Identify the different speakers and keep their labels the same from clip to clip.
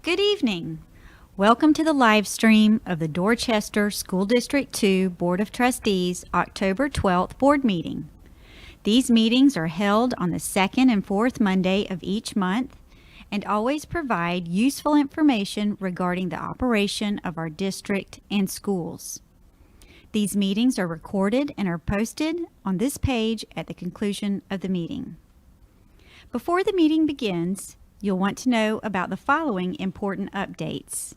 Speaker 1: Good evening. Welcome to the live stream of the Dorchester School District 2 Board of Trustees October 12th board meeting. These meetings are held on the second and fourth Monday of each month and always provide useful information regarding the operation of our district and schools. These meetings are recorded and are posted on this page at the conclusion of the meeting. Before the meeting begins, you'll want to know about the following important updates.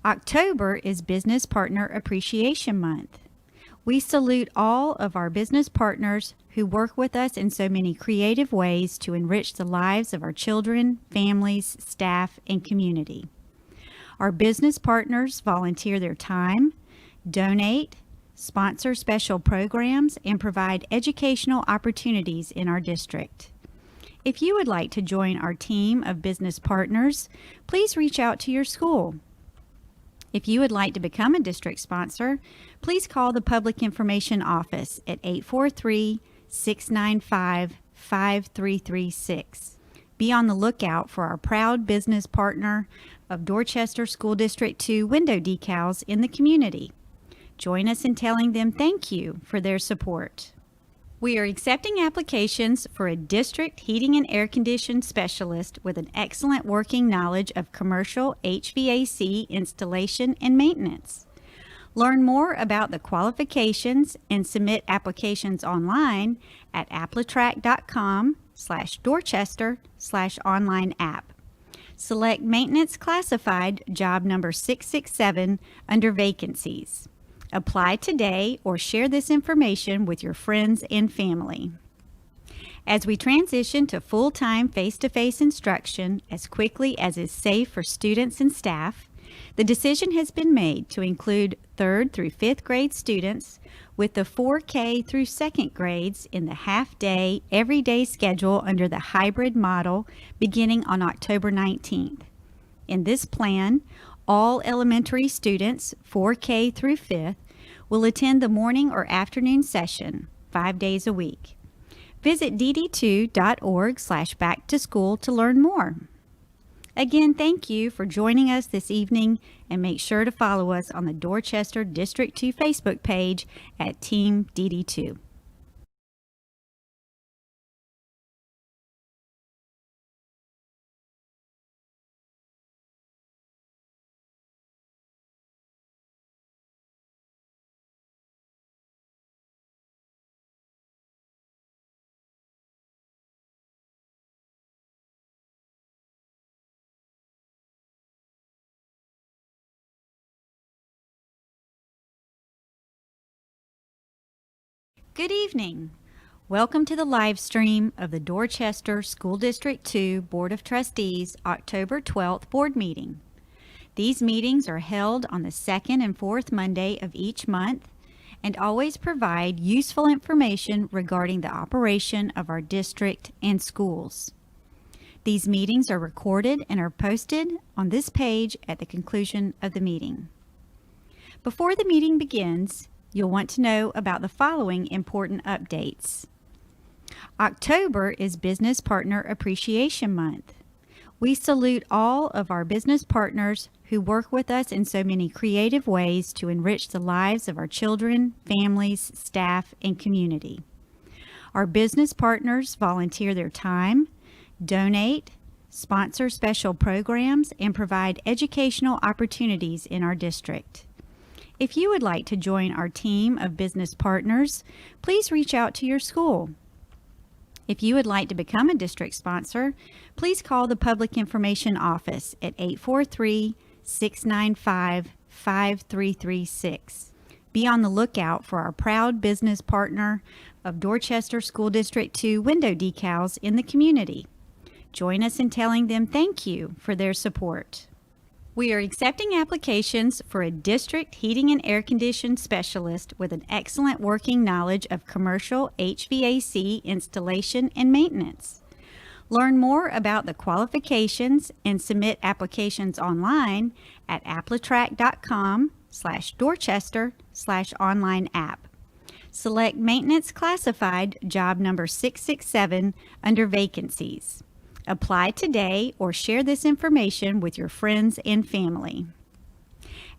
Speaker 1: October is Business Partner Appreciation Month. We salute all of our business partners who work with us in so many creative ways to enrich the lives of our children, families, staff, and community. Our business partners volunteer their time, donate, sponsor special programs, and provide educational opportunities in our district. If you would like to join our team of business partners, please reach out to your school. If you would like to become a district sponsor, please call the Public Information Office at 843-695-5336. Be on the lookout for our proud business partner of Dorchester School District 2 window decals in the community. Join us in telling them thank you for their support. We are accepting applications for a district heating and air conditioning specialist with an excellent working knowledge of commercial HVAC installation and maintenance. Learn more about the qualifications and submit applications online at applitrack.com/Dorchester/online-app. Select Maintenance Classified job number 667 under Vacancies. Apply today or share this information with your friends and family. As we transition to full-time face-to-face instruction as quickly as is safe for students and staff, the decision has been made to include 3rd through 5th grade students with the 4K through 2nd grades in the half-day, everyday schedule under the hybrid model beginning on October 19th. In this plan, all elementary students, 4K through 5th, will attend the morning or afternoon session, 5 days a week. Visit dd2.org/back-to-school to learn more. Again, thank you for joining us this evening, and make sure to follow us on the Dorchester District 2 Facebook page at Team DD2. Good evening. Welcome to the live stream of the Dorchester School District 2 Board of Trustees October 12th board meeting. These meetings are held on the second and fourth Monday of each month and always provide useful information regarding the operation of our district and schools. These meetings are recorded and are posted on this page at the conclusion of the meeting. Before the meeting begins, you'll want to know about the following important updates. October is Business Partner Appreciation Month. We salute all of our business partners who work with us in so many creative ways to enrich the lives of our children, families, staff, and community. Our business partners volunteer their time, donate, sponsor special programs, and provide educational opportunities in our district. If you would like to join our team of business partners, please reach out to your school. If you would like to become a district sponsor, please call the Public Information Office at 843-695-5336. Be on the lookout for our proud business partner of Dorchester School District 2 window decals in the community. Join us in telling them thank you for their support. We are accepting applications for a district heating and air conditioning specialist with an excellent working knowledge of commercial HVAC installation and maintenance. Learn more about the qualifications and submit applications online at applitrack.com/Dorchester/online-app. Select Maintenance Classified job number 667 under Vacancies. Apply today or share this information with your friends and family.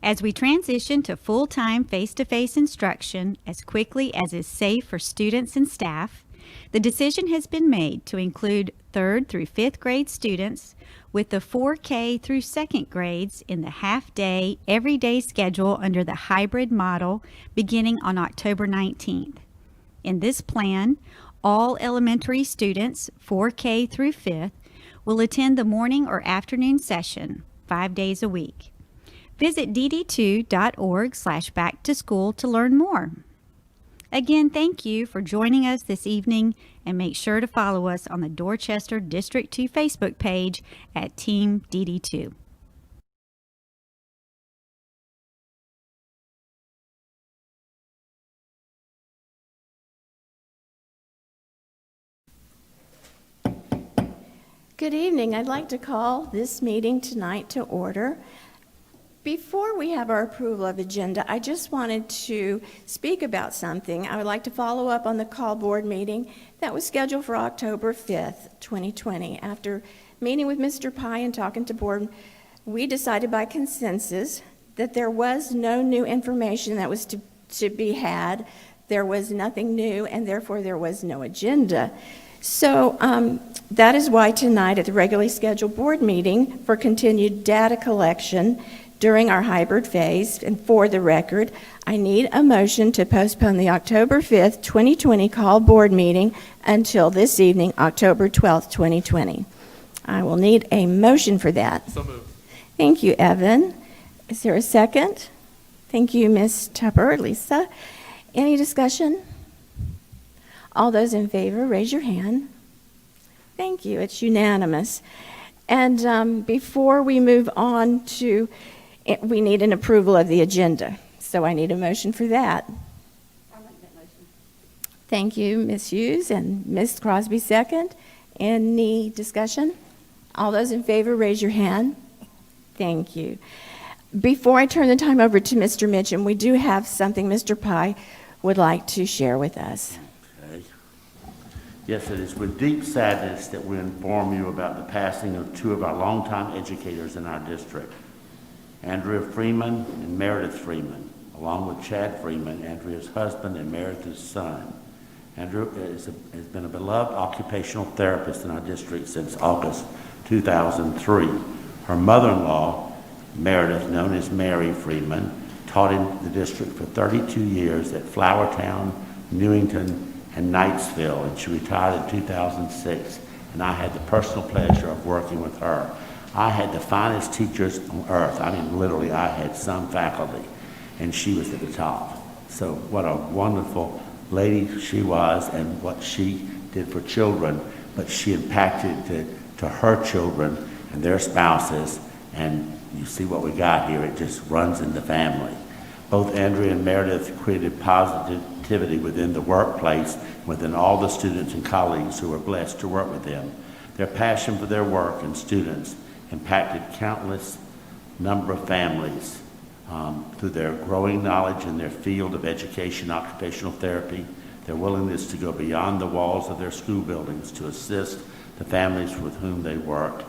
Speaker 1: As we transition to full-time face-to-face instruction as quickly as is safe for students and staff, the decision has been made to include 3rd through 5th grade students with the 4K through 2nd grades in the half-day, everyday schedule under the hybrid model beginning on October 19th. In this plan, all elementary students, 4K through 5th, will attend the morning or afternoon session 5 days a week. Visit dd2.org/backtoschool to learn more. Again, thank you for joining us this evening, and make sure to follow us on the Dorchester District 2 Facebook page at Team DD2.
Speaker 2: Good evening. I'd like to call this meeting tonight to order. Before we have our approval of agenda, I just wanted to speak about something. I would like to follow up on the call board meeting that was scheduled for October 5th, 2020. After meeting with Mr. Pye and talking to board, we decided by consensus that there was no new information that was to be had. There was nothing new, and therefore there was no agenda. So that is why tonight at the regularly scheduled board meeting for continued data collection during our hybrid phase, and for the record, I need a motion to postpone the October 5th, 2020 call board meeting until this evening, October 12th, 2020. I will need a motion for that.
Speaker 3: So moved.
Speaker 2: Thank you, Evan. Is there a second? Thank you, Ms. Tupper. Lisa, any discussion? All those in favor, raise your hand. Thank you. It's unanimous. And before we move on to, we need an approval of the agenda. So I need a motion for that.
Speaker 4: I'll make that motion.
Speaker 2: Thank you, Ms. Hughes, and Ms. Crosby second. Any discussion? All those in favor, raise your hand. Thank you. Before I turn the time over to Mr. Mitchum, we do have something Mr. Pye would like to share with us.
Speaker 5: Okay. Yes, it is with deep sadness that we inform you about the passing of two of our longtime educators in our district, Andrea Freeman and Meredith Freeman, along with Chad Freeman, Andrea's husband and Meredith's son. Andrea has been a beloved occupational therapist in our district since August 2003. Her mother-in-law, Meredith, known as Mary Freeman, taught in the district for 32 years at Flowertown, Newington, and Knightsville, and she retired in 2006, and I had the personal pleasure of working with her. I had the finest teachers on earth. I mean, literally, I had some faculty, and she was at the top. So what a wonderful lady she was, and what she did for children, but she impacted to her children and their spouses, and you see what we got here. It just runs in the family. Both Andrea and Meredith created positivity within the workplace, within all the students and colleagues who were blessed to work with them. Their passion for their work and students impacted countless number of families through their growing knowledge in their field of education, occupational therapy, their willingness to go beyond the walls of their school buildings to assist the families with whom they worked,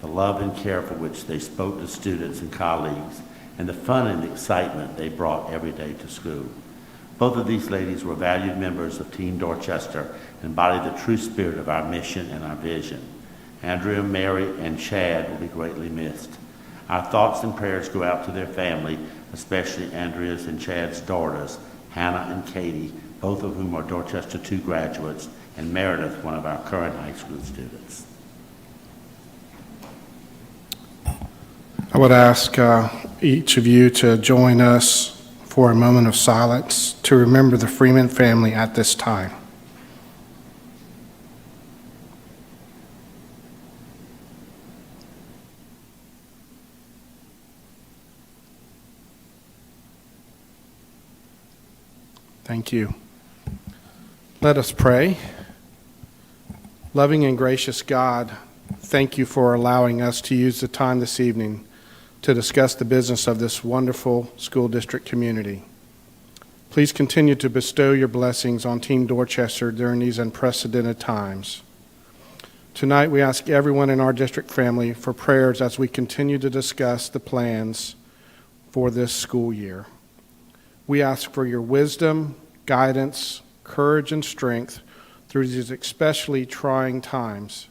Speaker 5: the love and care for which they spoke to students and colleagues, and the fun and excitement they brought every day to school. Both of these ladies were valued members of Team Dorchester and embodied the true spirit of our mission and our vision. Andrea, Mary, and Chad will be greatly missed. Our thoughts and prayers go out to their family, especially Andrea's and Chad's daughters, Hannah and Katie, both of whom are Dorchester 2 graduates, and Meredith, one of our current high school students.
Speaker 3: I would ask each of you to join us for a moment of silence to remember the Freeman family at this time. Thank you. Let us pray. Loving and gracious God, thank you for allowing us to use the time this evening to discuss the business of this wonderful school district community. Please continue to bestow your blessings on Team Dorchester during these unprecedented times. Tonight, we ask everyone in our district family for prayers as we continue to discuss the plans for this school year. We ask for your wisdom, guidance, courage, and strength through these especially trying times.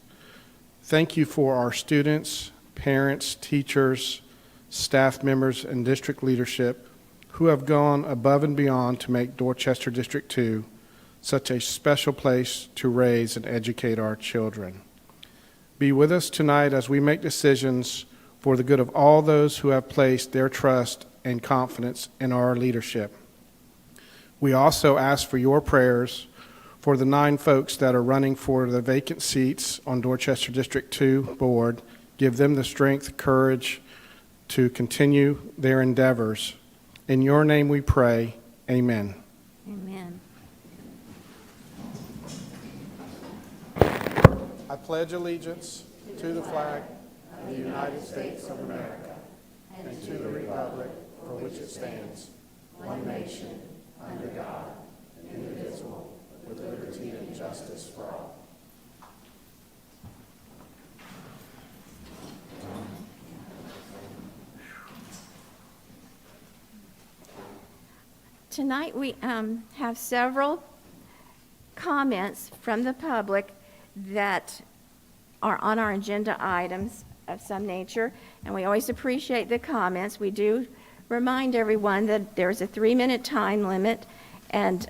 Speaker 3: Thank you for our students, parents, teachers, staff members, and district leadership who have gone above and beyond to make Dorchester District 2 such a special place to raise and educate our children. Be with us tonight as we make decisions for the good of all those who have placed their trust and confidence in our leadership. We also ask for your prayers for the 9 folks that are running for the vacant seats on Dorchester District 2 board. Give them the strength, courage to continue their endeavors. In your name we pray, amen.
Speaker 2: Amen.
Speaker 3: I pledge allegiance to the flag of the United States of America and to the republic for which it stands, one nation, under God, indivisible, with liberty and justice for all.
Speaker 2: Tonight we have several comments from the public that are on our agenda items of some nature, and we always appreciate the comments. We do remind everyone that there's a 3-minute time limit, and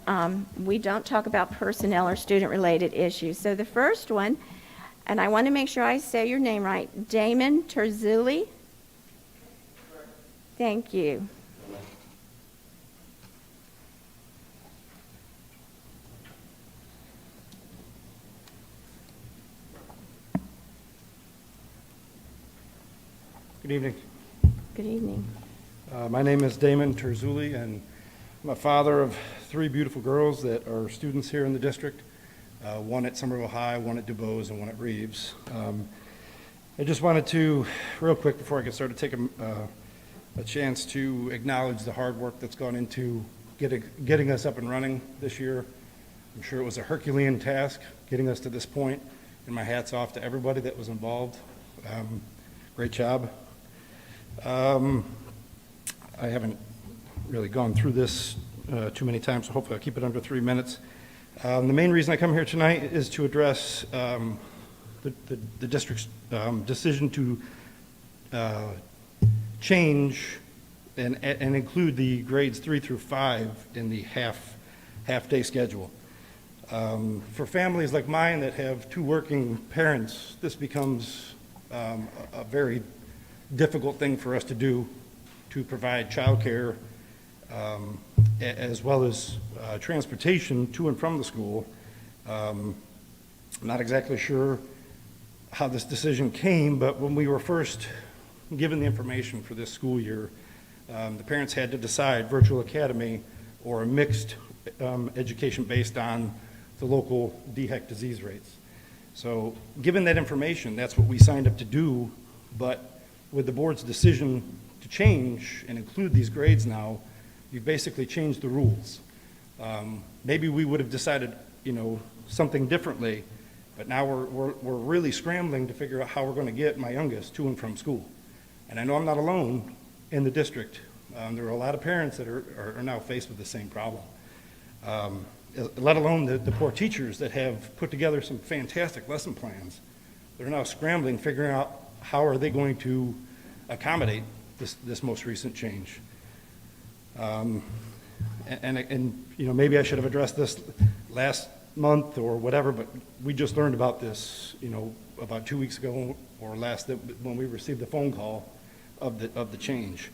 Speaker 2: we don't talk about personnel or student-related issues. So the first one, and I want to make sure I say your name right, Damon Terzulli. Thank you.
Speaker 6: Good evening.
Speaker 2: Good evening.
Speaker 6: My name is Damon Terzulli, and I'm a father of 3 beautiful girls that are students here in the district, one at Somerville High, one at DuBose, and one at Reeves. I just wanted to, real quick before I get started, take a chance to acknowledge the hard work that's gone into getting us up and running this year. I'm sure it was a Herculean task getting us to this point, and my hat's off to everybody that was involved. Great job. I haven't really gone through this too many times, so hopefully I'll keep it under 3 minutes. The main reason I come here tonight is to address the district's decision to change and include the grades 3 through 5 in the half-day schedule. For families like mine that have 2 working parents, this becomes a very difficult thing for us to do, to provide childcare as well as transportation to and from the school. I'm not exactly sure how this decision came, but when we were first given the information for this school year, the parents had to decide virtual academy or a mixed education based on the local DHEC disease rates. So given that information, that's what we signed up to do, but with the board's decision to change and include these grades now, you basically changed the rules. Maybe we would have decided, something differently, but now we're really scrambling to figure out how we're going to get my youngest to and from school. And I know I'm not alone in the district. There are a lot of parents that are now faced with the same problem. Let alone the poor teachers that have put together some fantastic lesson plans. They're now scrambling, figuring out how are they going to accommodate this most recent change. Maybe I should have addressed this last month or whatever, but we just learned about this, about 2 weeks ago or when we received the phone call of the change.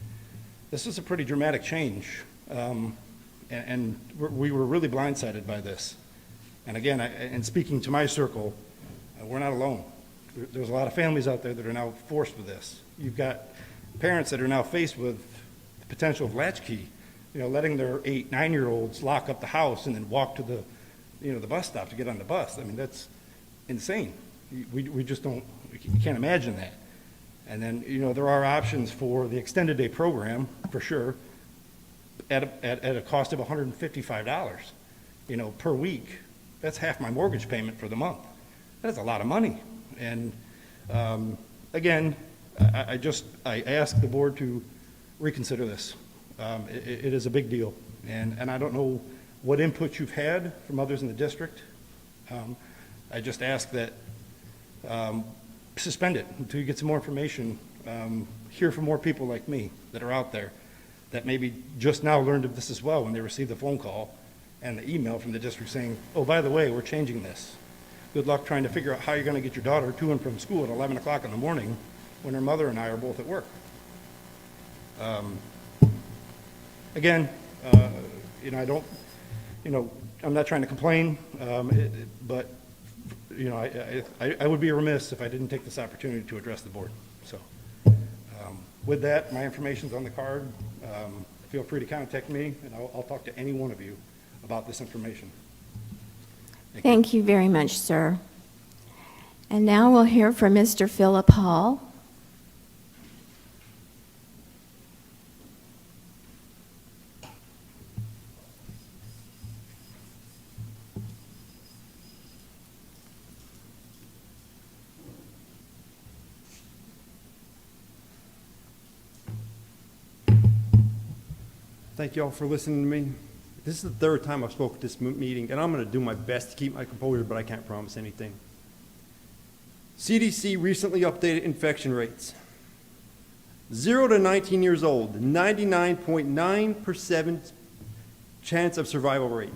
Speaker 6: This is a pretty dramatic change. And we were really blindsided by this. And again, and speaking to my circle, we're not alone. There's a lot of families out there that are now forced with this. You've got parents that are now faced with the potential of latchkey, letting their 8, 9-year-olds lock up the house and then walk to the bus stop to get on the bus. I mean, that's insane. We just don't, we can't imagine that. And then, there are options for the extended day program, for sure, at a cost of $155, per week. That's half my mortgage payment for the month. That's a lot of money. And again, I ask the board to reconsider this. It is a big deal, and I don't know what input you've had from others in the district. I just ask that suspend it until you get some more information, hear from more people like me that are out there that maybe just now learned of this as well when they received the phone call and the email from the district saying, oh, by the way, we're changing this. Good luck trying to figure out how you're going to get your daughter to and from school at 11 o'clock in the morning when her mother and I are both at work. Again, I'm not trying to complain, but I would be remiss if I didn't take this opportunity to address the board. So with that, my information's on the card. Feel free to contact me, and I'll talk to any one of you about this information.
Speaker 2: Thank you very much, sir. And now we'll hear from Mr. Philip Hall.
Speaker 7: Thank you all for listening to me. This is the third time I've spoken at this meeting, and I'm going to do my best to keep my composure, but I can't promise anything. CDC recently updated infection rates. 0 to 19 years old, 99.9% chance of survival rate.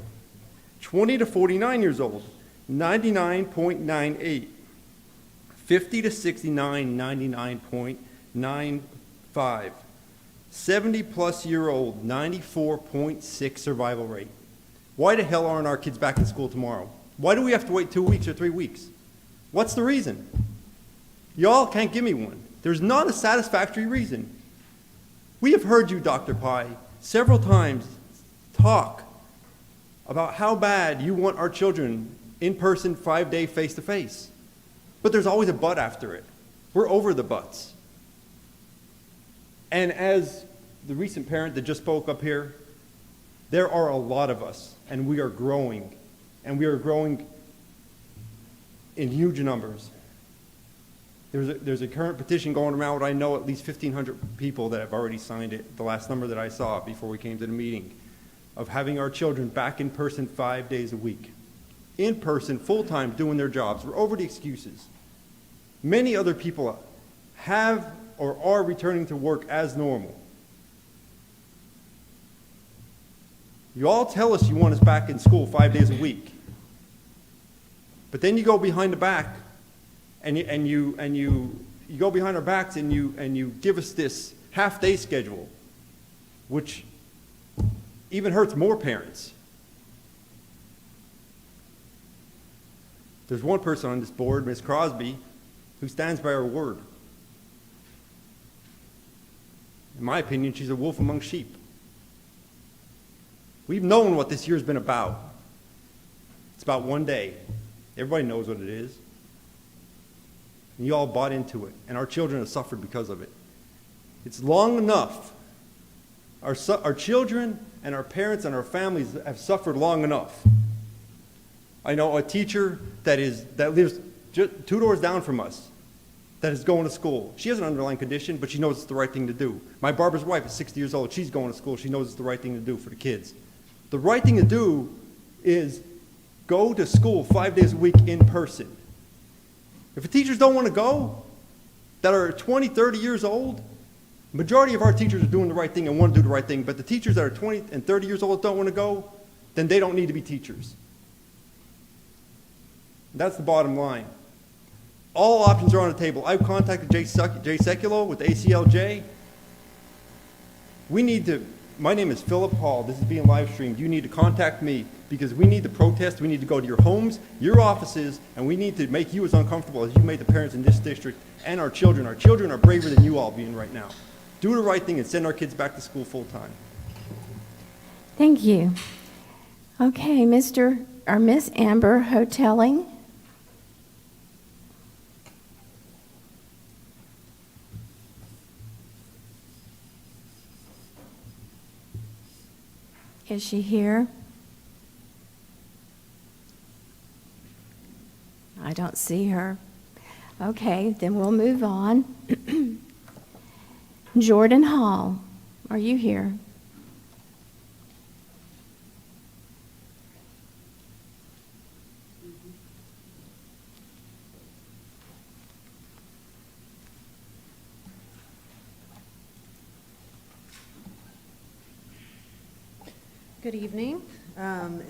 Speaker 7: 20 to 49 years old, 99.98. 50 to 69, 99.95. 70-plus-year-old, 94.6 survival rate. Why the hell aren't our kids back in school tomorrow? Why do we have to wait 2 weeks or 3 weeks? What's the reason? Y'all can't give me one. There's not a satisfactory reason. We have heard you, Dr. Pai, several times talk about how bad you want our children in person, 5-day face-to-face. But there's always a but after it. We're over the buts. And as the recent parent that just spoke up here, there are a lot of us, and we are growing. And we are growing in huge numbers. There's a current petition going around. I know at least 1,500 people that have already signed it, the last number that I saw before we came to the meeting, of having our children back in person 5 days a week. In person, full-time, doing their jobs. We're over the excuses. Many other people have or are returning to work as normal. You all tell us you want us back in school 5 days a week. But then you go behind the back and you go behind our backs and you give us this half-day schedule, which even hurts more parents. There's one person on this board, Ms. Crosby, who stands by her word. In my opinion, she's a wolf among sheep. We've known what this year's been about. It's about 1 day. Everybody knows what it is. And you all bought into it, and our children have suffered because of it. It's long enough. Our children and our parents and our families have suffered long enough. I know a teacher that lives just 2 doors down from us that is going to school. She has an underlying condition, but she knows it's the right thing to do. My barber's wife is 60 years old. She's going to school. She knows it's the right thing to do for the kids. The right thing to do is go to school 5 days a week in person. If the teachers don't want to go, that are 20, 30 years old, majority of our teachers are doing the right thing and want to do the right thing, but the teachers that are 20 and 30 years old that don't want to go, then they don't need to be teachers. That's the bottom line. All options are on the table. I've contacted Jay Sekulow with ACLJ. My name is Philip Hall. This is being live streamed. You need to contact me because we need to protest. We need to go to your homes, your offices, and we need to make you as uncomfortable as you made the parents in this district and our children. Our children are braver than you all being right now. Do the right thing and send our kids back to school full time.
Speaker 2: Thank you. Okay, Miss Amber Hotelling. Is she here? I don't see her. Okay, then we'll move on. Jordan Hall, are you here?
Speaker 8: Good evening.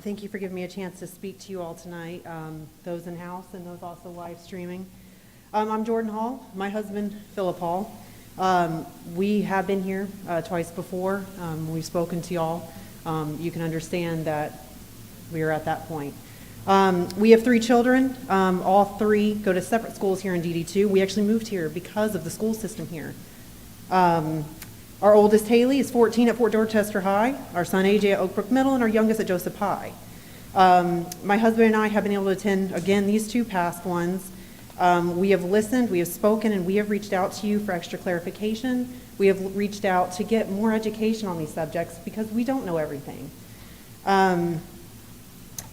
Speaker 8: Thank you for giving me a chance to speak to you all tonight, those in-house and those also live streaming. I'm Jordan Hall, my husband, Philip Hall. We have been here twice before. We've spoken to y'all. You can understand that we are at that point. We have 3 children. All 3 go to separate schools here in DD2. We actually moved here because of the school system here. Our oldest, Haley, is 14 at Fort Dorchester High, our son, AJ, at Oak Brook Middle, and our youngest at Joseph High. My husband and I have been able to attend, again, these 2 past ones. We have listened, we have spoken, and we have reached out to you for extra clarification. We have reached out to get more education on these subjects because we don't know everything.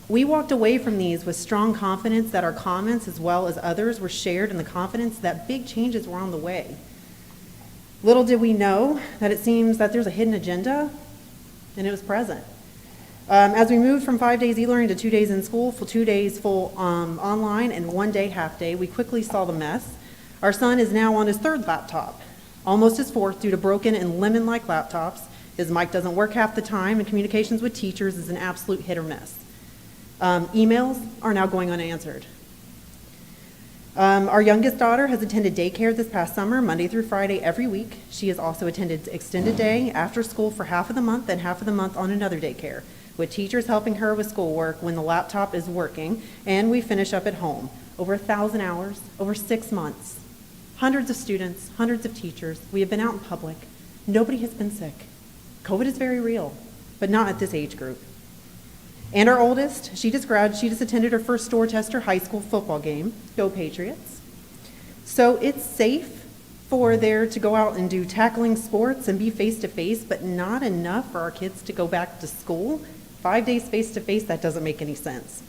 Speaker 8: We walked away from these with strong confidence that our comments, as well as others, were shared in the confidence that big changes were on the way. Little did we know that it seems that there's a hidden agenda, and it was present. As we moved from 5 days e-learning to 2 days in school, for 2 days full online and 1 day half day, we quickly saw the mess. Our son is now on his 3rd laptop, almost his 4th due to broken and lemon-like laptops. His mic doesn't work half the time, and communications with teachers is an absolute hit or miss. Emails are now going unanswered. Our youngest daughter has attended daycare this past summer, Monday through Friday, every week. She has also attended extended day after school for half of the month and half of the month on another daycare, with teachers helping her with schoolwork when the laptop is working, and we finish up at home. Over 1,000 hours, over 6 months. Hundreds of students, hundreds of teachers. We have been out in public. Nobody has been sick. COVID is very real, but not at this age group. And our oldest, she just attended her first Dorchester High School football game. Go Patriots. So it's safe for there to go out and do tackling sports and be face-to-face, but not enough for our kids to go back to school. 5 days face-to-face, that doesn't make any sense.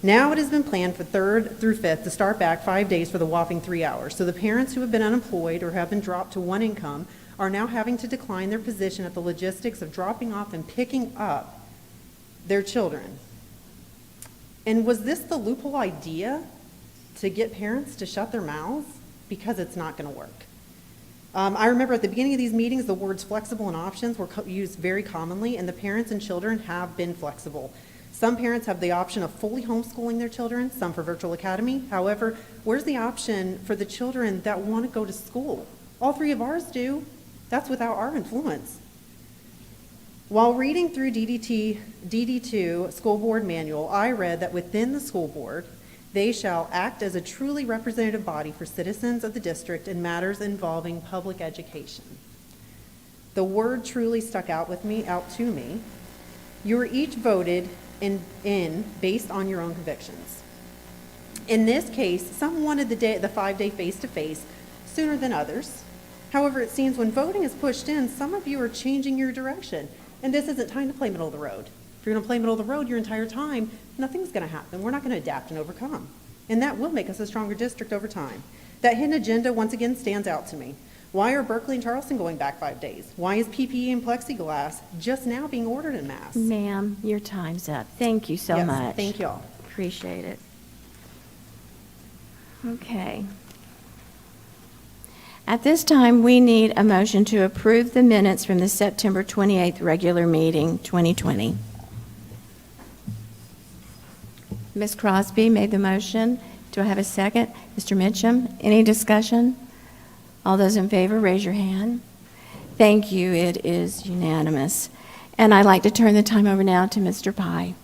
Speaker 8: Now it has been planned for 3rd through 5th to start back 5 days for the whopping 3 hours. So the parents who have been unemployed or have been dropped to 1 income are now having to decline their position at the logistics of dropping off and picking up their children. And was this the loophole idea to get parents to shut their mouths? Because it's not going to work. I remember at the beginning of these meetings, the words flexible and options were used very commonly, and the parents and children have been flexible. Some parents have the option of fully homeschooling their children, some for virtual academy. However, where's the option for the children that want to go to school? All 3 of ours do. That's without our influence. While reading through DD2 School Board Manual, I read that within the school board, they shall act as a truly representative body for citizens of the district in matters involving public education. The word truly stuck out to me. You were each voted in based on your own convictions. In this case, some wanted the 5-day face-to-face sooner than others. However, it seems when voting is pushed in, some of you are changing your direction. And this isn't time to play middle of the road. If you're going to play middle of the road your entire time, nothing's going to happen. We're not going to adapt and overcome. And that will make us a stronger district over time. That hidden agenda once again stands out to me. Why are Berkeley and Charleston going back 5 days? Why is PPE and plexiglass just now being ordered en masse?
Speaker 2: Ma'am, your time's up. Thank you so much.
Speaker 8: Thank you all.
Speaker 2: Appreciate it. Okay. At this time, we need a motion to approve the minutes from the September 28th regular meeting, 2020. Ms. Crosby made the motion. Do I have a second? Mr. Mitchum, any discussion? All those in favor, raise your hand. Thank you. It is unanimous. And I'd like to turn the time over now to Mr. Pye.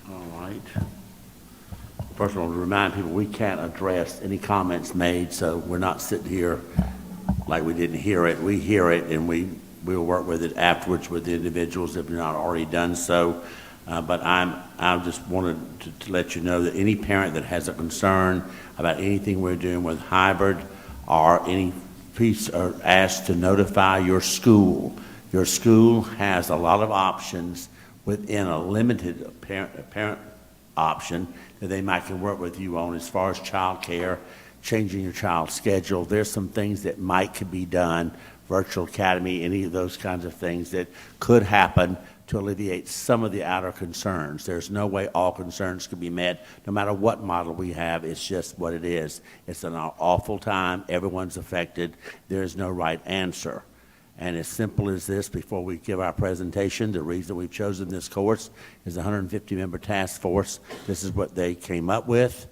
Speaker 5: All right. First of all, to remind people, we can't address any comments made, so we're not sitting here like we didn't hear it. We hear it, and we'll work with it afterwards with the individuals if you're not already done so. But I just wanted to let you know that any parent that has a concern about anything we're doing with hybrid or any piece are asked to notify your school. Your school has a lot of options within a limited parent option that they might can work with you on as far as childcare, changing your child's schedule. There's some things that could be done, virtual academy, any of those kinds of things that could happen to alleviate some of the outer concerns. There's no way all concerns can be met, no matter what model we have. It's just what it is. It's an awful time. Everyone's affected. There's no right answer. And as simple as this, before we give our presentation, the reason we've chosen this course is a 150-member task force. This is what they came up with.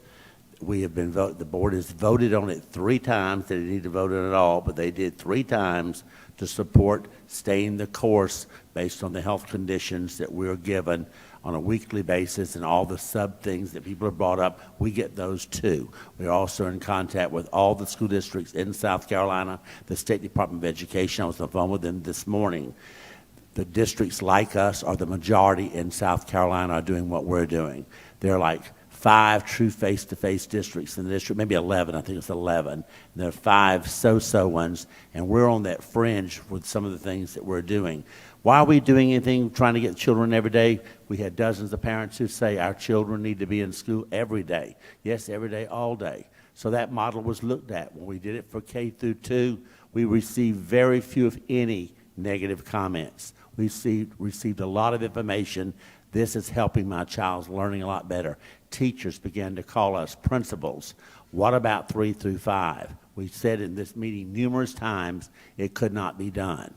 Speaker 5: We have been the board has voted on it 3 times. They didn't need to vote on it all, but they did 3 times to support staying the course based on the health conditions that we're given on a weekly basis, and all the sub things that people have brought up, we get those too. We're also in contact with all the school districts in South Carolina, the State Department of Education. I was on the phone with them this morning. The districts like us are the majority in South Carolina are doing what we're doing. They're like 5 true face-to-face districts in the district, maybe 11, I think it's 11. And there are 5 so-so ones, and we're on that fringe with some of the things that we're doing. Why are we doing anything trying to get children every day? We had dozens of parents who say our children need to be in school every day. Yes, every day, all day. So that model was looked at. When we did it for K through 2, we received very few, if any, negative comments. We received a lot of information. This is helping my child's learning a lot better. Teachers began to call us, principals. What about 3 through 5? We said in this meeting numerous times it could not be done.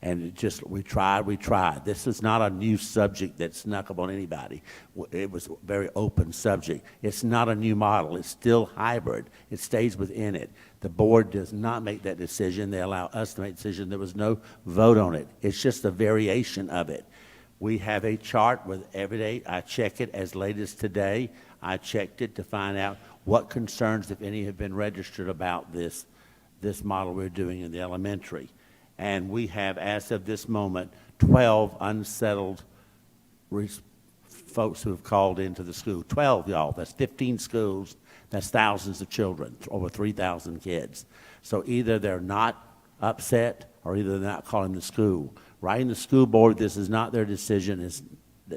Speaker 5: And we tried. This is not a new subject that snuck up on anybody. It was a very open subject. It's not a new model. It's still hybrid. It stays within it. The board does not make that decision. They allow us to make the decision. There was no vote on it. It's just a variation of it. We have a chart with every day. I check it as late as today. I checked it to find out what concerns, if any, have been registered about this model we're doing in the elementary. And we have, as of this moment, 12 unsettled folks who have called into the school. 12, y'all. That's 15 schools. That's thousands of children, over 3,000 kids. So either they're not upset or either they're not calling the school. Writing the school board, this is not their decision.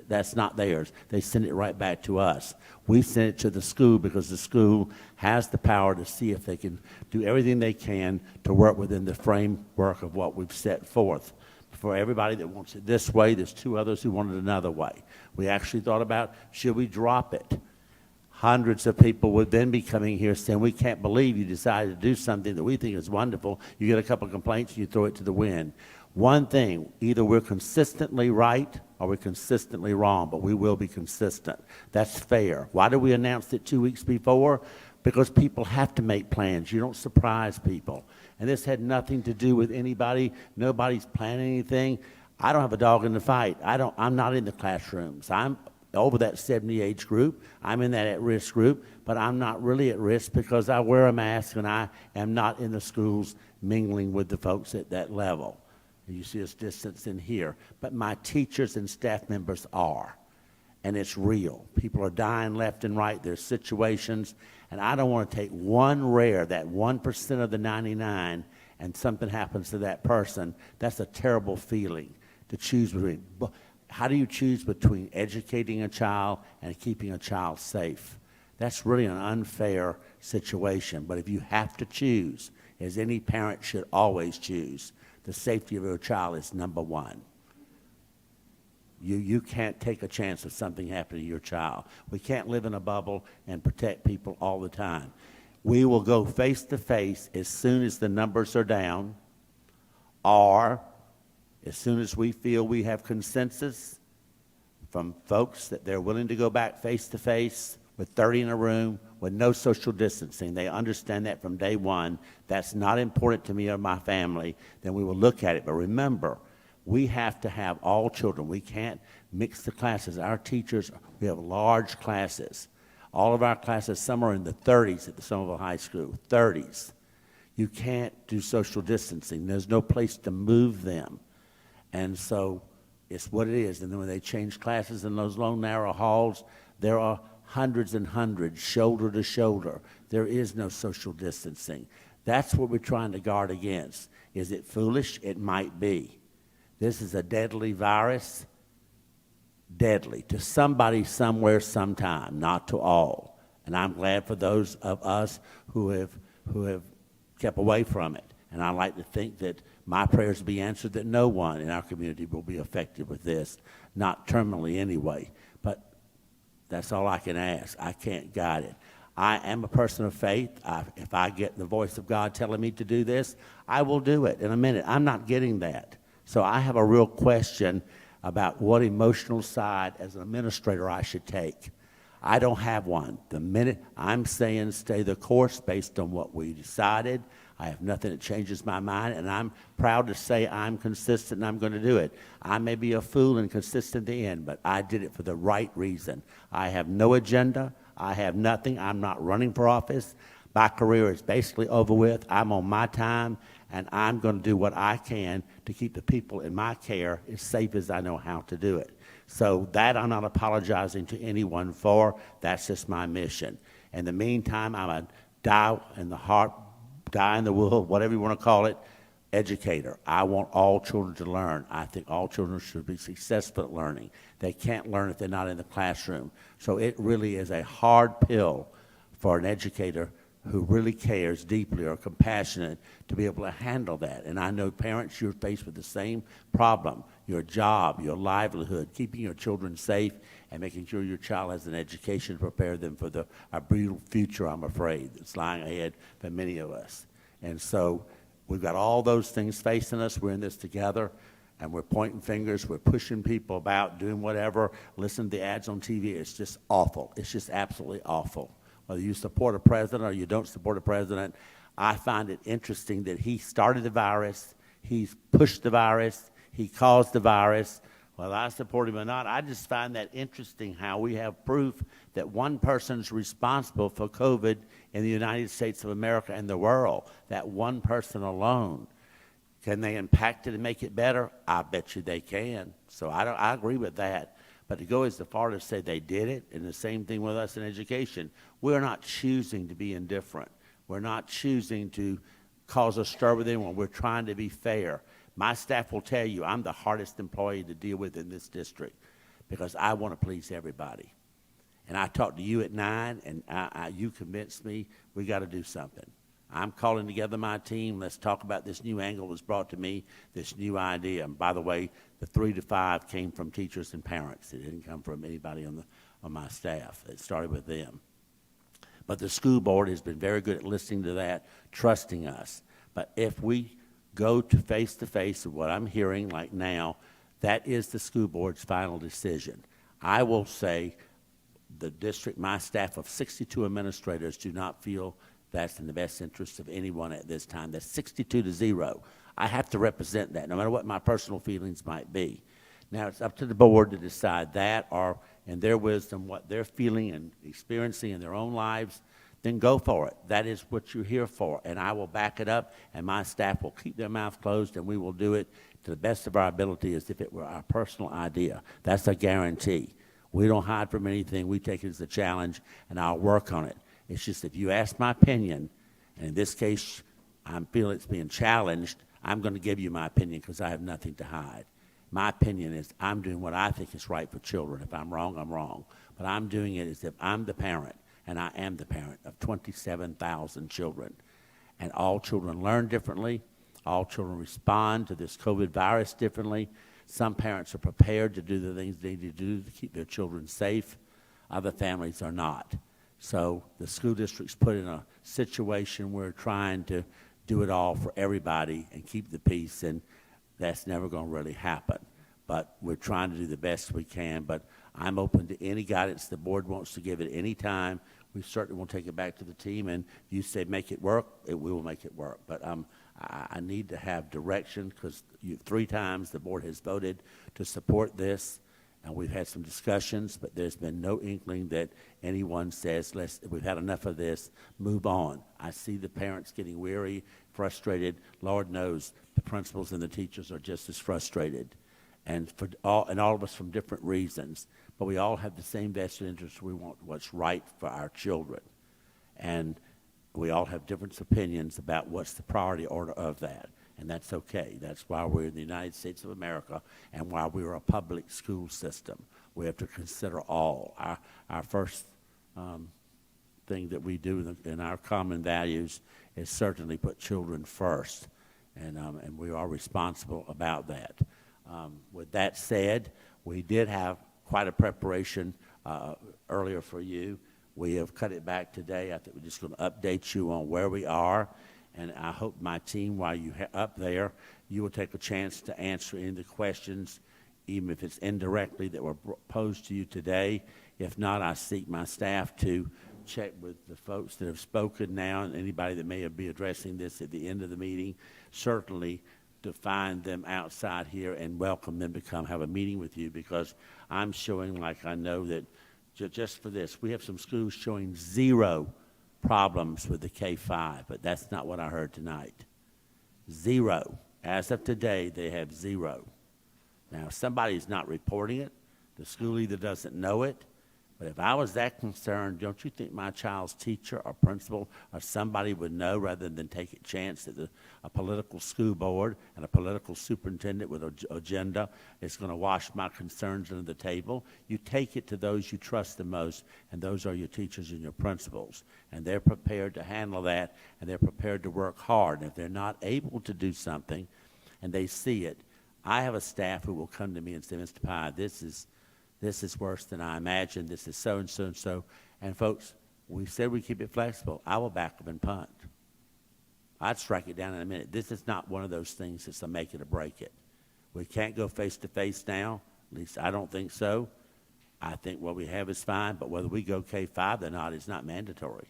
Speaker 5: That's not theirs. They send it right back to us. We send it to the school because the school has the power to see if they can do everything they can to work within the framework of what we've set forth. For everybody that wants it this way, there's 2 others who want it another way. We actually thought about, should we drop it? Hundreds of people would then be coming here saying, we can't believe you decided to do something that we think is wonderful. You get a couple of complaints and you throw it to the wind. One thing, either we're consistently right or we're consistently wrong, but we will be consistent. That's fair. Why did we announce it 2 weeks before? Because people have to make plans. You don't surprise people. And this had nothing to do with anybody. Nobody's planning anything. I don't have a dog in the fight. I'm not in the classrooms. I'm over that 70 age group. I'm in that at-risk group, but I'm not really at risk because I wear a mask and I am not in the schools mingling with the folks at that level. You see us distance in here. But my teachers and staff members are. And it's real. People are dying left and right. There's situations. And I don't want to take that 1% of the 99, and something happens to that person. That's a terrible feeling to choose between. How do you choose between educating a child and keeping a child safe? That's really an unfair situation. But if you have to choose, as any parent should always choose, the safety of your child is number 1. You can't take a chance of something happening to your child. We can't live in a bubble and protect people all the time. We will go face to face as soon as the numbers are down, or as soon as we feel we have consensus from folks that they're willing to go back face to face with 30 in a room with no social distancing. They understand that from day one. That's not important to me or my family. Then we will look at it. But remember, we have to have all children. We can't mix the classes. Our teachers, we have large classes. All of our classes, some are in the 30s at the Somerville High School, 30s. You can't do social distancing. There's no place to move them. And so it's what it is. And then when they change classes in those long, narrow halls, there are hundreds and hundreds, shoulder to shoulder. There is no social distancing. That's what we're trying to guard against. Is it foolish? It might be. This is a deadly virus. deadly to somebody, somewhere, sometime, not to all. And I'm glad for those of us who have kept away from it. And I like to think that my prayers will be answered, that no one in our community will be affected with this, not terminally anyway. But that's all I can ask. I can't guide it. I am a person of faith. If I get the voice of God telling me to do this, I will do it in a minute. I'm not getting that. So I have a real question about what emotional side as an administrator I should take. I don't have one. The minute I'm saying stay the course based on what we decided, I have nothing that changes my mind, and I'm proud to say I'm consistent and I'm going to do it. I may be a fool and consistent at the end, but I did it for the right reason. I have no agenda. I have nothing. I'm not running for office. My career is basically over with. I'm on my time, and I'm going to do what I can to keep the people in my care as safe as I know how to do it. So that I'm not apologizing to anyone for. That's just my mission. In the meantime, I'm a die in the heart, die in the will, whatever you want to call it, educator. I want all children to learn. I think all children should be successful at learning. They can't learn if they're not in the classroom. So it really is a hard pill for an educator who really cares deeply or compassionate to be able to handle that. And I know parents, you're faced with the same problem, your job, your livelihood, keeping your children safe and making sure your child has an education to prepare them for a brutal future, I'm afraid, that's lying ahead for many of us. And so we've got all those things facing us. We're in this together, and we're pointing fingers. We're pushing people about, doing whatever, listening to the ads on TV. It's just awful. It's just absolutely awful. Whether you support a president or you don't support a president, I find it interesting that he started the virus, he's pushed the virus, he caused the virus. Whether I support him or not, I just find that interesting how we have proof that one person's responsible for COVID in the United States of America and the world, that one person alone. Can they impact it and make it better? I bet you they can. So I agree with that. But to go as far to say they did it, and the same thing with us in education, we're not choosing to be indifferent. We're not choosing to cause a stir with anyone. We're trying to be fair. My staff will tell you I'm the hardest employee to deal with in this district because I want to please everybody. And I talked to you at 9, and you convinced me we got to do something. I'm calling together my team. Let's talk about this new angle that's brought to me, this new idea. And by the way, the 3 to 5 came from teachers and parents. It didn't come from anybody on my staff. It started with them. But the school board has been very good at listening to that, trusting us. But if we go to face with what I'm hearing like now, that is the school board's final decision. I will say the district, my staff of 62 administrators do not feel that's in the best interest of anyone at this time. That's 62 to 0. I have to represent that, no matter what my personal feelings might be. Now, it's up to the board to decide that, or in their wisdom, what they're feeling and experiencing in their own lives, then go for it. That is what you're here for, and I will back it up, and my staff will keep their mouth closed, and we will do it to the best of our ability as if it were our personal idea. That's a guarantee. We don't hide from anything. We take it as a challenge, and I'll work on it. It's just if you ask my opinion, and in this case, I feel it's being challenged, I'm going to give you my opinion because I have nothing to hide. My opinion is I'm doing what I think is right for children. If I'm wrong, I'm wrong. But I'm doing it as if I'm the parent, and I am the parent of 27,000 children. And all children learn differently. All children respond to this COVID virus differently. Some parents are prepared to do the things they need to do to keep their children safe. Other families are not. So the school district's put in a situation where we're trying to do it all for everybody and keep the peace, and that's never going to really happen. But we're trying to do the best we can, but I'm open to any guidance the board wants to give at any time. We certainly will take it back to the team, and if you say make it work, we will make it work. But I need to have direction because 3 times the board has voted to support this. And we've had some discussions, but there's been no inkling that anyone says, we've had enough of this, move on. I see the parents getting weary, frustrated. Lord knows the principals and the teachers are just as frustrated. And all of us from different reasons. But we all have the same vested interest. We want what's right for our children. And we all have different opinions about what's the priority order of that. And that's okay. That's why we're in the United States of America and why we're a public school system. We have to consider all. Our first thing that we do in our common values is certainly put children first, and we are responsible about that. With that said, we did have quite a preparation earlier for you. We have cut it back today. I think we're just going to update you on where we are, and I hope my team, while you're up there, you will take a chance to answer any of the questions, even if it's indirectly, that were posed to you today. If not, I seek my staff to check with the folks that have spoken now and anybody that may be addressing this at the end of the meeting, certainly to find them outside here and welcome them to come have a meeting with you, because I'm showing, like I know that just for this, we have some schools showing 0 problems with the K-5, but that's not what I heard tonight. 0. As of today, they have 0. Now, if somebody's not reporting it, the school either doesn't know it, but if I was that concerned, don't you think my child's teacher or principal or somebody would know, rather than take a chance that a political school board and a political superintendent with an agenda is going to wash my concerns under the table? You take it to those you trust the most, and those are your teachers and your principals. And they're prepared to handle that, and they're prepared to work hard. And if they're not able to do something and they see it, I have a staff who will come to me and say, Mr. Pye, this is worse than I imagined. This is so and so and so. And folks, we said we keep it flexible. I will back up and punt. I'd strike it down in a minute. This is not one of those things that's a make it or break it. We can't go face to face now. At least I don't think so. I think what we have is fine, but whether we go K-5 or not is not mandatory.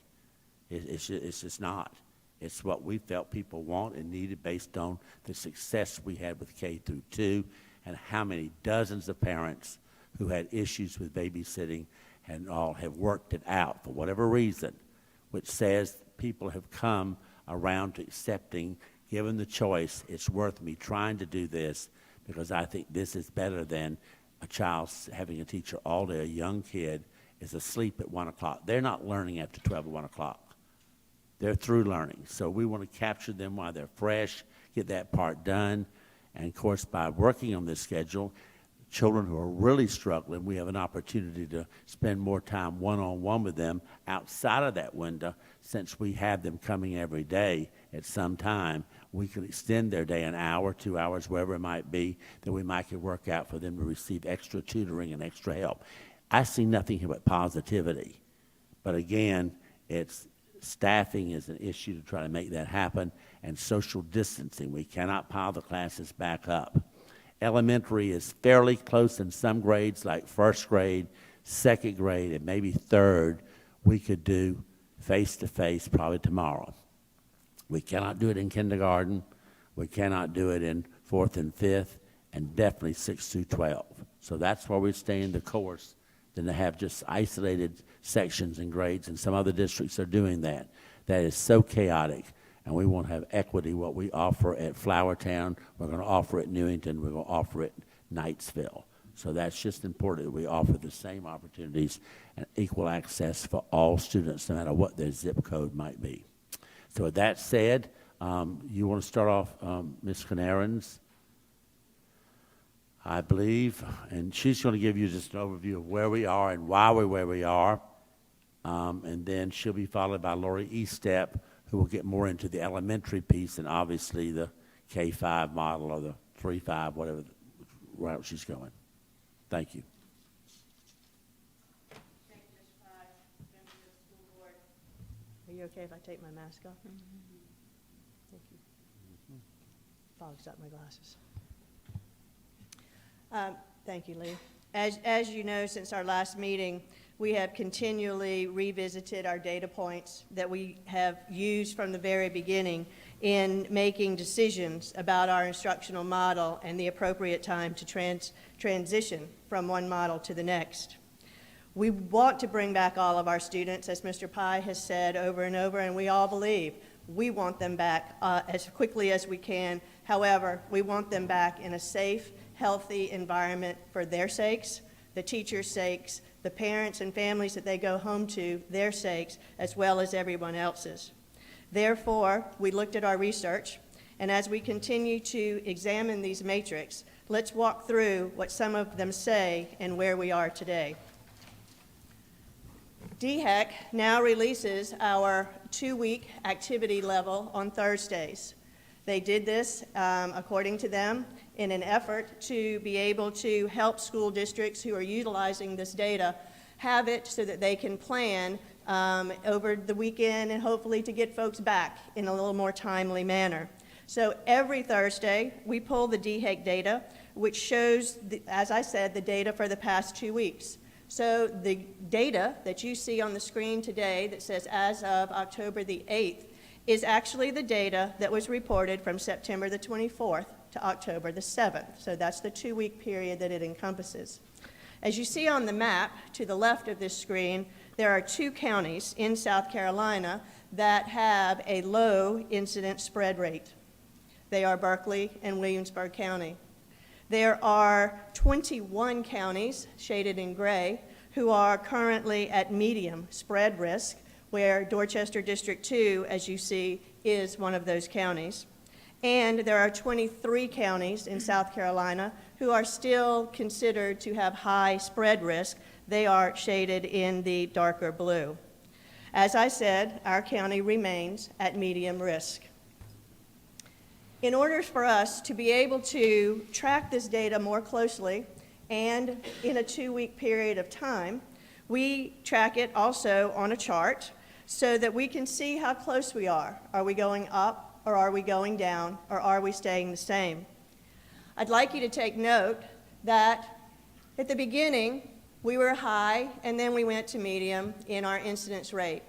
Speaker 5: It's just not. It's what we felt people want and needed based on the success we had with K-2 and how many dozens of parents who had issues with babysitting and all have worked it out for whatever reason, which says people have come around to accepting, given the choice, it's worth me trying to do this because I think this is better than a child having a teacher all day. A young kid is asleep at 1 o'clock. They're not learning after 12 or 1 o'clock. They're through learning. So we want to capture them while they're fresh, get that part done. And, of course, by working on this schedule, children who are really struggling, we have an opportunity to spend more time one-on-one with them outside of that window. Since we have them coming every day at some time, we can extend their day an hour, 2 hours, wherever it might be, that we might can work out for them to receive extra tutoring and extra help. I see nothing here but positivity. But again, it's staffing is an issue to try to make that happen, and social distancing. We cannot pile the classes back up. Elementary is fairly close in some grades, like first grade, second grade, and maybe third. We could do face-to-face probably tomorrow. We cannot do it in kindergarten. We cannot do it in 4th and 5th, and definitely 6 through 12. So that's where we stay in the course than to have just isolated sections and grades, and some other districts are doing that. That is so chaotic, and we want to have equity. What we offer at Flowertown, we're going to offer at Newington, we're going to offer at Knightsville. So that's just important that we offer the same opportunities and equal access for all students, no matter what their zip code might be. So with that said, you want to start off, Ms. Canarins, I believe, and she's going to give you just an overview of where we are and why we're where we are, and then she'll be followed by Lori Estep, who will get more into the elementary piece and obviously the K-5 model or the 3-5, whatever route she's going. Thank you.
Speaker 9: Thank you, Ms. Pye, members of the school board. Are you okay if I take my mask off? Thank you. Fogged up my glasses. Thank you, Lee. As you know, since our last meeting, we have continually revisited our data points that we have used from the very beginning in making decisions about our instructional model and the appropriate time to transition from one model to the next. We want to bring back all of our students, as Mr. Pye has said over and over, and we all believe we want them back as quickly as we can. However, we want them back in a safe, healthy environment for their sakes, the teachers' sakes, the parents and families that they go home to, their sakes, as well as everyone else's. Therefore, we looked at our research, And as we continue to examine these matrix, let's walk through what some of them say and where we are today. DHEC now releases our 2-week activity level on Thursdays. They did this, according to them, in an effort to be able to help school districts who are utilizing this data have it so that they can plan over the weekend and hopefully to get folks back in a little more timely manner. So every Thursday, we pull the DHEC data, which shows, as I said, the data for the past 2 weeks. So the data that you see on the screen today that says as of October the 8th is actually the data that was reported from September the 24th to October the 7th. So that's the 2-week period that it encompasses. As you see on the map to the left of this screen, there are 2 counties in South Carolina that have a low incident spread rate. They are Berkeley and Williamsburg County. There are 21 counties, shaded in gray, who are currently at medium spread risk, where Dorchester District 2, as you see, is one of those counties. And there are 23 counties in South Carolina who are still considered to have high spread risk. They are shaded in the darker blue. As I said, our county remains at medium risk. In order for us to be able to track this data more closely and in a 2-week period of time, we track it also on a chart so that we can see how close we are. Are we going up, or are we going down, or are we staying the same? I'd like you to take note that at the beginning, we were high, and then we went to medium in our incidence rate,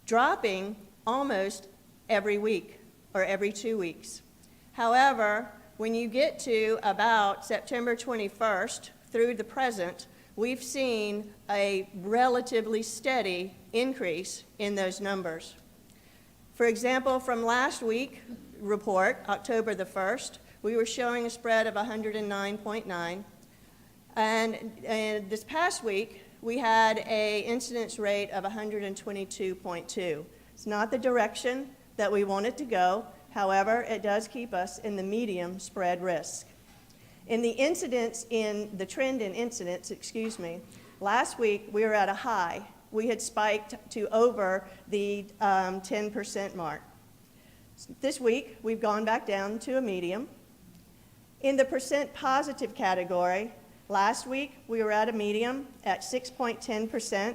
Speaker 9: dropping almost every week or every 2 weeks. However, when you get to about September 21st through the present, we've seen a relatively steady increase in those numbers. For example, from last week's report, October the 1st, we were showing a spread of 109.9. And this past week, we had an incidence rate of 122.2. It's not the direction that we want it to go. However, it does keep us in the medium spread risk. In the trend in incidence, last week we were at a high. We had spiked to over the 10% mark. This week, we've gone back down to a medium. In the percent positive category, last week we were at a medium at 6.10%.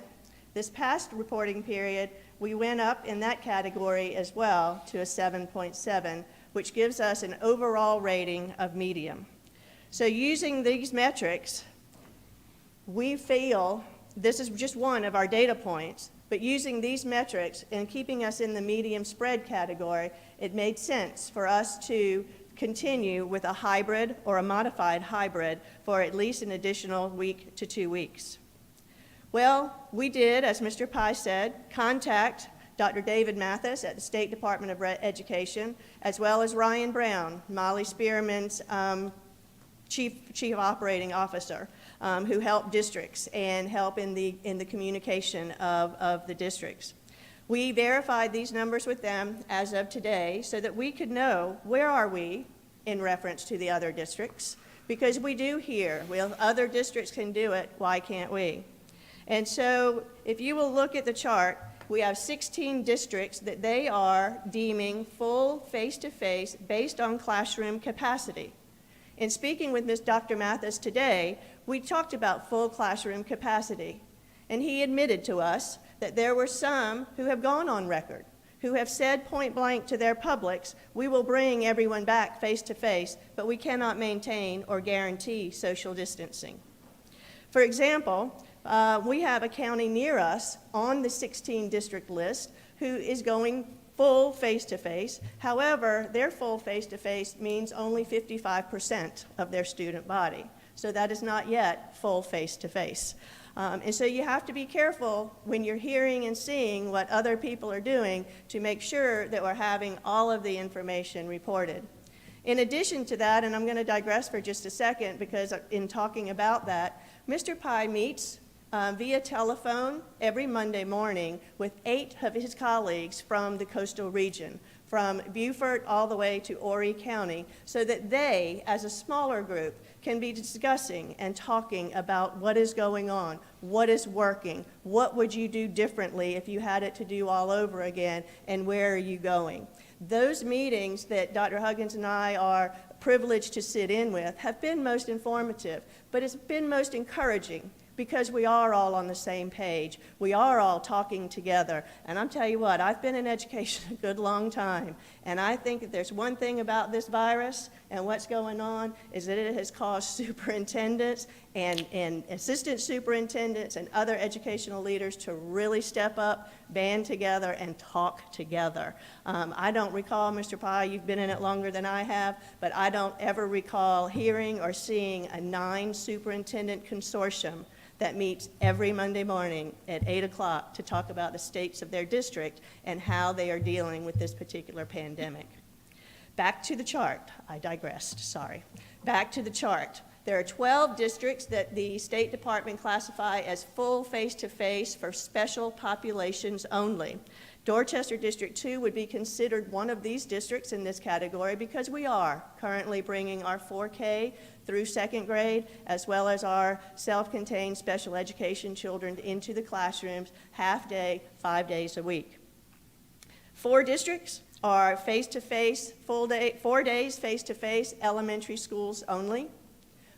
Speaker 9: This past reporting period, we went up in that category as well to a 7.7, which gives us an overall rating of medium. So using these metrics, we feel, this is just one of our data points, but using these metrics and keeping us in the medium spread category, it made sense for us to continue with a hybrid or a modified hybrid for at least an additional week to 2 weeks. Well, we did, as Mr. Pye said, contact Dr. David Mathis at the State Department of Education, as well as Ryan Brown, Molly Spearman's chief operating officer, who help districts and help in the communication of the districts. We verified these numbers with them as of today so that we could know where are we in reference to the other districts, because we do hear, well, other districts can do it, why can't we? And so if you will look at the chart, we have 16 districts that they are deeming full face-to-face based on classroom capacity. In speaking with Dr. Mathis today, we talked about full classroom capacity, and he admitted to us that there were some who have gone on record, who have said point blank to their publics, we will bring everyone back face-to-face, but we cannot maintain or guarantee social distancing. For example, we have a county near us on the 16 district list who is going full face-to-face. However, their full face-to-face means only 55% of their student body. So that is not yet full face-to-face. And so you have to be careful when you're hearing and seeing what other people are doing to make sure that we're having all of the information reported. In addition to that, and I'm going to digress for just a second because in talking about that, Mr. Pye meets via telephone every Monday morning with 8 of his colleagues from the coastal region from Beaufort all the way to Horry County, so that they, as a smaller group, can be discussing and talking about what is going on, what is working, what would you do differently if you had it to do all over again, and where are you going. Those meetings that Dr. Huggins and I are privileged to sit in with have been most informative, but it's been most encouraging because we are all on the same page. We are all talking together. And I'm telling you what, I've been in education a good long time, and I think if there's one thing about this virus and what's going on is that it has caused superintendents and assistant superintendents and other educational leaders to really step up, band together, and talk together. I don't recall, Mr. Pye, you've been in it longer than I have, but I don't ever recall hearing or seeing a 9-superintendent consortium that meets every Monday morning at 8 o'clock to talk about the states of their district and how they are dealing with this particular pandemic. Back to the chart. I digressed, sorry. Back to the chart. There are 12 districts that the State Department classify as full face-to-face for special populations only. Dorchester District 2 would be considered one of these districts in this category because we are currently bringing our 4K through 2nd grade, as well as our self-contained special education children into the classrooms half-day, 5 days a week. 4 districts are face-to-face, full day, 4 days face-to-face, elementary schools only.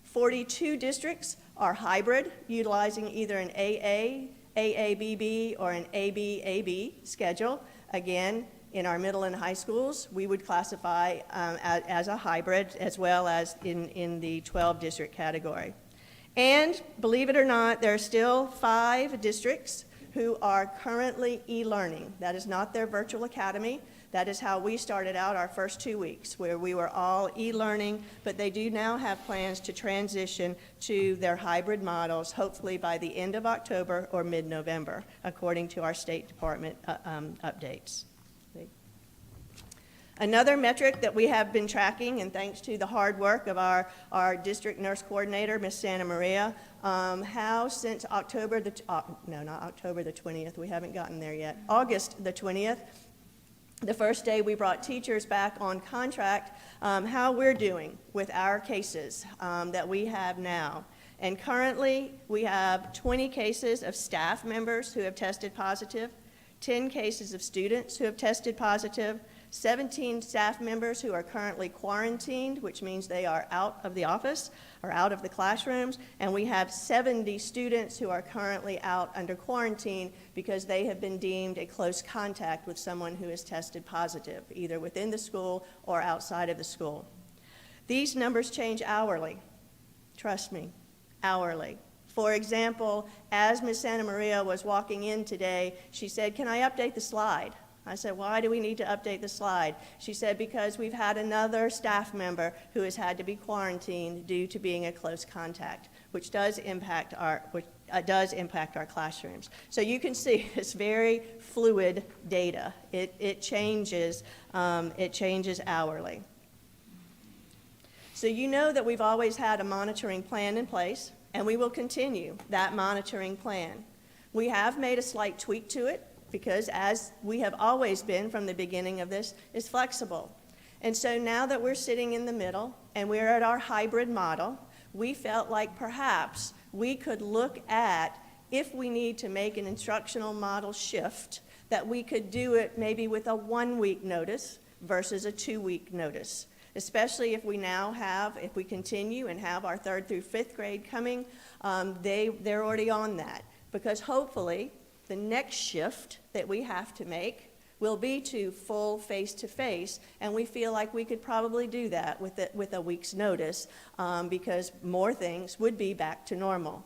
Speaker 9: 42 districts are hybrid, utilizing either an AA, AABB, or an ABAB schedule. Again, in our middle and high schools, we would classify as a hybrid, as well as in the 12 district category. And believe it or not, there are still 5 districts who are currently e-learning. That is not their virtual academy. That is how we started out our first 2 weeks, where we were all e-learning, but they do now have plans to transition to their hybrid models, hopefully by the end of October or mid-November, according to our State Department updates. Another metric that we have been tracking, and thanks to the hard work of our district nurse coordinator, Ms. Santa Maria, how since October the 20th, we haven't gotten there yet, August the 20th, the first day we brought teachers back on contract, how we're doing with our cases that we have now. And currently, we have 20 cases of staff members who have tested positive, 10 cases of students who have tested positive, 17 staff members who are currently quarantined, which means they are out of the office or out of the classrooms, and we have 70 students who are currently out under quarantine because they have been deemed a close contact with someone who has tested positive, either within the school or outside of the school. These numbers change hourly. Trust me, hourly. For example, as Ms. Santa Maria was walking in today, she said, "Can I update the slide?" I said, "Why do we need to update the slide?" She said, "Because we've had another staff member who has had to be quarantined due to being a close contact," which does impact our classrooms. So you can see it's very fluid data. It changes hourly. So you know that we've always had a monitoring plan in place, and we will continue that monitoring plan. We have made a slight tweak to it, because as we have always been from the beginning of this, is flexible. And so now that we're sitting in the middle and we're at our hybrid model, we felt like perhaps we could look at if we need to make an instructional model shift, that we could do it maybe with a 1-week notice versus a 2-week notice. Especially if we continue and have our 3rd through 5th grade coming, they're already on that. Because hopefully, the next shift that we have to make will be to full face-to-face, and we feel like we could probably do that with a week's notice because more things would be back to normal.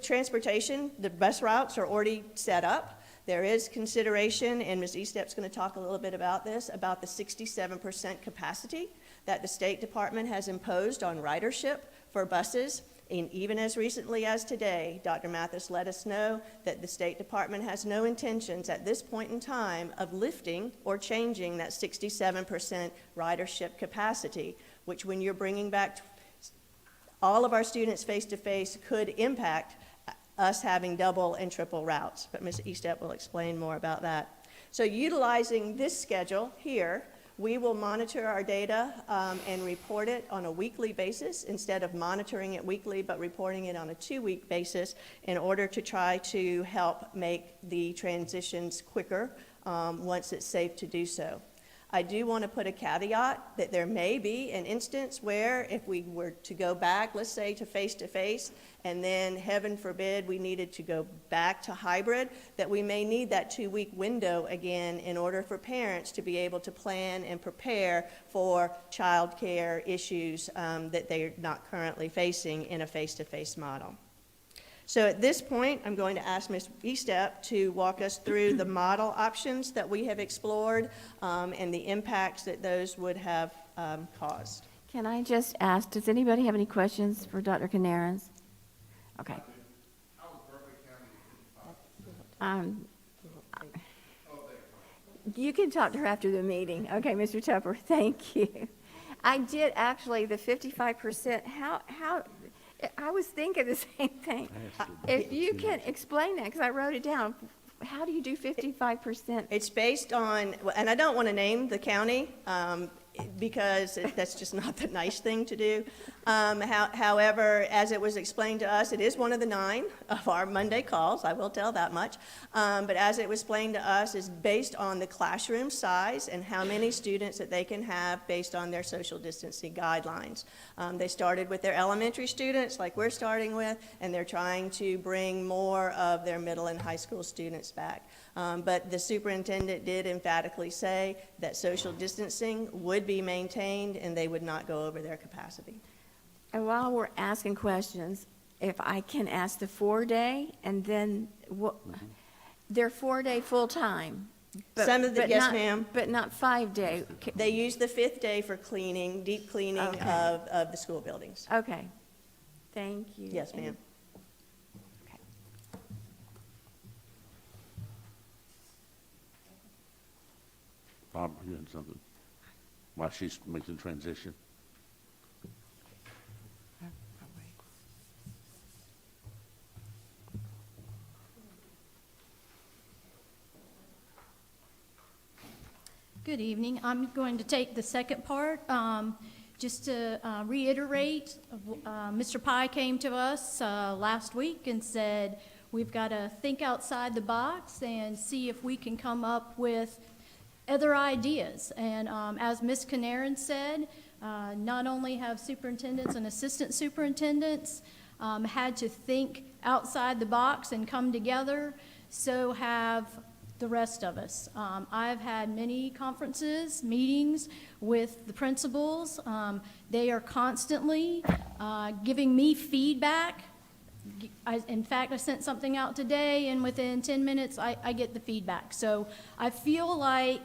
Speaker 9: Transportation, the bus routes are already set up. There is consideration, and Ms. Estep's going to talk a little bit about this, about the 67% capacity that the State Department has imposed on ridership for buses. And even as recently as today, Dr. Mathis let us know that the State Department has no intentions at this point in time of lifting or changing that 67% ridership capacity, which when you're bringing back all of our students face-to-face could impact us having double and triple routes. But Ms. Estep will explain more about that. So utilizing this schedule here, we will monitor our data and report it on a weekly basis instead of monitoring it weekly, but reporting it on a 2-week basis in order to try to help make the transitions quicker once it's safe to do so. I do want to put a caveat that there may be an instance where if we were to go back, let's say to face, and then heaven forbid we needed to go back to hybrid, that we may need that 2-week window again in order for parents to be able to plan and prepare for childcare issues that they're not currently facing in a face-to-face model. So at this point, I'm going to ask Ms. Estep to walk us through the model options that we have explored and the impacts that those would have caused.
Speaker 4: Can I just ask, does anybody have any questions for Dr. Canaris? Okay. You can talk to her after the meeting. Okay, Mr. Tupper, thank you. I did actually, the 55%, how, I was thinking the same thing. If you can explain that, because I wrote it down, how do you do 55%?
Speaker 9: It's based on, and I don't want to name the county because that's just not the nice thing to do. However, as it was explained to us, it is one of the 9 of our Monday calls, I will tell that much. But as it was explained to us, is based on the classroom size and how many students that they can have based on their social distancing guidelines. They started with their elementary students, like we're starting with, and they're trying to bring more of their middle and high school students back. But the superintendent did emphatically say that social distancing would be maintained and they would not go over their capacity.
Speaker 4: And while we're asking questions, if I can ask the 4-day, and then they're 4-day full-time.
Speaker 9: Some of the, yes, ma'am.
Speaker 4: But not 5-day.
Speaker 9: They use the 5th day for cleaning, deep cleaning of the school buildings.
Speaker 4: Okay. Thank you.
Speaker 9: Yes, ma'am.
Speaker 4: Okay.
Speaker 5: Bob, you had something? While she's making the transition?
Speaker 10: Good evening. I'm going to take the second part. Just to reiterate, Mr. Pye came to us last week and said, we've got to think outside the box and see if we can come up with other ideas. And as Ms. Canaris said, not only have superintendents and assistant superintendents had to think outside the box and come together, so have the rest of us. I've had many conferences, meetings with the principals. They are constantly giving me feedback. In fact, I sent something out today, and within 10 minutes, I get the feedback. So I feel like,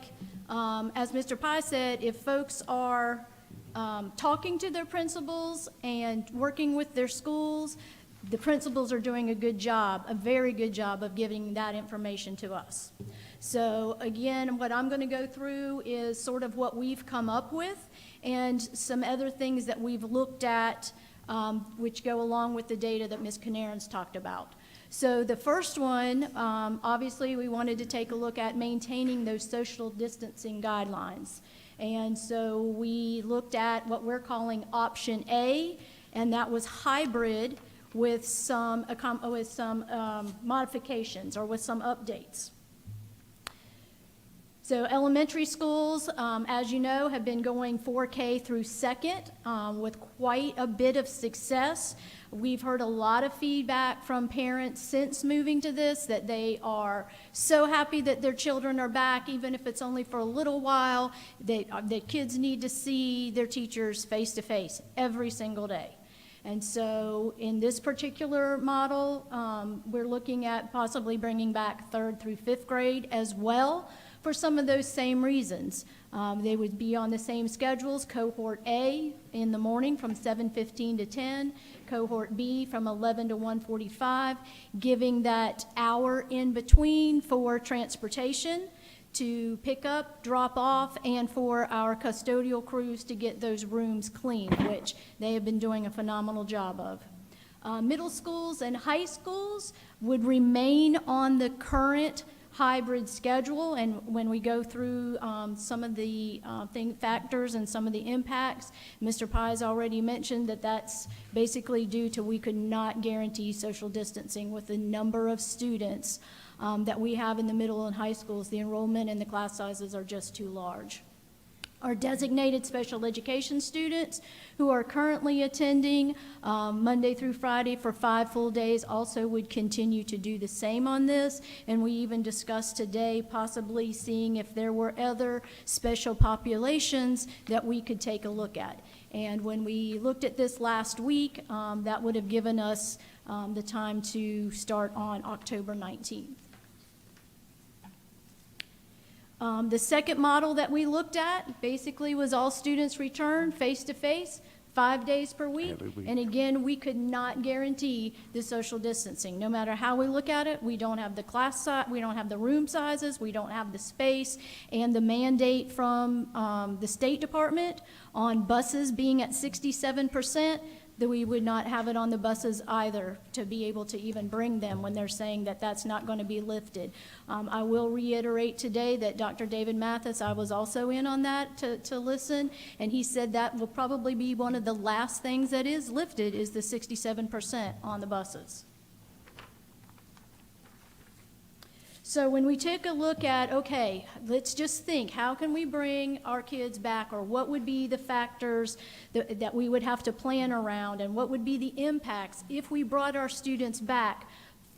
Speaker 10: as Mr. Pye said, if folks are talking to their principals and working with their schools, the principals are doing a good job, a very good job of giving that information to us. So again, what I'm going to go through is sort of what we've come up with and some other things that we've looked at which go along with the data that Ms. Canaris talked about. So the first one, obviously we wanted to take a look at maintaining those social distancing guidelines. And so we looked at what we're calling option A, and that was hybrid with some modifications or with some updates. So elementary schools, as you know, have been going 4K through 2nd with quite a bit of success. We've heard a lot of feedback from parents since moving to this that they are so happy that their children are back, even if it's only for a little while. The kids need to see their teachers face to face every single day. And so in this particular model, we're looking at possibly bringing back 3rd through 5th grade as well for some of those same reasons. They would be on the same schedules, cohort A in the morning from 7:15 to 10, cohort B from 11 to 1:45, giving that hour in between for transportation to pick up, drop off, and for our custodial crews to get those rooms clean, which they have been doing a phenomenal job of. Middle schools and high schools would remain on the current hybrid schedule, and when we go through some of the factors and some of the impacts, Mr. Pye's already mentioned that that's basically due to we could not guarantee social distancing with the number of students that we have in the middle and high schools. The enrollment and the class sizes are just too large. Our designated special education students who are currently attending Monday through Friday for 5 full days also would continue to do the same on this. And we even discussed today possibly seeing if there were other special populations that we could take a look at. And when we looked at this last week, that would have given us the time to start on October 19th. The second model that we looked at basically was all students return face-to-face, 5 days per week. And again, we could not guarantee the social distancing. No matter how we look at it, we don't have the class size, we don't have the room sizes, we don't have the space, and the mandate from the State Department on buses being at 67%, that we would not have it on the buses either to be able to even bring them when they're saying that that's not going to be lifted. I will reiterate today that Dr. David Mathis, I was also in on that to listen, and he said that will probably be one of the last things that is lifted is the 67% on the buses. So when we take a look at, okay, let's just think, how can we bring our kids back, or what would be the factors that we would have to plan around, and what would be the impacts if we brought our students back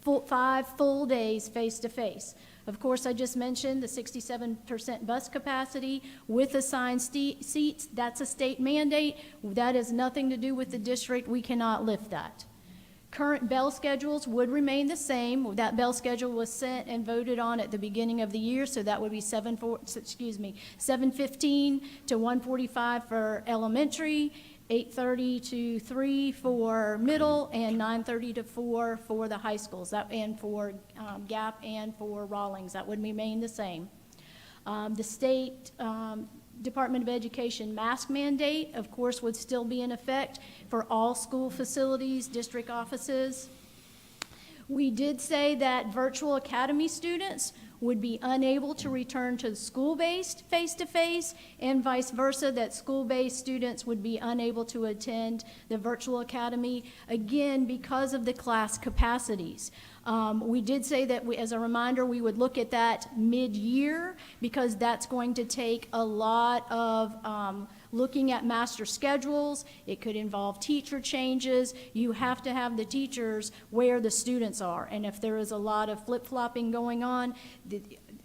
Speaker 10: 5 full days face-to-face? Of course, I just mentioned the 67% bus capacity with assigned seats. That's a state mandate. That has nothing to do with the district. We cannot lift that. Current bell schedules would remain the same. That bell schedule was sent and voted on at the beginning of the year, so that would be 7:15 to 1:45 for elementary, 8:30 to 3 for middle, and 9:30 to 4 for the high schools, and for Gap and for Rawlings. That would remain the same. The state Department of Education mask mandate, of course, would still be in effect for all school facilities, district offices. We did say that virtual academy students would be unable to return to school-based face-to-face, and vice versa, that school-based students would be unable to attend the virtual academy, again, because of the class capacities. We did say that, as a reminder, we would look at that mid-year, because that's going to take a lot of looking at master schedules. It could involve teacher changes. You have to have the teachers where the students are, and if there is a lot of flip-flopping going on,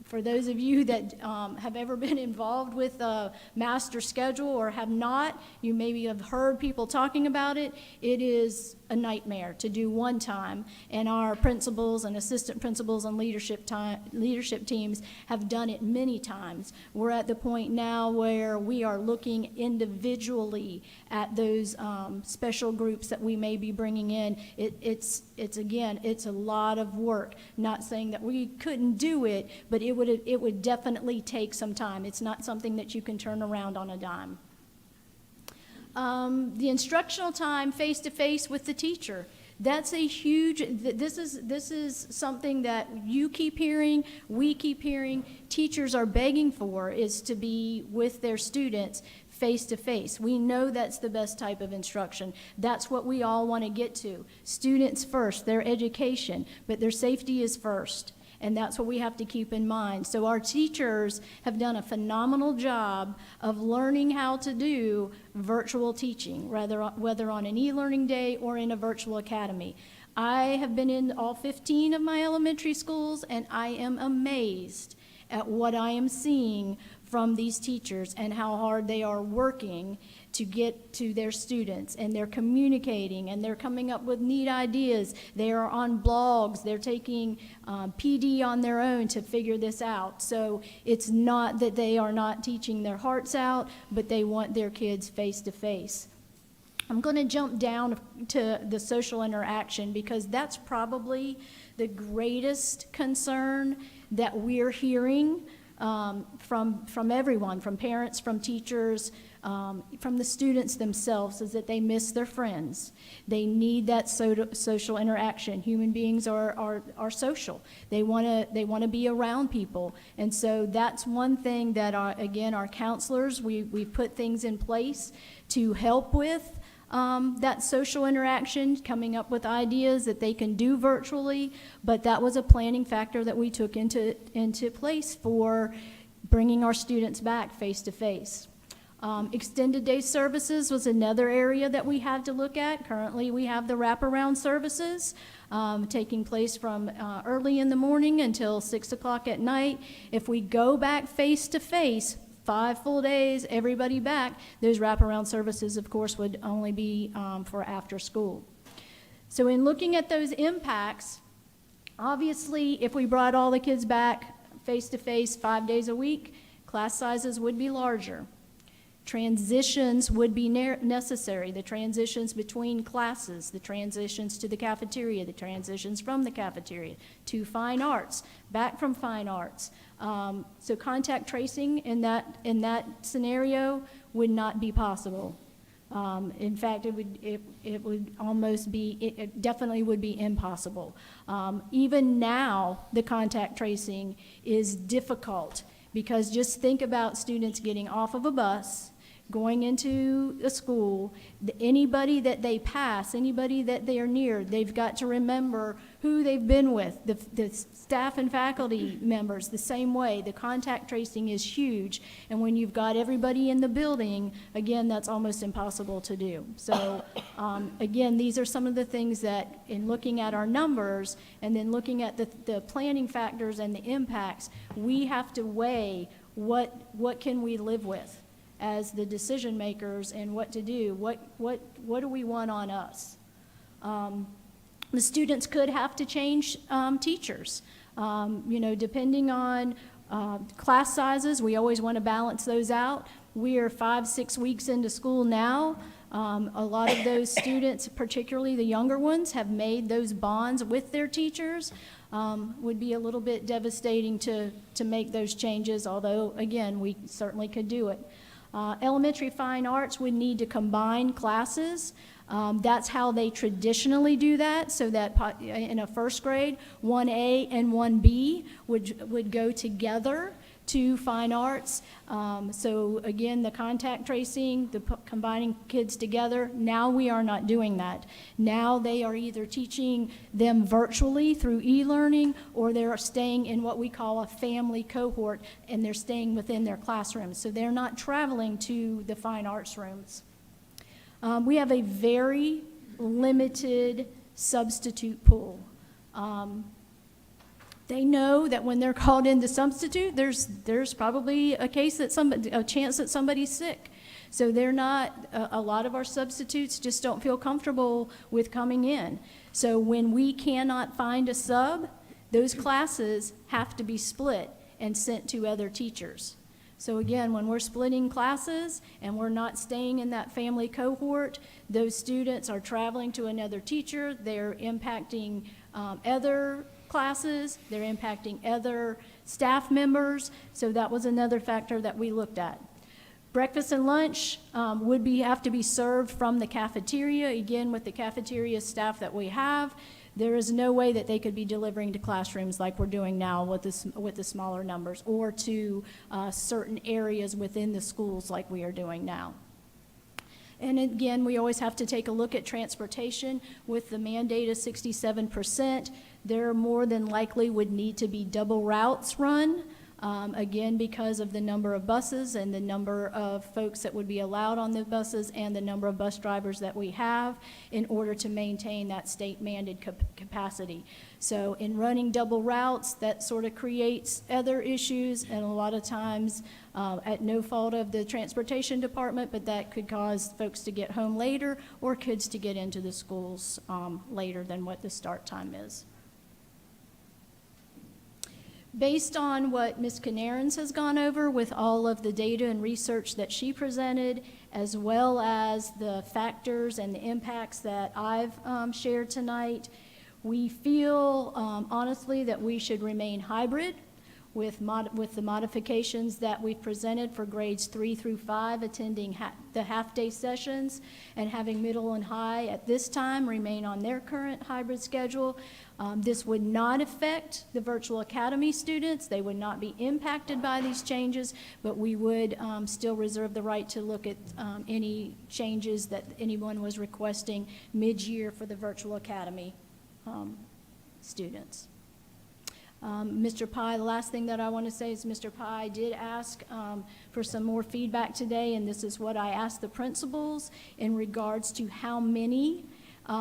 Speaker 10: for those of you that have ever been involved with a master schedule or have not, you maybe have heard people talking about it. It is a nightmare to do one time, and our principals and assistant principals and leadership teams have done it many times. We're at the point now where we are looking individually at those special groups that we may be bringing in. It's a lot of work. Not saying that we couldn't do it, but it would definitely take some time. It's not something that you can turn around on a dime. The instructional time face-to-face with the teacher. That's a huge, this is something that you keep hearing, we keep hearing, teachers are begging for, is to be with their students face-to-face. We know that's the best type of instruction. That's what we all want to get to. Students first, their education, but their safety is first. And that's what we have to keep in mind. So our teachers have done a phenomenal job of learning how to do virtual teaching, whether on an e-learning day or in a virtual academy. I have been in all 15 of my elementary schools, and I am amazed at what I am seeing from these teachers and how hard they are working to get to their students, and they're communicating, and they're coming up with neat ideas. They are on blogs. They're taking PD on their own to figure this out. So it's not that they are not teaching their hearts out, but they want their kids face-to-face. I'm going to jump down to the social interaction, because that's probably the greatest concern that we're hearing from everyone, from parents, from teachers, from the students themselves, is that they miss their friends. They need that social interaction. Human beings are social. They want to be around people. And so that's one thing that, our counselors, we've put things in place to help with that social interaction, coming up with ideas that they can do virtually, but that was a planning factor that we took into place for bringing our students back face to face. Extended day services was another area that we had to look at. Currently, we have the wraparound services taking place from early in the morning until 6 o'clock at night. If we go back face to face, 5 full days, everybody back, those wraparound services, of course, would only be for after school. So in looking at those impacts, obviously, if we brought all the kids back face-to-face 5 days a week, class sizes would be larger. Transitions would be necessary, the transitions between classes, the transitions to the cafeteria, the transitions from the cafeteria to fine arts, back from fine arts. So contact tracing in that scenario would not be possible. In fact, it would almost be, it definitely would be impossible. Even now, the contact tracing is difficult because just think about students getting off of a bus, going into a school, anybody that they pass, anybody that they are near, they've got to remember who they've been with. The staff and faculty members, the same way. The contact tracing is huge. And when you've got everybody in the building, again, that's almost impossible to do. So, again, these are some of the things that, in looking at our numbers and then looking at the planning factors and the impacts, we have to weigh what can we live with as the decision makers and what to do. What do we want on us? The students could have to change teachers. Depending on class sizes, we always want to balance those out. We are 5-6 weeks into school now. A lot of those students, particularly the younger ones, have made those bonds with their teachers. Would be a little bit devastating to make those changes, although, again, we certainly could do it. Elementary fine arts would need to combine classes. That's how they traditionally do that, so that in a first grade, 1A and 1B would go together to fine arts. So again, the contact tracing, combining kids together, now we are not doing that. Now they are either teaching them virtually through e-learning, or they're staying in what we call a family cohort, and they're staying within their classrooms. So they're not traveling to the fine arts rooms. We have a very limited substitute pool. They know that when they're called in to substitute, there's probably a chance that somebody's sick. So they're not, a lot of our substitutes just don't feel comfortable with coming in. So when we cannot find a sub, those classes have to be split and sent to other teachers. So again, when we're splitting classes and we're not staying in that family cohort, those students are traveling to another teacher, they're impacting other classes, they're impacting other staff members, so that was another factor that we looked at. Breakfast and lunch would have to be served from the cafeteria. Again, with the cafeteria staff that we have, there is no way that they could be delivering to classrooms like we're doing now with the smaller numbers, or to certain areas within the schools like we are doing now. And again, we always have to take a look at transportation. With the mandate of 67%, there more than likely would need to be double routes run, again, because of the number of buses and the number of folks that would be allowed on the buses and the number of bus drivers that we have in order to maintain that state mandated capacity. So in running double routes, that sort of creates other issues, and a lot of times at no fault of the transportation department, but that could cause folks to get home later or kids to get into the schools later than what the start time is. Based on what Ms. Canarins has gone over with all of the data and research that she presented, as well as the factors and the impacts that I've shared tonight, we feel honestly that we should remain hybrid. with the modifications that we've presented for grades 3 through 5 attending the half-day sessions, and having middle and high at this time remain on their current hybrid schedule. This would not affect the virtual academy students. They would not be impacted by these changes, but we would still reserve the right to look at any changes that anyone was requesting mid-year for the virtual academy students. Mr. Pye, the last thing that I want to say is Mr. Pye did ask for some more feedback today, and this is what I asked the principals in regards to how many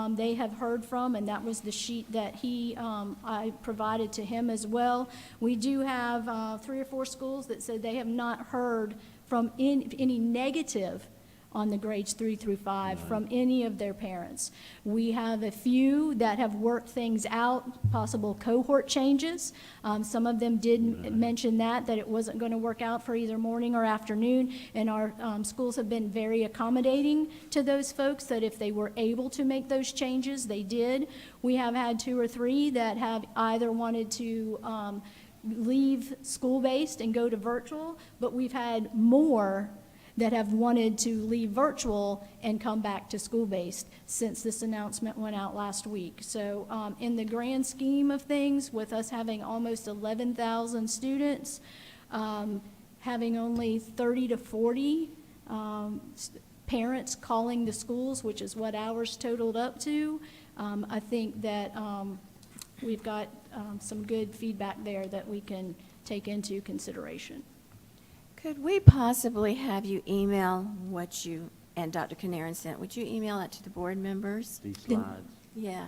Speaker 10: they have heard from, and that was the sheet that I provided to him as well. We do have 3 or 4 schools that said they have not heard from any negative on the grades 3 through 5 from any of their parents. We have a few that have worked things out, possible cohort changes. Some of them did mention that it wasn't going to work out for either morning or afternoon, and our schools have been very accommodating to those folks, that if they were able to make those changes, they did. We have had 2 or 3 that have either wanted to leave school-based and go to virtual, but we've had more that have wanted to leave virtual and come back to school-based since this announcement went out last week. So in the grand scheme of things, with us having almost 11,000 students, having only 30 to 40 parents calling the schools, which is what ours totaled up to, I think that we've got some good feedback there that we can take into consideration.
Speaker 2: Could we possibly have you email what you and Dr. Canaran sent? Would you email that to the board members?
Speaker 5: These slides.
Speaker 2: Yeah.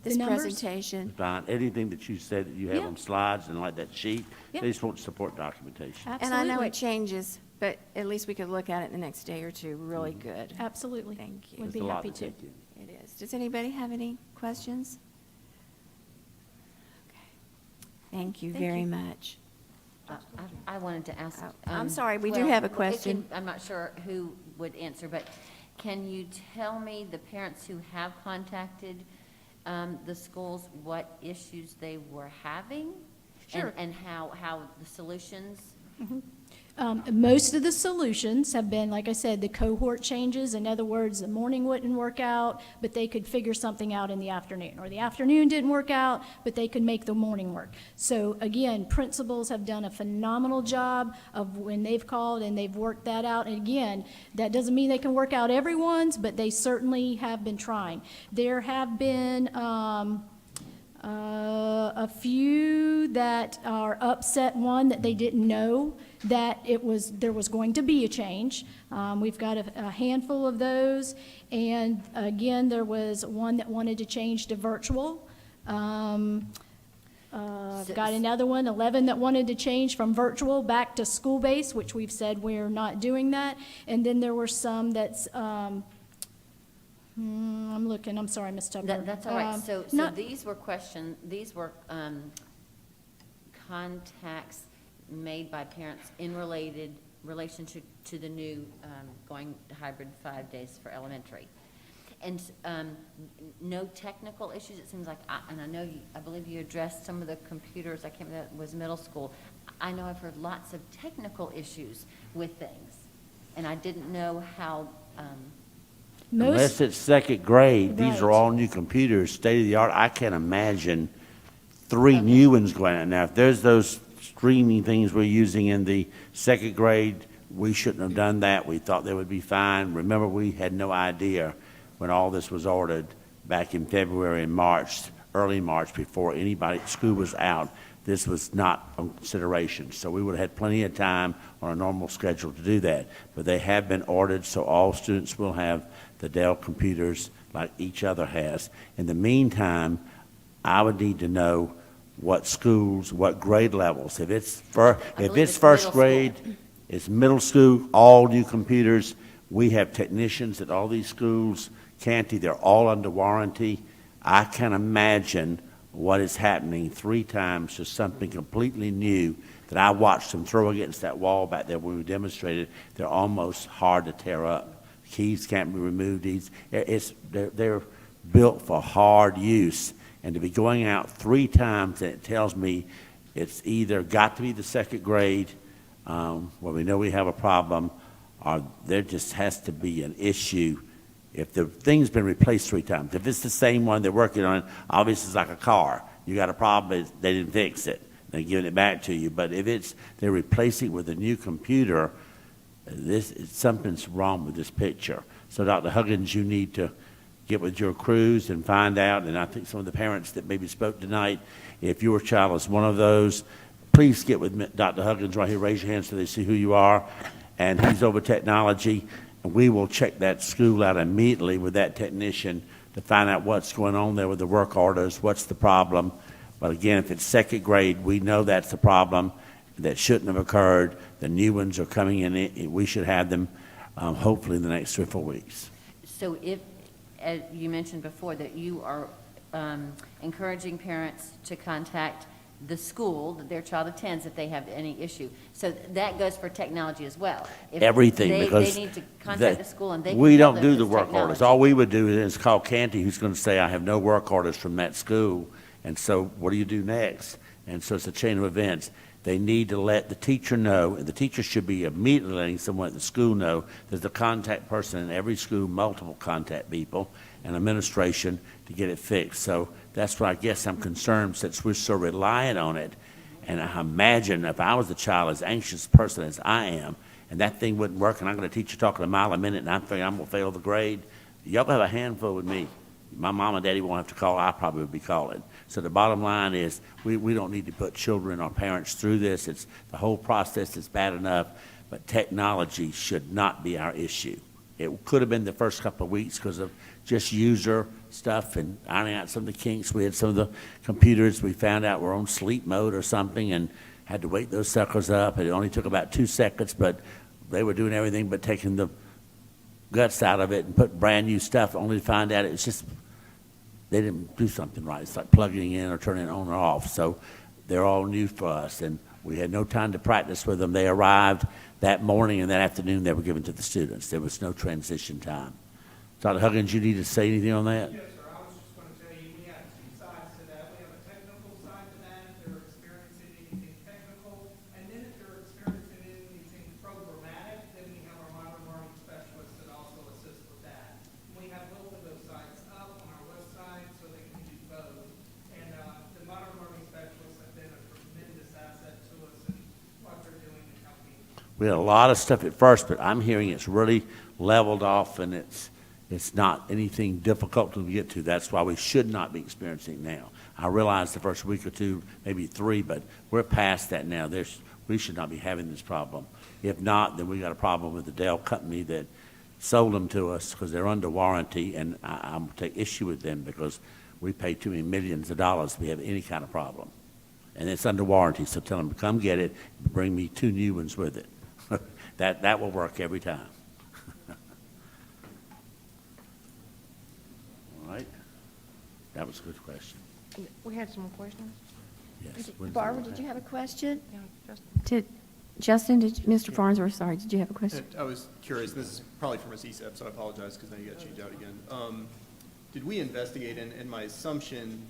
Speaker 10: The
Speaker 2: This
Speaker 10: numbers?
Speaker 2: presentation.
Speaker 5: Fine. Anything that you said that you have
Speaker 10: Yeah.
Speaker 5: on slides and like that sheet,
Speaker 10: Yeah.
Speaker 5: they just want support documentation.
Speaker 2: And I know
Speaker 10: Absolutely.
Speaker 2: it changes, but at least we could look at it the next day or two. Really good.
Speaker 10: Absolutely.
Speaker 2: Thank you.
Speaker 10: Would
Speaker 5: There's
Speaker 10: be
Speaker 5: a lot
Speaker 10: happy
Speaker 5: to
Speaker 10: to.
Speaker 5: take in.
Speaker 2: It is. Does anybody have any questions? Okay. Thank you
Speaker 10: Thank
Speaker 2: very
Speaker 10: you.
Speaker 2: much.
Speaker 11: I wanted to ask.
Speaker 2: I'm sorry, we do
Speaker 11: well,
Speaker 2: have a
Speaker 11: it
Speaker 2: question.
Speaker 11: can- I'm not sure who would answer, but can you tell me, the parents who have contacted the schools, what issues they were having?
Speaker 10: Sure.
Speaker 11: And how the solutions?
Speaker 10: Most of the solutions have been, like I said, the cohort changes. In other words, the morning wouldn't work out, but they could figure something out in the afternoon. Or the afternoon didn't work out, but they could make the morning work. So again, principals have done a phenomenal job of when they've called and they've worked that out. And again, that doesn't mean they can work out everyone's, but they certainly have been trying. There have been a few that are upset, one, that they didn't know that there was going to be a change. We've got a handful of those, and again, there was one that wanted to change to virtual. I've got another one, 11, that wanted to change from virtual back to school-based, which we've said we're not doing that. And then there were some that's, I'm looking, I'm sorry, Ms. Tupper.
Speaker 11: That's all right. So
Speaker 10: not-
Speaker 11: these were contacts made by parents in relation to the new going to hybrid 5 days for elementary. And no technical issues, it seems like, and I believe you addressed some of the computers, I can't remember, that was middle school. I know I've heard lots of technical issues with things, and I didn't know how,
Speaker 5: Unless it's second grade, these are
Speaker 10: Right.
Speaker 5: all new computers, state of the art. I can't imagine 3 new ones going out. Now, if there's those streaming things we're using in the second grade, we shouldn't have done that. We thought they would be fine. Remember, we had no idea when all this was ordered back in February and March, early March, before anybody at school was out. This was not on consideration. So we would have had plenty of time on a normal schedule to do that. But they have been ordered, so all students will have the Dell computers like each other has. In the meantime, I would need to know what schools, what grade levels. If it's
Speaker 11: believe it's
Speaker 5: first
Speaker 11: middle
Speaker 5: grade, it's middle school, all new computers. We have technicians at all these schools. Canty, they're all under warranty. I can imagine what is happening 3 times to something completely new that I watched them throw against that wall back there when we demonstrated. They're almost hard to tear up. Keys can't be removed. They're built for hard use. And to be going out 3 times, and it tells me It's either got to be the second grade, where we know we have a problem, or there just has to be an issue. If the thing's been replaced 3 times, if it's the same one they're working on, obviously it's like a car. You got a problem, they didn't fix it. They're giving it back to you. But if they're replacing it with a new computer, something's wrong with this picture. So Dr. Huggins, you need to get with your crews and find out, and I think some of the parents that maybe spoke tonight, if your child is one of those, please get with Dr. Huggins right here. Raise your hand so they see who you are. And he's over technology, and we will check that school out immediately with that technician to find out what's going on there with the work orders, what's the problem. But again, if it's second grade, we know that's the problem. That shouldn't have occurred. The new ones are coming in. We should have them hopefully in the next 3 or 4 weeks.
Speaker 11: So if, as you mentioned before, that you are encouraging parents to contact the school that their child attends if they have any issue. So that goes for technology as well. If
Speaker 5: Everything, because
Speaker 11: they need to contact the school and they can
Speaker 5: we
Speaker 11: tell
Speaker 5: don't
Speaker 11: them
Speaker 5: do the
Speaker 11: it's
Speaker 5: work orders.
Speaker 11: technology.
Speaker 5: All we would do is call Canty, who's going to say, I have no work orders from that school. And so what do you do next? And so it's a chain of events. They need to let the teacher know, and the teacher should be immediately letting someone at the school know. There's a contact person in every school, multiple contact people, and administration to get it fixed. So that's why I guess I'm concerned, since we're so reliant on it. And I imagine if I was a child as anxious person as I am, and that thing wouldn't work, and I'm going to teach you talking a mile a minute, and I'm thinking I'm going to fail the grade, y'all have a handful with me. My mom and daddy won't have to call. I probably would be calling. So the bottom line is we don't need to put children or parents through this. It's the whole process is bad enough, but technology should not be our issue. It could have been the first couple of weeks because of just user stuff and ironing out some of the kinks. We had some of the computers we found out were on sleep mode or something and had to wake those suckers up. It only took about 2 seconds, but they were doing everything but taking the guts out of it and put brand new stuff, only to find out it's just they didn't do something right. It's like plugging in or turning it on or off. So they're all new for us, and we had no time to practice with them. They arrived that morning, and that afternoon they were given to the students. There was no transition time. Dr. Huggins, you need to say anything on that?
Speaker 3: Yes, sir. I was just going to tell you, we have 2 sides to that. We have a technical side to that, if they're experiencing anything technical. And then if they're experiencing anything programmatic, then we have our modern learning specialists that also assist with that. We have both of those sites up on our website so they can do both. And the modern learning specialists have been a tremendous asset to us in what they're doing and helping.
Speaker 5: We had a lot of stuff at first, but I'm hearing it's really leveled off, and it's not anything difficult to get to. That's why we should not be experiencing it now. I realize the first week or 2, maybe 3, but we're past that now. We should not be having this problem. If not, then we got a problem with the Dell company that sold them to us because they're under warranty, and I'm take issue with them because we pay too many millions of dollars if we have any kind of problem. And it's under warranty, so tell them to come get it, bring me 2 new ones with it. That will work every time. All right. That was a good question.
Speaker 4: We had some more questions?
Speaker 5: Yes.
Speaker 2: Barbara, did you have a question?
Speaker 4: Yeah, Justin.
Speaker 2: Justin, Mr. Farnsworth, sorry, did you have a question?
Speaker 12: I was curious, this is probably from Ms. ESEP, so I apologize because now you got to change out again. Did we investigate, and my assumption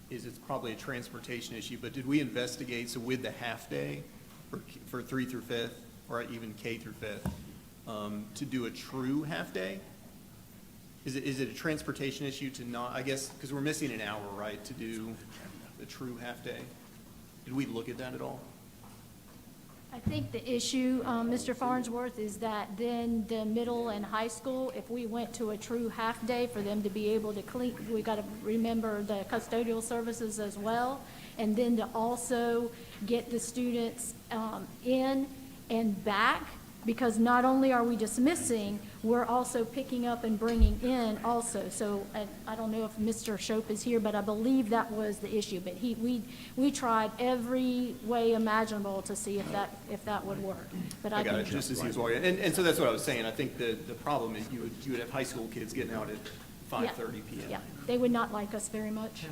Speaker 12: is it's probably a transportation issue, but did we investigate, so with the half-day for 3 through 5th, or even K through 5th, to do a true half-day? Is it a transportation issue to not, I guess, because we're missing an hour, right, to do the true half-day? Did we look at that at all?
Speaker 10: I think the issue, Mr. Farnsworth, is that then the middle and high school, if we went to a true half-day for them to be able to clean, we got to remember the custodial services as well, and then to also get the students in and back, because not only are we dismissing, we're also picking up and bringing in also. So I don't know if Mr. Shope is here, but I believe that was the issue. But we tried every way imaginable to see if that would work. But
Speaker 12: I got it, just as he was walking. And so that's what I was saying. I think the problem is you would have high school kids getting out at 5:30 p.m.
Speaker 10: Yeah, they would not like us very much.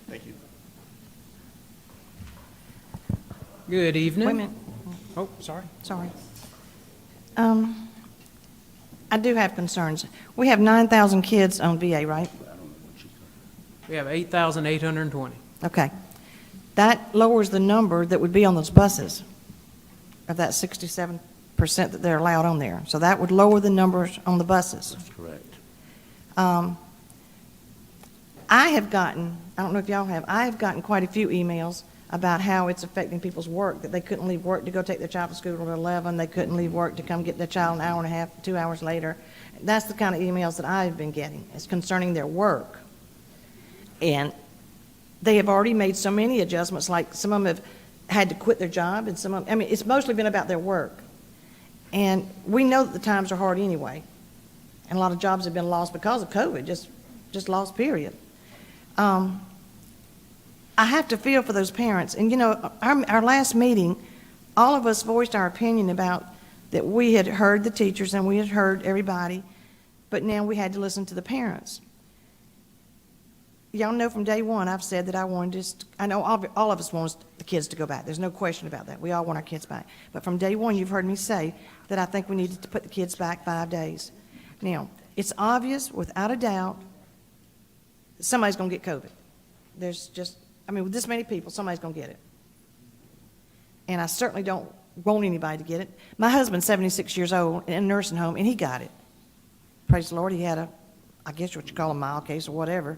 Speaker 12: Thank you.
Speaker 13: Good evening.
Speaker 9: Wait a minute.
Speaker 13: Oh, sorry.
Speaker 9: Sorry. I do have concerns. We have 9,000 kids on VA, right?
Speaker 13: We have 8,820.
Speaker 9: Okay.
Speaker 14: that lowers the number that would be on those buses of that 67% that they're allowed on there. So that would lower the numbers on the buses.
Speaker 5: That's correct.
Speaker 14: I have gotten, I don't know if y'all have, I have gotten quite a few emails about how it's affecting people's work, that they couldn't leave work to go take their child to school at 11, they couldn't leave work to come get their child an hour and a half, 2 hours later. That's the kind of emails that I've been getting. It's concerning their work. And they have already made so many adjustments, like some of them have had to quit their job, and some of them, I mean, it's mostly been about their work. And we know that the times are hard anyway. And a lot of jobs have been lost because of COVID, just lost, period. I have to feel for those parents. And, you know, our last meeting, all of us voiced our opinion about that we had heard the teachers and we had heard everybody, but now we had to listen to the parents. Y'all know from day one I've said that I wanted to, I know all of us want the kids to go back. There's no question about that. We all want our kids back. But from day one you've heard me say that I think we needed to put the kids back 5 days. Now, it's obvious, without a doubt, somebody's going to get COVID. There's just, I mean, with this many people, somebody's going to get it. And I certainly don't want anybody to get it. My husband's 76 years old in a nursing home, and he got it. Praise the Lord, he had a, I guess what you call a mild case or whatever,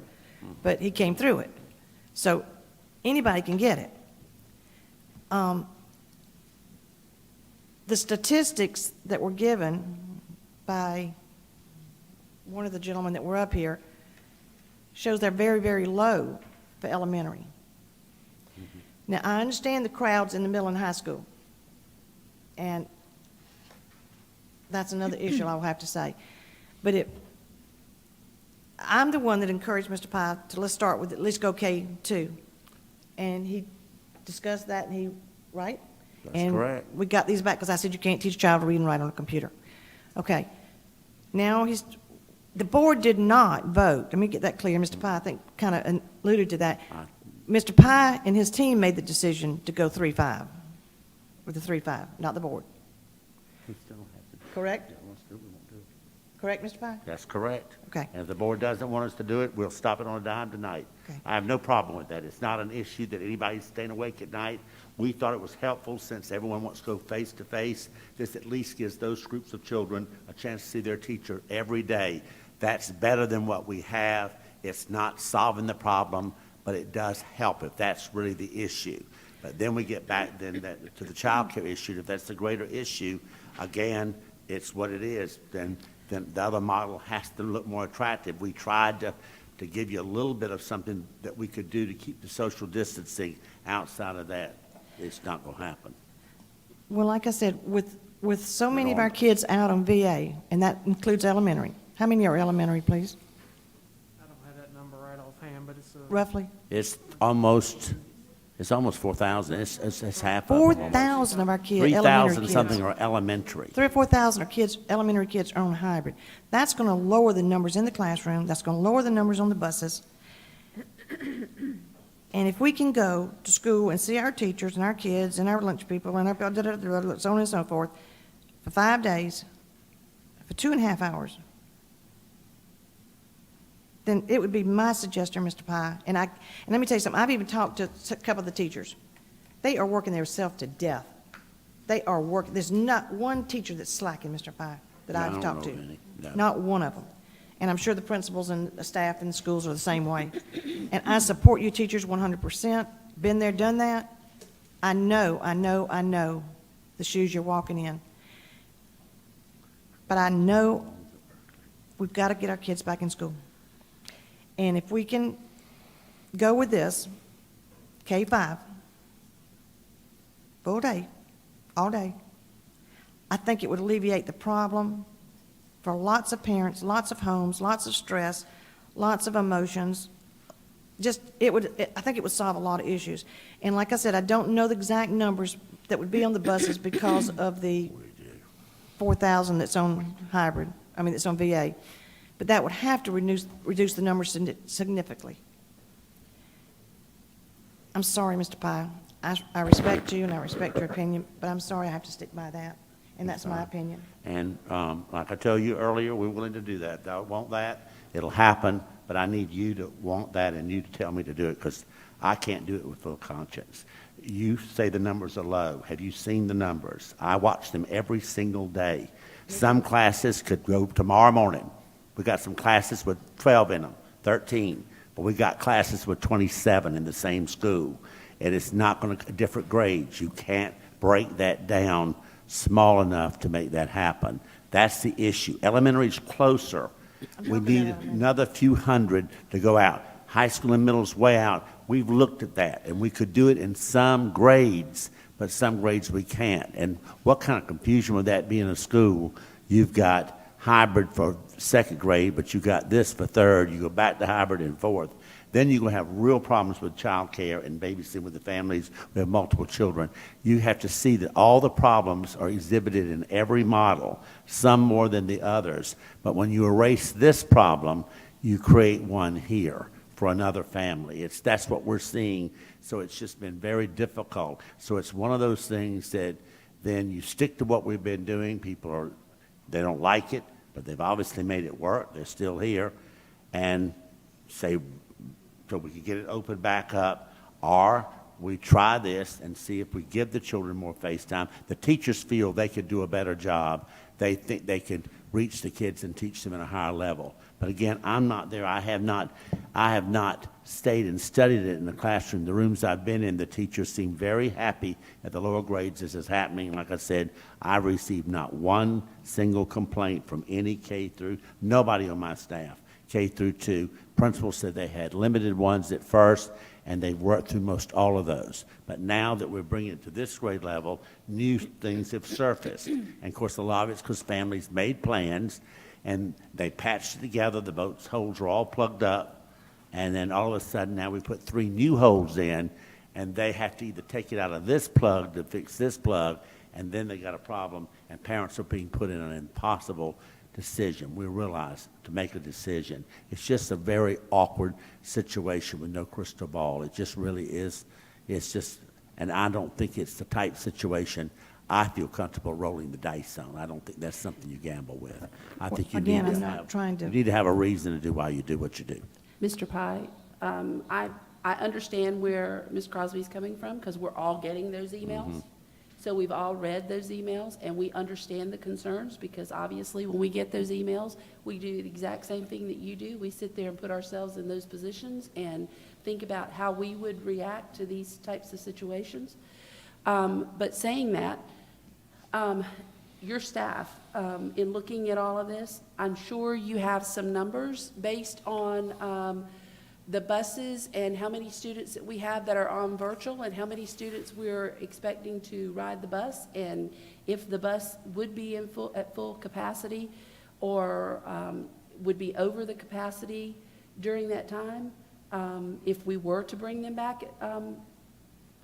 Speaker 14: but he came through it. So anybody can get it. The statistics that were given by one of the gentlemen that were up here shows they're very, very low for elementary. Now, I understand the crowds in the middle and high school, and that's another issue I'll have to say. But I'm the one that encouraged Mr. Pye to let's start with at least go K2. And he discussed that, and he, right?
Speaker 5: That's correct.
Speaker 14: We got these back because I said you can't teach a child to read and write on a computer. Okay. Now the board did not vote. Let me get that clear. Mr. Pye, I think, kind of alluded to that. Mr. Pye and his team made the decision to go 3-5, with the 3-5, not the board. Correct? Correct, Mr. Pye?
Speaker 5: That's correct.
Speaker 14: Okay.
Speaker 5: And if the board doesn't want us to do it, we'll stop it on a dime tonight.
Speaker 14: Okay.
Speaker 5: I have no problem with that. It's not an issue that anybody's staying awake at night. We thought it was helpful since everyone wants to go face to face. This at least gives those groups of children a chance to see their teacher every day. That's better than what we have. It's not solving the problem, but it does help if that's really the issue. But then we get back then to the child care issue. If that's the greater issue, again, it's what it is. Then the other model has to look more attractive. We tried to give you a little bit of something that we could do to keep the social distancing. Outside of that, it's not going to happen.
Speaker 14: Well, like I said, with so many of our kids out on VA, and that includes elementary, how many are elementary, please?
Speaker 13: I don't have that number right offhand, but it's
Speaker 14: Roughly?
Speaker 5: It's almost 4,000. It's half of them.
Speaker 14: 4,000 of our kids, elementary
Speaker 5: 3,000
Speaker 14: kids.
Speaker 5: something are elementary.
Speaker 14: 3,000 or 4,000 are kids, elementary kids are on hybrid. That's going to lower the numbers in the classroom. That's going to lower the numbers on the buses. And if we can go to school and see our teachers and our kids and our lunch people and our so on and so forth for 5 days, for 2.5 hours, then it would be my suggestion, Mr. Pye. And let me tell you something. I've even talked to a couple of the teachers. They are working themselves to death. They are working. There's not one teacher that's slacking, Mr. Pye, that I've talked to.
Speaker 5: No.
Speaker 14: Not one of them. And I'm sure the principals and the staff in the schools are the same way. And I support you teachers 100%. Been there, done that. I know the shoes you're walking in. But I know we've got to get our kids back in school. And if we can go with this, K-5, full day, all day, I think it would alleviate the problem for lots of parents, lots of homes, lots of stress, lots of emotions. I think it would solve a lot of issues. And like I said, I don't know the exact numbers that would be on the buses because of the 4,000 that's on hybrid, that's on VA. But that would have to reduce the numbers significantly. I'm sorry, Mr. Pye. I respect you and I respect your opinion, but I'm sorry I have to stick by that. And that's my opinion.
Speaker 5: And like I told you earlier, we're willing to do that. I want that. It'll happen, but I need you to want that and you to tell me to do it because I can't do it with full conscience. You say the numbers are low. Have you seen the numbers? I watch them every single day. Some classes could go tomorrow morning. We got some classes with 12 in them, 13, but we got classes with 27 in the same school. And it's not going to, different grades. You can't break that down small enough to make that happen. That's the issue. Elementary's closer. We need another few hundred to go out. High school and middle's way out. We've looked at that, and we could do it in some grades, but some grades we can't. And what kind of confusion would that be in a school? You've got hybrid for second grade, but you got this for third. You go back to hybrid in fourth. Then you're going to have real problems with child care and babysitting with the families who have multiple children. You have to see that all the problems are exhibited in every model, some more than the others. But when you erase this problem, you create one here for another family. That's what we're seeing. So it's just been very difficult. So it's one of those things that then you stick to what we've been doing. They don't like it, but they've obviously made it work. They're still here. And say, so we can get it opened back up, or we try this and see if we give the children more face time. The teachers feel they could do a better job. They think they could reach the kids and teach them at a higher level. But again, I'm not there. I have not stayed and studied it in the classroom. The rooms I've been in, the teachers seem very happy at the lower grades this is happening. Like I said, I received not one single complaint from any nobody on my staff. K through 2. Principals said they had limited ones at first, and they've worked through most all of those. But now that we're bringing it to this grade level, new things have surfaced. And of course, a lot of it's because families made plans, and they patched it together. The boat holes are all plugged up, and then all of a sudden now we put 3 new holes in, and they have to either take it out of this plug to fix this plug, and then they got a problem, and parents are being put in an impossible decision. We realize to make a decision. It's just a very awkward situation with no crystal ball. It just really is. It's just, and I don't think it's the type situation I feel comfortable rolling the dice on. I don't think that's something you gamble with. I think you
Speaker 14: Again,
Speaker 5: need
Speaker 14: I'm
Speaker 5: to
Speaker 14: not
Speaker 5: have,
Speaker 14: trying to-
Speaker 5: you need to have a reason to do why you do what you do.
Speaker 15: Mr. Pye, I understand where Ms. Crosby's coming from, because we're all getting those emails. So we've all read those emails, and we understand the concerns, because obviously when we get those emails, we do the exact same thing that you do. We sit there and put ourselves in those positions and think about how we would react to these types of situations. But saying that, your staff, in looking at all of this, I'm sure you have some numbers based on the buses and how many students that we have that are on virtual and how many students we're expecting to ride the bus, and if the bus would be at full capacity or would be over the capacity during that time, if we were to bring them back at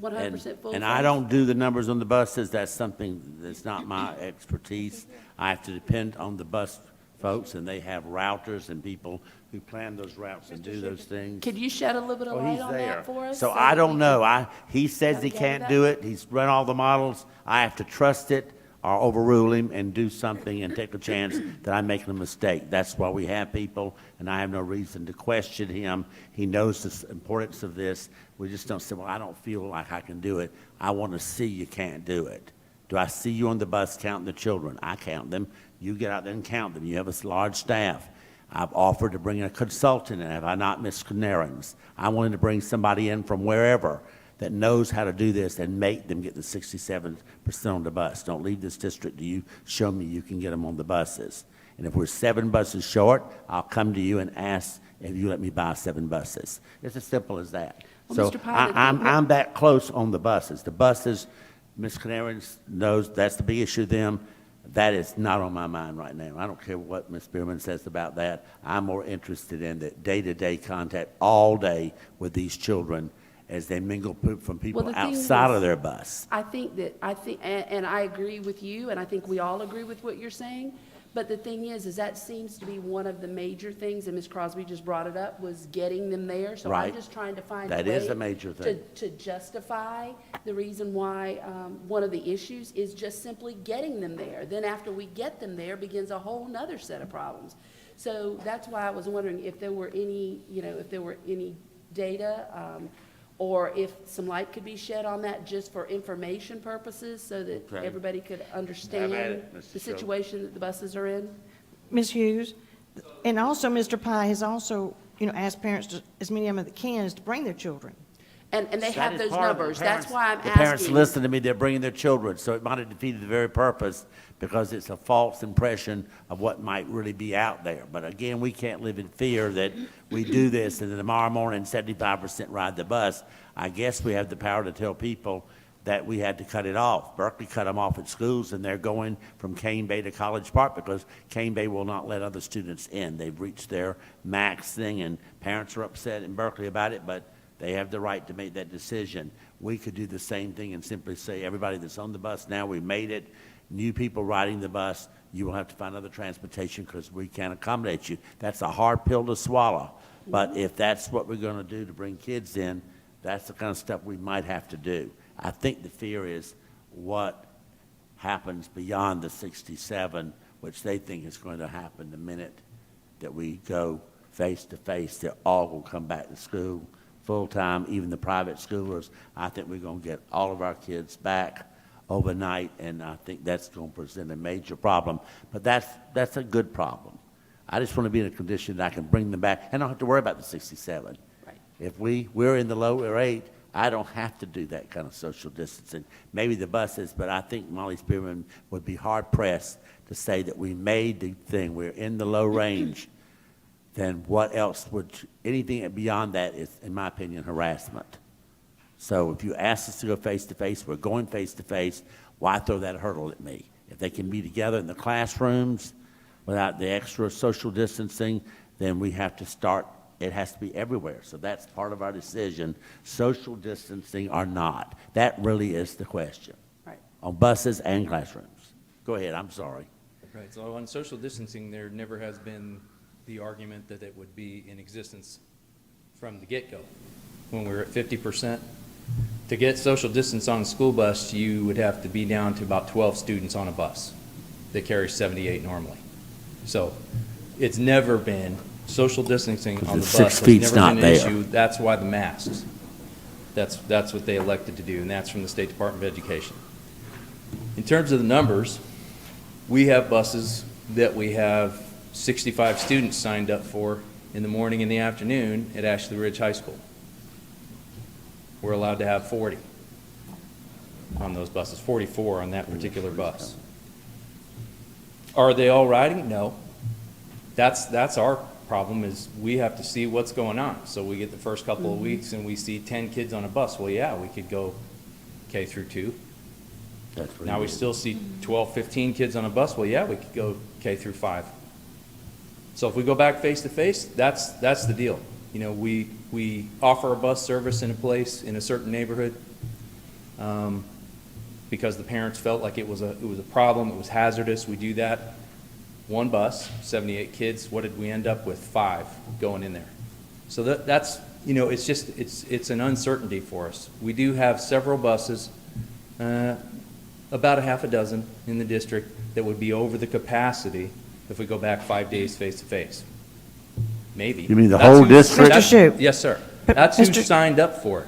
Speaker 15: 100% full.
Speaker 5: And I don't do the numbers on the buses. That's something that's not my expertise. I have to depend on the bus folks, and they have routers and people who plan those routes and do those things.
Speaker 15: Could you shed a little bit of light on that for us?
Speaker 5: So
Speaker 15: that
Speaker 5: I
Speaker 15: we
Speaker 5: don't
Speaker 15: can
Speaker 5: know. He says he
Speaker 15: navigate
Speaker 5: can't
Speaker 15: that?
Speaker 5: do it. He's run all the models. I have to trust it or overrule him and do something and take a chance that I'm making a mistake. That's why we have people, and I have no reason to question him. He knows the importance of this. We just don't say, well, I don't feel like I can do it. I want to see you can't do it. Do I see you on the bus counting the children? I count them. You get out there and count them. You have a large staff. I've offered to bring a consultant in, have I not, Ms. Canarins? I wanted to bring somebody in from wherever that knows how to do this and make them get the 67% on the bus. Don't leave this district till you show me you can get them on the buses. And if we're 7 buses short, I'll come to you and ask if you let me buy 7 buses. It's as simple as that.
Speaker 15: Well,
Speaker 5: So
Speaker 15: Mr. Pye,
Speaker 5: I'm that close on the buses. The buses, Ms. Canarins knows that's the big issue to them. That is not on my mind right now. I don't care what Ms. Spearman says about that. I'm more interested in the day-to-day contact all day with these children as they mingle from people
Speaker 15: the thing
Speaker 5: outside
Speaker 15: is,
Speaker 5: of their bus.
Speaker 15: I think, and I agree with you, and I think we all agree with what you're saying. But the thing is that seems to be one of the major things, and Ms. Crosby just brought it up, was getting them there. So
Speaker 5: Right.
Speaker 15: I'm just trying to find
Speaker 5: That
Speaker 15: a way
Speaker 5: is a major thing.
Speaker 15: to justify the reason why one of the issues is just simply getting them there. Then after we get them there begins a whole nother set of problems. So that's why I was wondering if there were any, if there were any data or if some light could be shed on that just for information purposes so that
Speaker 5: Okay.
Speaker 15: everybody could
Speaker 5: Have at
Speaker 15: understand
Speaker 5: it, Mr.
Speaker 15: the
Speaker 5: Schultz.
Speaker 15: situation that the buses are in.
Speaker 14: Ms. Hughes, and also Mr. Pye has also, asked parents, as many of them that can, is to bring their children.
Speaker 15: And they
Speaker 5: That
Speaker 15: have
Speaker 5: is
Speaker 15: those
Speaker 5: part of it.
Speaker 15: numbers. That's
Speaker 5: Parents-
Speaker 15: why I'm
Speaker 5: The parents
Speaker 15: asking.
Speaker 5: listen to me, they're bringing their children, so it might have defeated the very purpose because it's a false impression of what might really be out there. But again, we can't live in fear that we do this and then tomorrow morning 75% ride the bus. I guess we have the power to tell people that we had to cut it off. Berkeley cut them off at schools, and they're going from Cane Bay to College Park because Cane Bay will not let other students in. They've reached their max thing, and parents are upset in Berkeley about it, but they have the right to make that decision. We could do the same thing and simply say, everybody that's on the bus now, we made it. New people riding the bus, you will have to find other transportation because we can't accommodate you. That's a hard pill to swallow. But if that's what we're going to do to bring kids in, that's the kind of stuff we might have to do. I think the fear is what happens beyond the 67, which they think is going to happen the minute that we go face to face. They're all going to come back to school full-time, even the private schoolers. I think we're going to get all of our kids back overnight, and I think that's going to present a major problem. But that's a good problem. I just want to be in a condition that I can bring them back and don't have to worry about the 67.
Speaker 15: Right.
Speaker 5: If we're in the lower 8, I don't have to do that kind of social distancing. Maybe the buses, but I think Molly Spearman would be hard-pressed to say that we made the thing. We're in the low range. Then what else would, anything beyond that is, in my opinion, harassment. So if you ask us to go face-to-face, we're going face-to-face, why throw that hurdle at me? If they can be together in the classrooms without the extra social distancing, then we have to start, it has to be everywhere. So that's part of our decision, social distancing or not. That really is the question.
Speaker 15: Right.
Speaker 5: On buses and classrooms. Go ahead, I'm sorry.
Speaker 16: Right, so on social distancing, there never has been the argument that it would be in existence from the get-go. When we were at 50%, to get social distance on a school bus, you would have to be down to about 12 students on a bus that carries 78 normally. So it's never been, social distancing on the bus has never been an issue. That's why the masks. That's what they elected to do, and that's from the State Department of Education. In terms of the numbers, we have buses that we have 65 students signed up for in the morning and the afternoon at Ashley Ridge High School. We're allowed to have 40 on those buses, 44 on that particular bus. Are they all riding? No. That's our problem, is we have to see what's going on. So we get the first couple of weeks and we see 10 kids on a bus. Well, yeah, we could go K through 2. Now we still see 12, 15 kids on a bus. Well, yeah, we could go K through 5. So if we go back face to face, that's the deal. You know, we offer a bus service in a place, in a certain neighborhood, because the parents felt like it was a problem, it was hazardous. We do that. One bus, 78 kids. What did we end up with? 5 going in there. So that's, you know, it's just, it's an uncertainty for us. We do have several buses, about a half a dozen in the district, that would be over the capacity if we go back 5 days face to face. Maybe.
Speaker 5: You mean the whole district?
Speaker 14: Mr. Shoup.
Speaker 16: Yes, sir. That's who signed up for it.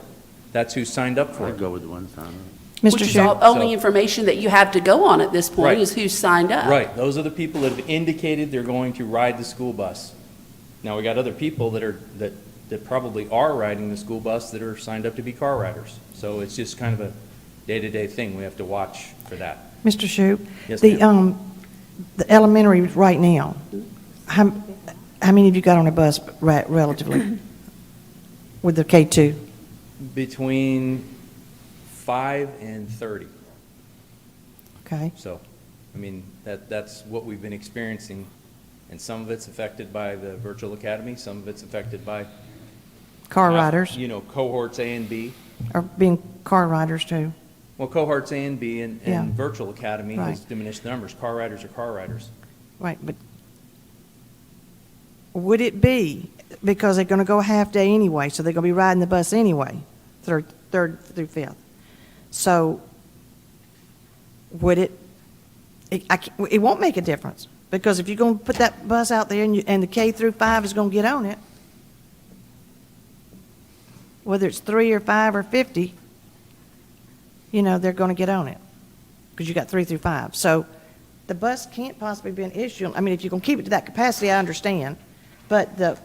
Speaker 16: That's who signed up for
Speaker 5: I'd
Speaker 16: it.
Speaker 5: go with the one sign.
Speaker 14: Mr.
Speaker 15: Which is
Speaker 14: Shoup.
Speaker 15: only information that you have to go on at this point,
Speaker 16: Right.
Speaker 15: is who's signed up.
Speaker 16: Right, those are the people that have indicated they're going to ride the school bus. Now, we got other people that probably are riding the school bus that are signed up to be car riders. So it's just kind of a day-to-day thing. We have to watch for that.
Speaker 14: Mr. Shoup,
Speaker 16: Yes,
Speaker 14: the elementary right now, how many have you got on a bus relatively with the K2?
Speaker 16: Between 5 and 30.
Speaker 14: Okay.
Speaker 16: So, I mean, that's what we've been experiencing, and some of it's affected by the virtual academy, some of it's affected by
Speaker 14: Car riders
Speaker 16: you know, cohorts A and B.
Speaker 14: are being car riders too.
Speaker 16: Well, cohorts A and B and
Speaker 14: Yeah.
Speaker 16: virtual academy has
Speaker 14: Right.
Speaker 16: diminished numbers. Car riders are car riders.
Speaker 14: Right, but would it be, because they're going to go a half day anyway, so they're going to be riding the bus anyway, third through 5th. So would it won't make a difference, because if you're going to put that bus out there and the K through 5 is going to get on it. whether it's 3 or 5 or 50, they're going to get on it because you got 3 through 5. So the bus can't possibly be an issue. I mean, if you're going to keep it to that capacity, I understand. But the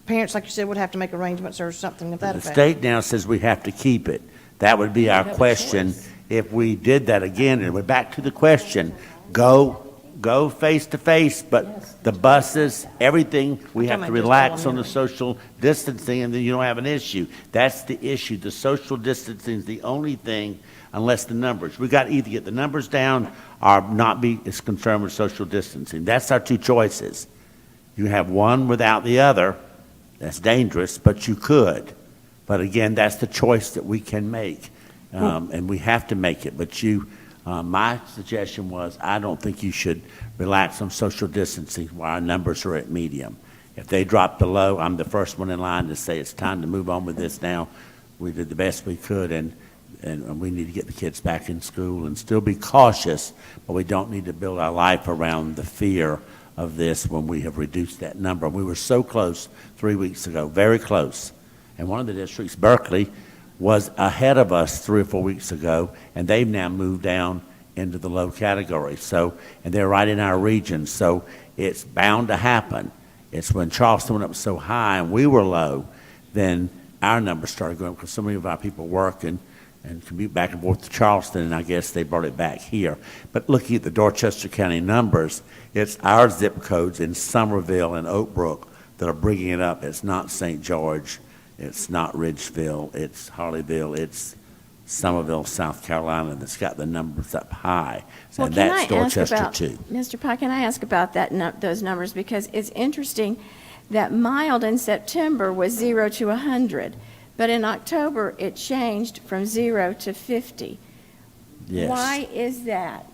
Speaker 14: parents, like you said, would have to make arrangements or something of that
Speaker 5: The
Speaker 14: effect.
Speaker 5: state now says we have to keep it. That would be our
Speaker 14: have a
Speaker 5: question.
Speaker 14: choice.
Speaker 5: If we did that again, and we're back to the question, go face to face, but the buses, everything, we have to
Speaker 14: talking about just
Speaker 5: relax on the
Speaker 14: elementary.
Speaker 5: social distancing, and then you don't have an issue. That's the issue. The social distancing is the only thing, unless the numbers. We got to either get the numbers down or not be as concerned with social distancing. That's our two choices. You have one without the other. That's dangerous, but you could. But again, that's the choice that we can make, and we have to make it. But my suggestion was, I don't think you should relax on social distancing while our numbers are at medium. If they drop below, I'm the first one in line to say it's time to move on with this now. We did the best we could, and we need to get the kids back in school and still be cautious, but we don't need to build our life around the fear of this when we have reduced that number. We were so close 3 weeks ago, very close. And one of the districts, Berkeley, was ahead of us 3 or 4 weeks ago, and they've now moved down into the low category. So, and they're right in our region, so it's bound to happen. It's when Charleston went up so high and we were low, then our numbers started going, because so many of our people work and commute back and forth to Charleston, and I guess they brought it back here. But looking at the Dorchester County numbers, it's our zip codes in Somerville and Oak Brook that are bringing it up. It's not St. George, it's not Ridgeville, it's Harleyville, it's Somerville, South Carolina, that's got the numbers up high.
Speaker 2: Well,
Speaker 5: And
Speaker 2: can
Speaker 5: that's
Speaker 2: I ask
Speaker 5: Dorchester
Speaker 2: about,
Speaker 5: too.
Speaker 2: Mr. Pye, can I ask about those numbers? Because it's interesting that mild in September was 0 to 100, but in October it changed from 0 to 50.
Speaker 5: Yes.
Speaker 2: Why is that?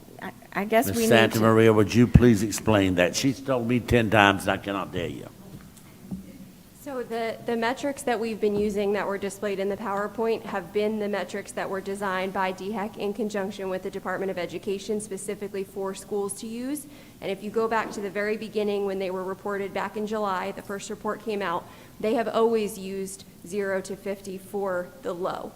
Speaker 2: I guess
Speaker 5: Ms.
Speaker 2: we need
Speaker 5: Santa
Speaker 2: to...
Speaker 5: Maria, would you please explain that? She's told me 10 times and I cannot dare you.
Speaker 17: So the metrics that we've been using that were displayed in the PowerPoint have been the metrics that were designed by DHEC in conjunction with the Department of Education specifically for schools to use. And if you go back to the very beginning when they were reported back in July, the first report came out, they have always used 0 to 50 for the low.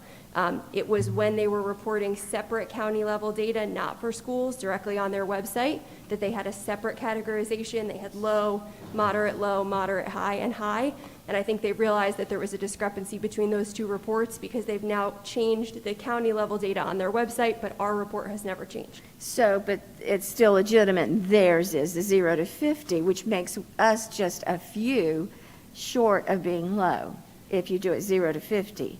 Speaker 17: It was when they were reporting separate county level data, not for schools, directly on their website, that they had a separate categorization. They had low, moderate, high, and high. And I think they realized that there was a discrepancy between those two reports because they've now changed the county level data on their website, but our report has never changed.
Speaker 2: So, but it's still legitimate. Theirs is the 0 to 50, which makes us just a few short of being low if you do it 0 to 50.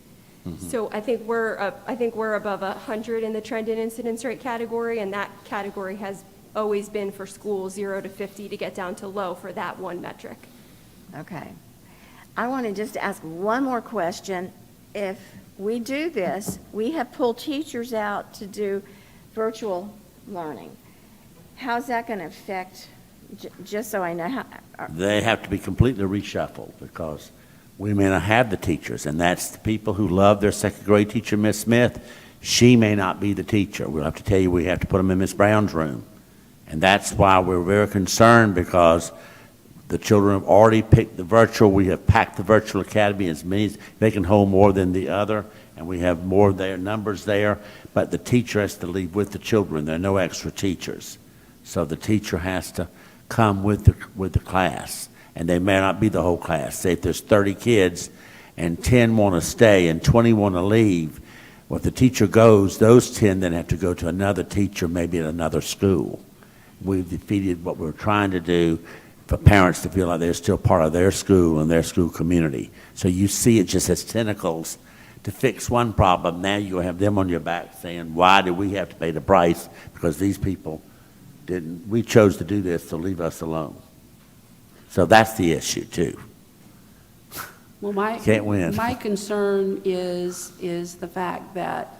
Speaker 17: So I think we're above 100 in the trend and incidence rate category, and that category has always been for schools 0 to 50 to get down to low for that one metric.
Speaker 2: Okay. I want to just ask one more question. If we do this, we have pulled teachers out to do virtual learning. How's that going to affect, just so I know how?
Speaker 5: They have to be completely reshuffled because we may not have the teachers, and that's the people who love their second grade teacher, Miss Smith. She may not be the teacher. We'll have to tell you we have to put them in Miss Brown's room. And that's why we're very concerned, because the children have already picked the virtual. We have packed the virtual academy as many as they can hold more than the other, and we have more there, numbers there. But the teacher has to leave with the children. There are no extra teachers. So the teacher has to come with the class. And they may not be the whole class. Say if there's 30 kids and 10 want to stay and 20 want to leave, well, if the teacher goes, those 10 then have to go to another teacher, maybe at another school. We've defeated what we're trying to do for parents to feel like they're still part of their school and their school community. So you see it just as tentacles to fix one problem. Now you have them on your back saying, why do we have to pay the price? Because these people didn't, we chose to do this, so leave us alone. So that's the issue too.
Speaker 15: Well,
Speaker 5: Can't win.
Speaker 15: my concern is the fact that,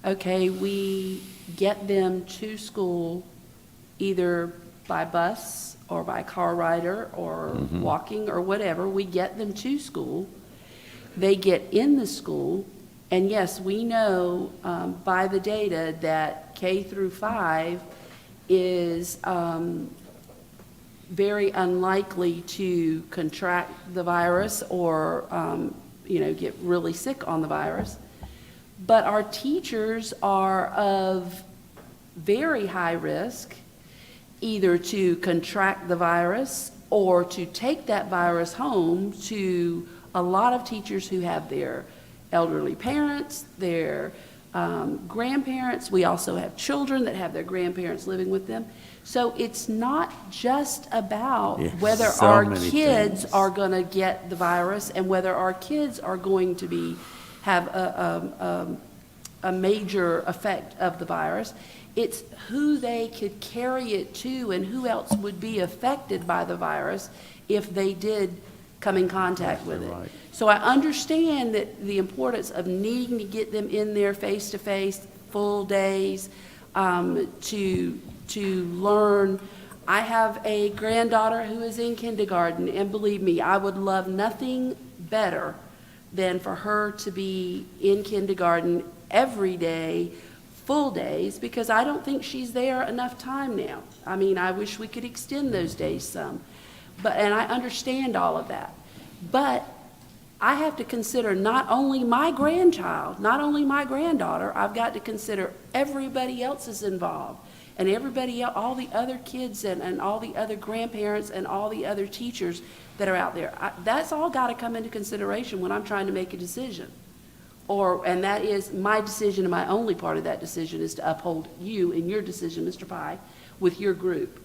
Speaker 15: okay, we get them to school either by bus or by car rider or walking or whatever. We get them to school. They get in the school, and yes, we know by the data that K through 5 is very unlikely to contract the virus or get really sick on the virus. But our teachers are of very high risk, either to contract the virus or to take that virus home to a lot of teachers who have their elderly parents, their grandparents. We also have children that have their grandparents living with them. So it's not just about whether
Speaker 5: so
Speaker 15: our
Speaker 5: many
Speaker 15: kids
Speaker 5: things.
Speaker 15: are going to get the virus and whether our kids are going to have a major effect of the virus. It's who they could carry it to and who else would be affected by the virus if they did come in contact with it.
Speaker 5: Right.
Speaker 15: So I understand that the importance of needing to get them in there face-to-face, full days, to learn. I have a granddaughter who is in kindergarten, and believe me, I would love nothing better than for her to be in kindergarten every day, full days, because I don't think she's there enough time now. I mean, I wish we could extend those days some. And I understand all of that. But I have to consider not only my grandchild, not only my granddaughter, I've got to consider everybody else is involved. And everybody else, all the other kids and all the other grandparents and all the other teachers that are out there. That's all got to come into consideration when I'm trying to make a decision. And that is my decision, and my only part of that decision is to uphold you in your decision, Mr. Pye, with your group.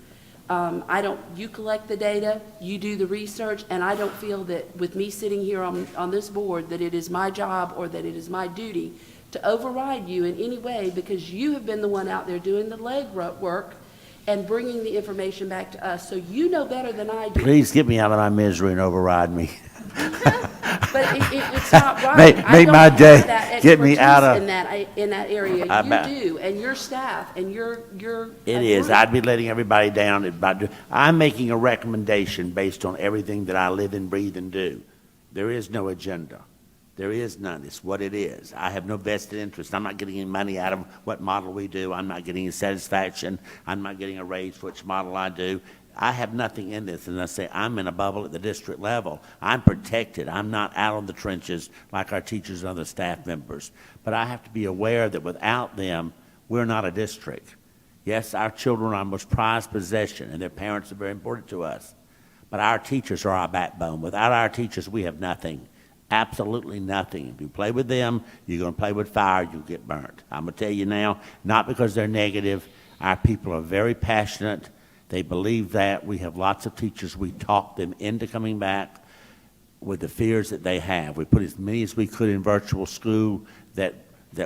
Speaker 15: You collect the data, you do the research, and I don't feel that with me sitting here on this board that it is my job or that it is my duty to override you in any way, because you have been the one out there doing the legwork and bringing the information back to us. So you know better than I do.
Speaker 5: Please get me out of my misery and override me.
Speaker 15: But it's not right.
Speaker 5: Make my day.
Speaker 15: That
Speaker 5: Get me out of
Speaker 15: in that area. You do, and your staff, and your.
Speaker 5: It is. I'd be letting everybody down. I'm making a recommendation based on everything that I live and breathe and do. There is no agenda. There is none. It's what it is. I have no vested interest. I'm not getting any money out of what model we do. I'm not getting any satisfaction. I'm not getting a raise for which model I do. I have nothing in this, and I say I'm in a bubble at the district level. I'm protected. I'm not out on the trenches like our teachers and other staff members. But I have to be aware that without them, we're not a district. Yes, our children are our most prized possession, and their parents are very important to us. But our teachers are our backbone. Without our teachers, we have nothing. Absolutely nothing. If you play with them, you're going to play with fire, you'll get burnt. I'm going to tell you now, not because they're negative. Our people are very passionate. They believe that. We have lots of teachers. We talk them into coming back with the fears that they have. We put as many as we could in virtual school that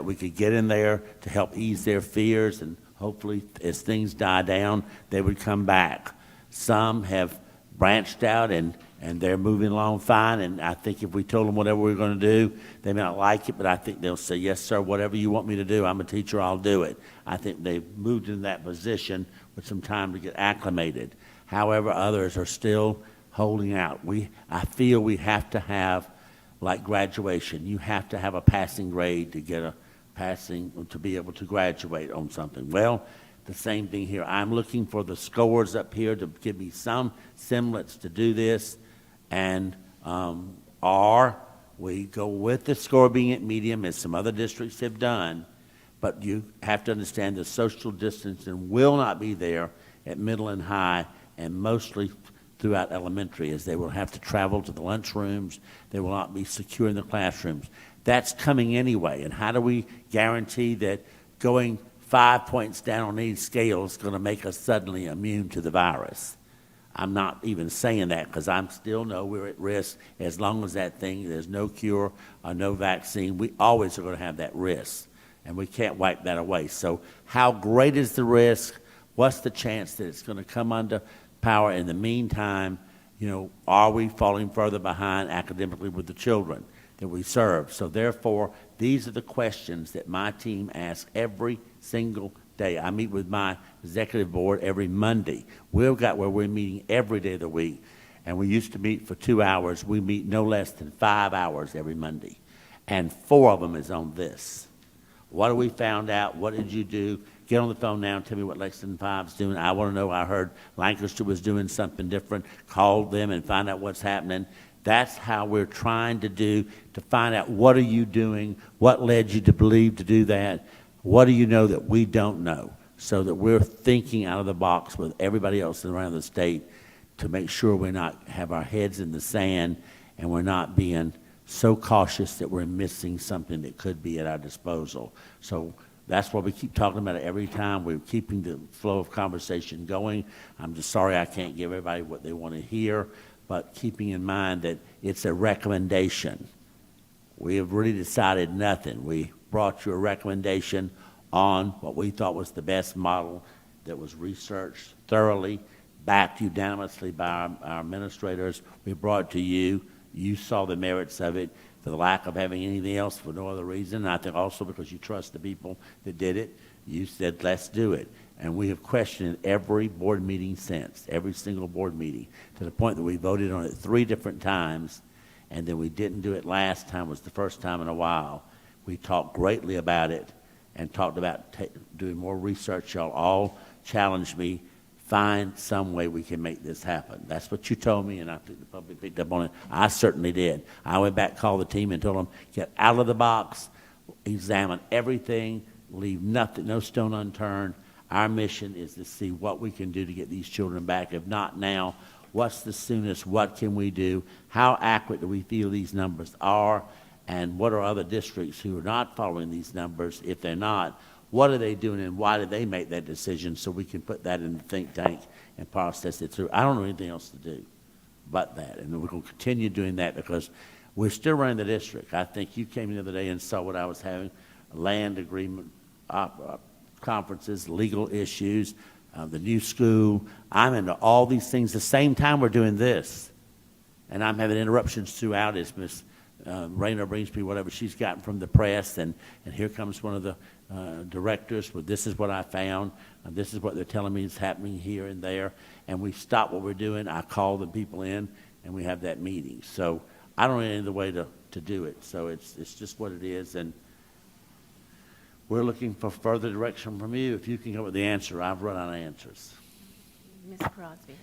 Speaker 5: we could get in there to help ease their fears, and hopefully as things die down, they would come back. Some have branched out and they're moving along fine, and I think if we told them whatever we're going to do, they may not like it, but I think they'll say, yes, sir, whatever you want me to do, I'm a teacher, I'll do it. I think they've moved into that position with some time to get acclimated. However, others are still holding out. I feel we have to have, like graduation, you have to have a passing grade to get to be able to graduate on something. Well, the same thing here. I'm looking for the scores up here to give me some semblance to do this, and or we go with the score being at medium, as some other districts have done, but you have to understand the social distancing will not be there at middle and high, and mostly throughout elementary, as they will have to travel to the lunchrooms. They will not be secure in the classrooms. That's coming anyway, and how do we guarantee that going 5 points down on these scales is going to make us suddenly immune to the virus? I'm not even saying that, because I still know we're at risk. As long as there's no cure or no vaccine, we always are going to have that risk, and we can't wipe that away. So how great is the risk? What's the chance that it's going to come under power? In the meantime, are we falling further behind academically with the children that we serve? So therefore, these are the questions that my team asks every single day. I meet with my executive board every Monday. We've got where we're meeting every day of the week, and we used to meet for 2 hours. We meet no less than 5 hours every Monday, and 4 of them is on this. What have we found out? What did you do? Get on the phone now and tell me what Lexington 5 is doing. I want to know. I heard Lancaster was doing something different. Call them and find out what's happening. That's how we're trying to find out what are you doing, what led you to believe to do that, what do you know that we don't know, so that we're thinking out of the box with everybody else around the state to make sure we're not have our heads in the sand and we're not being so cautious that we're missing something that could be at our disposal. So that's why we keep talking about it every time. We're keeping the flow of conversation going. I'm just sorry I can't give everybody what they want to hear, but keeping in mind that it's a recommendation. We have really decided nothing. We brought you a recommendation on what we thought was the best model that was researched thoroughly, backed unanimously by our administrators. We brought it to you. You saw the merits of it. For the lack of having anything else for no other reason, and I think also because you trust the people that did it, you said, let's do it. And we have questioned every board meeting since, every single board meeting, to the point that we voted on it 3 different times, and then we didn't do it last time. It was the first time in a while. We talked greatly about it and talked about doing more research. Y'all all challenged me. Find some way we can make this happen. That's what you told me, and I think the public picked up on it. I certainly did. I went back, called the team, and told them, get out of the box, examine everything, leave nothing, no stone unturned. Our mission is to see what we can do to get these children back. If not now, what's the soonest? What can we do? How accurate do we feel these numbers are? And what are other districts who are not following these numbers? If they're not, what are they doing and why did they make that decision, so we can put that in the think tank and process it through. I don't know anything else to do but that. And we're going to continue doing that because we're still running the district. I think you came in the other day and saw what I was having, land agreement, conferences, legal issues, the new school. I'm into all these things the same time we're doing this. And I'm having interruptions throughout as Miss Rainer brings me whatever she's gotten from the press, and here comes one of the directors with, this is what I found, and this is what they're telling me is happening here and there, and we stop what we're doing. I call the people in, and we have that meeting. So I don't know any other way to do it. So it's just what it is, and we're looking for further direction from you. If you can come up with the answer, I've run out of answers.
Speaker 2: Ms. Crosby.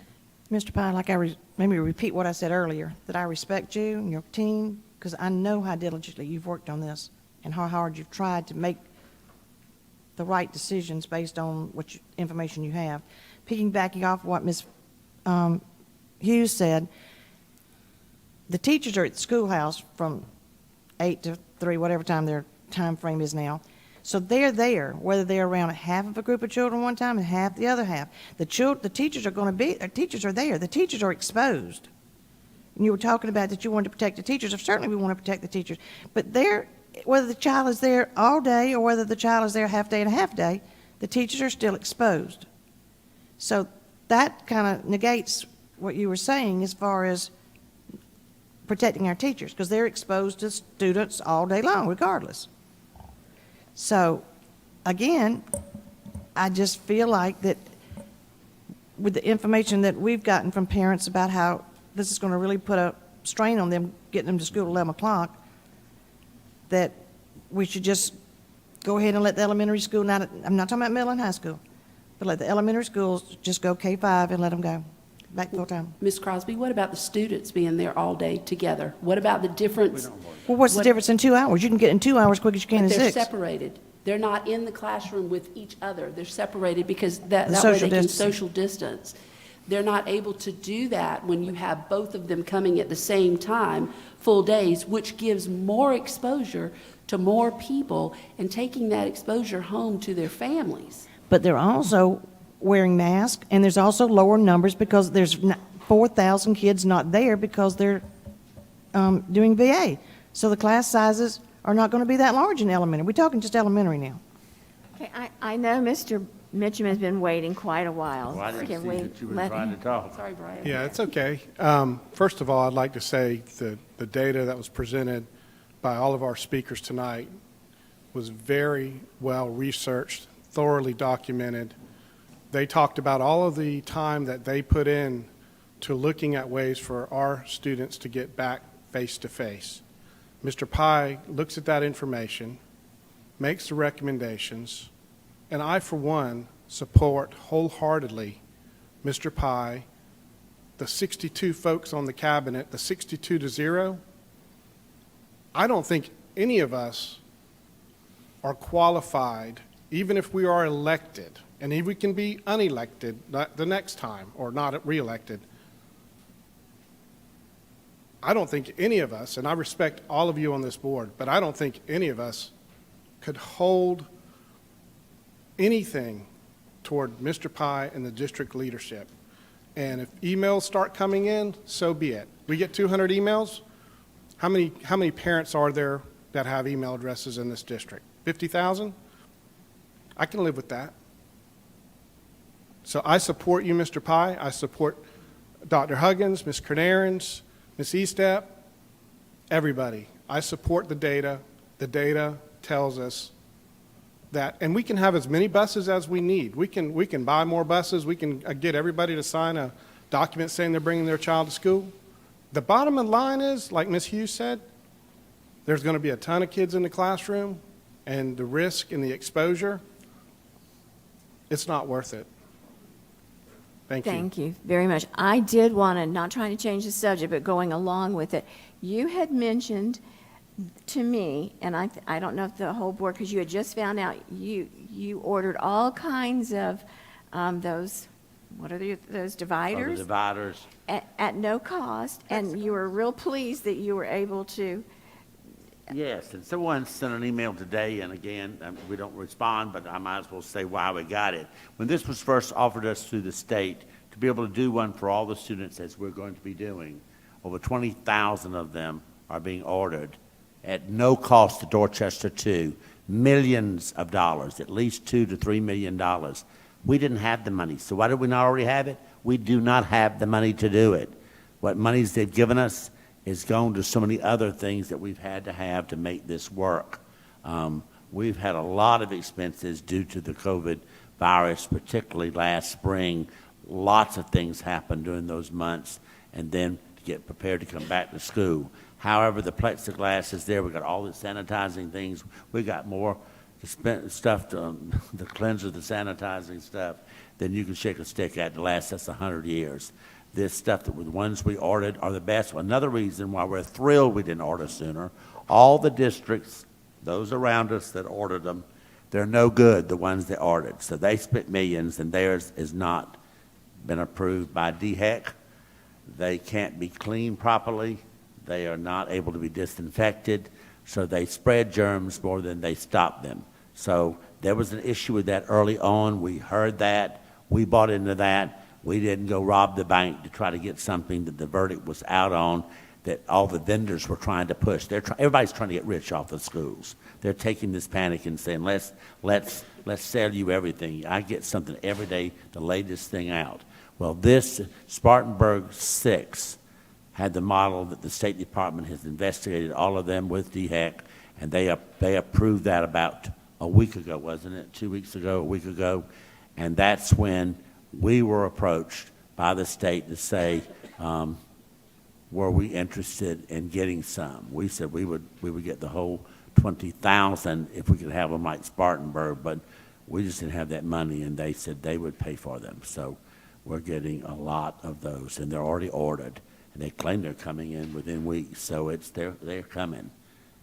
Speaker 14: Mr. Pye, let me repeat what I said earlier, that I respect you and your team, because I know how diligently you've worked on this and how hard you've tried to make the right decisions based on what information you have. Piggybacking off what Ms. Hughes said, the teachers are at the schoolhouse from 8 to 3, whatever time their time frame is now. So they're there, whether they're around half of a group of children one time and half the other half. The teachers are going to be, teachers are there. The teachers are exposed. And you were talking about that you wanted to protect the teachers. Certainly we want to protect the teachers. But they're, whether the child is there all day or whether the child is there half day and a half day, the teachers are still exposed. So that kind of negates what you were saying as far as protecting our teachers, because they're exposed to students all day long, regardless. So, again, I just feel like that with the information that we've gotten from parents about how this is going to really put a strain on them, getting them to school at 11 o'clock, that we should just go ahead and let the elementary school, I'm not talking about middle and high school, but let the elementary schools just go K-5 and let them go back full time.
Speaker 15: Ms. Crosby, what about the students being there all day together? What about the difference?
Speaker 14: Well, what's the difference in 2 hours? You can get in 2 hours quick as you can in
Speaker 15: They're
Speaker 14: 6.
Speaker 15: separated. They're not in the classroom with each other. They're separated because that way
Speaker 14: social
Speaker 15: they can
Speaker 14: distancing.
Speaker 15: social distance. They're not able to do that when you have both of them coming at the same time, full days, which gives more exposure to more people and taking that exposure home to their families.
Speaker 14: But they're also wearing masks, and there's also lower numbers because there's 4,000 kids not there because they're doing VA. So the class sizes are not going to be that large in elementary. We're talking just elementary now.
Speaker 2: Okay, I know Mr. Mitchum has been waiting quite a while.
Speaker 5: Well, I didn't
Speaker 2: Can
Speaker 5: see
Speaker 2: we
Speaker 5: that you were
Speaker 2: let
Speaker 5: trying
Speaker 2: him-
Speaker 5: to talk.
Speaker 15: Sorry, Brian.
Speaker 3: Yeah, it's okay. First of all, I'd like to say the data that was presented by all of our speakers tonight was very well researched, thoroughly documented. They talked about all of the time that they put in to looking at ways for our students to get back face to face. Mr. Pye looks at that information, makes the recommendations, and I, for one, support wholeheartedly Mr. Pye, the 62 folks on the cabinet, the 62-0, I don't think any of us are qualified, even if we are elected, and if we can be unelected the next time or not reelected. I don't think any of us, and I respect all of you on this board, but I don't think any of us could hold anything toward Mr. Pye and the district leadership. And if emails start coming in, so be it. We get 200 emails. How many parents are there that have email addresses in this district? 50,000? I can live with that. So I support you, Mr. Pye. I support Dr. Huggins, Ms. Kernairens, Ms. Eastep, everybody. I support the data. The data tells us that, and we can have as many buses as we need. We can buy more buses. We can get everybody to sign a document saying they're bringing their child to school. The bottom line is, like Ms. Hughes said, there's going to be a ton of kids in the classroom, and the risk and the exposure, it's not worth it. Thank you.
Speaker 2: Thank you very much. I did want to, not trying to change the subject, but going along with it, you had mentioned to me, and I don't know if the whole board, because you had just found out you ordered all kinds of those, what are those dividers?
Speaker 5: Oh, the dividers.
Speaker 2: At no cost, and you were real pleased that you were able to.
Speaker 5: Yes, and someone sent an email today, and again, we don't respond, but I might as well say why we got it. When this was first offered us through the state, to be able to do one for all the students as we're going to be doing, over 20,000 of them are being ordered at no cost to Dorchester 2, millions of dollars, at least $2 to $3 million. We didn't have the money, so why did we not already have it? We do not have the money to do it. What monies they've given us is gone to so many other things that we've had to have to make this work. We've had a lot of expenses due to the COVID virus, particularly last spring. Lots of things happened during those months, and then to get prepared to come back to school. However, the plexiglass is there. We've got all the sanitizing things. We got more stuff, the cleanser, the sanitizing stuff, than you can shake a stick at to last us 100 years. This stuff, that the ones we ordered are the best. Another reason why we're thrilled we didn't order sooner, all the districts, those around us that ordered them, they're no good, the ones that ordered. So they spent millions, and theirs has not been approved by DHEC. They can't be cleaned properly. They are not able to be disinfected, so they spread germs more than they stop them. So there was an issue with that early on. We heard that. We bought into that. We didn't go rob the bank to try to get something that the verdict was out on, that all the vendors were trying to push. Everybody's trying to get rich off the schools. They're taking this panic and saying, let's sell you everything. I get something every day, the latest thing out. Well, this Spartanburg 6 had the model that the State Department has investigated all of them with DHEC, and they approved that about a week ago, wasn't it? 2 weeks ago, a week ago. And that's when we were approached by the state to say, were we interested in getting some? We said we would get the whole 20,000 if we could have them like Spartanburg, but we just didn't have that money, and they said they would pay for them. So we're getting a lot of those, and they're already ordered, and they claim they're coming in within weeks, so they're coming.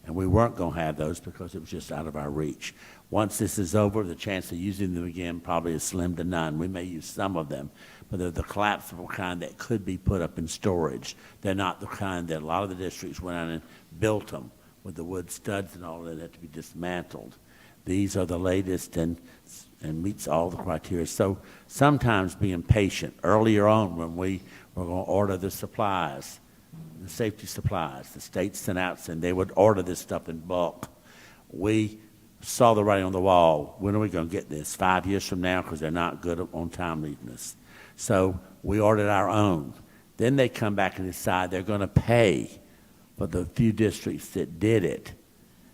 Speaker 5: And we weren't going to have those because it was just out of our reach. Once this is over, the chance of using them again probably is slim to none. We may use some of them, but they're the collapsible kind that could be put up in storage. They're not the kind that a lot of the districts went out and built them with the wood studs and all that have to be dismantled. These are the latest and meets all the criteria. So sometimes being patient earlier on when we were going to order the supplies, the safety supplies, the state sent out and they would order this stuff in bulk. We saw the writing on the wall. When are we going to get this? 5 years from now, because they're not good on timeliness. So we ordered our own. Then they come back and decide they're going to pay for the few districts that did it.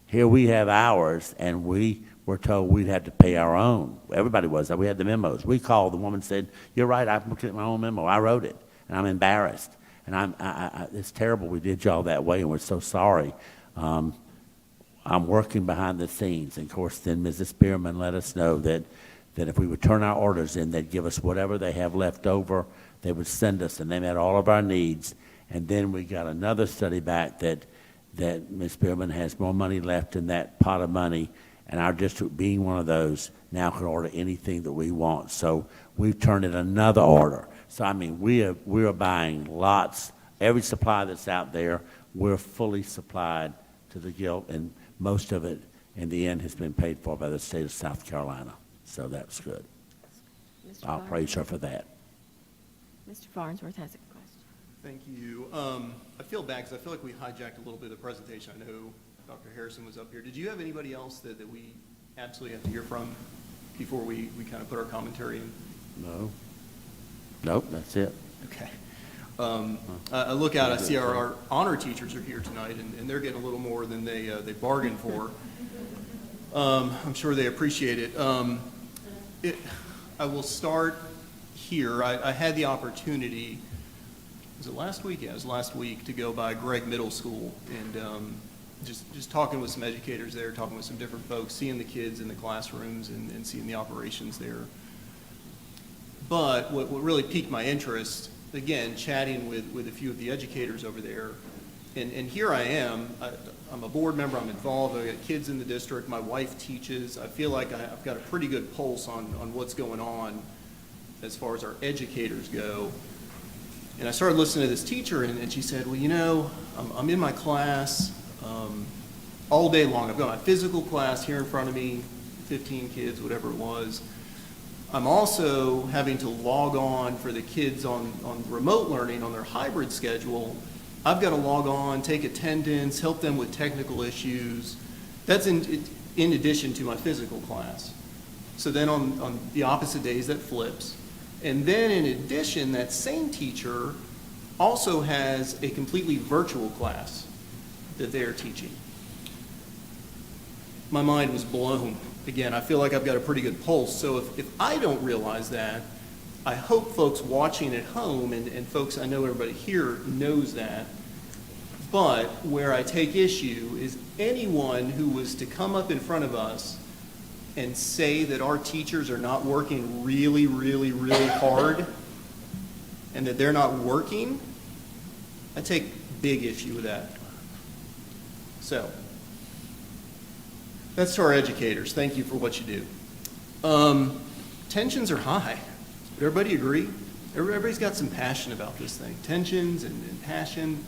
Speaker 5: Here we have ours, and we were told we'd have to pay our own. Everybody was. We had the memos. We called. The woman said, "You're right. I'm looking at my own memo. I wrote it, and I'm embarrassed. And it's terrible we did y'all that way, and we're so sorry." I'm working behind the scenes. And, of course, then Mrs. Spearman let us know that if we would turn our orders in, they'd give us whatever they have left over they would send us, and they met all of our needs. And then we got another study back that Ms. Spearman has more money left in that pot of money, and our district, being one of those, now can order anything that we want. So we've turned in another order. So, I mean, we are buying lots. Every supply that's out there, we're fully supplied to the gilt, and most of it, in the end, has been paid for by the state of South Carolina. So that's good. I'll praise her for that.
Speaker 2: Mr. Farnsworth has a question.
Speaker 12: Thank you. I feel bad because I feel like we hijacked a little bit of the presentation. I know Dr. Harrison was up here. Did you have anybody else that we absolutely have to hear from before we kind of put our commentary in?
Speaker 5: No. Nope, that's it.
Speaker 12: Okay. I look out, I see our honor teachers are here tonight, and they're getting a little more than they bargained for. I'm sure they appreciate it. I will start here. I had the opportunity, was it last week? Yeah, it was last week, to go by Gregg Middle School, and just talking with some educators there, talking with some different folks, seeing the kids in the classrooms and seeing the operations there. But what really piqued my interest, again, chatting with a few of the educators over there, and here I am, I'm a board member, I'm involved, I've got kids in the district, my wife teaches, I feel like I've got a pretty good pulse on what's going on as far as our educators go. And I started listening to this teacher, and she said, well, you know, I'm in my class all day long. I've got my physical class here in front of me, 15 kids, whatever it was. I'm also having to log on for the kids on remote learning on their hybrid schedule. I've got to log on, take attendance, help them with technical issues. That's in addition to my physical class. So then on the opposite days, that flips. And then in addition, that same teacher also has a completely virtual class that they are teaching. My mind was blown. Again, I feel like I've got a pretty good pulse. So if I don't realize that, I hope folks watching at home, and folks, I know everybody here knows that, but where I take issue is anyone who was to come up in front of us and say that our teachers are not working really, really, really hard and that they're not working, I take big issue with that. So, that's to our educators. Thank you for what you do. Tensions are high. Would everybody agree? Everybody's got some passion about this thing. Tensions and passion.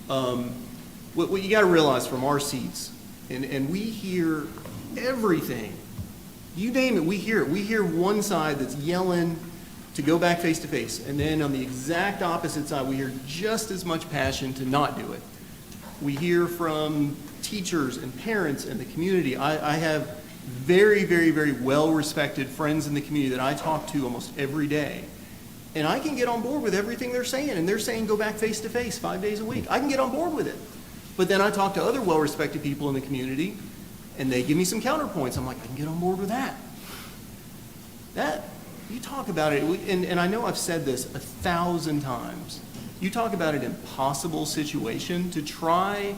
Speaker 12: What you got to realize from our seats, and we hear everything. You name it, we hear it. We hear one side that's yelling to go back face to face, and then on the exact opposite side, we hear just as much passion to not do it. We hear from teachers and parents and the community. I have very, very, very well-respected friends in the community that I talk to almost every day. And I can get on board with everything they're saying. And they're saying go back face-to-face 5 days a week. I can get on board with it. But then I talk to other well-respected people in the community, and they give me some counterpoints. I'm like, I can get on board with that. You talk about it, and I know I've said this 1,000 times. You talk about an impossible situation to try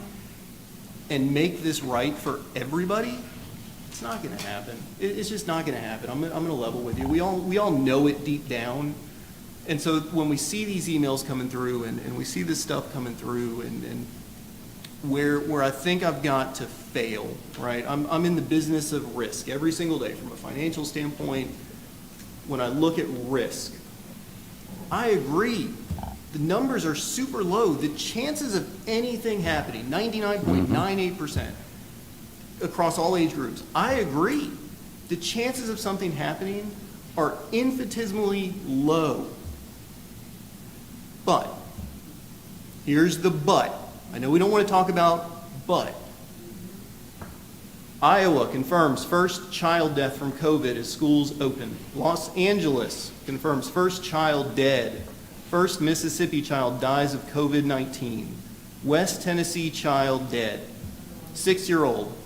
Speaker 12: and make this right for everybody. It's not going to happen. It's just not going to happen. I'm going to level with you. We all know it deep down. And so when we see these emails coming through and we see this stuff coming through and where I think I've got to fail, right? I'm in the business of risk every single day from a financial standpoint. When I look at risk, I agree. The numbers are super low. The chances of anything happening, 99.98% across all age groups. I agree. The chances of something happening are infinitesimally low. But, here's the but. I know we don't want to talk about but. Iowa confirms first child death from COVID as schools open. Los Angeles confirms first child dead. First Mississippi child dies of COVID-19. West Tennessee child dead. 6-year-old.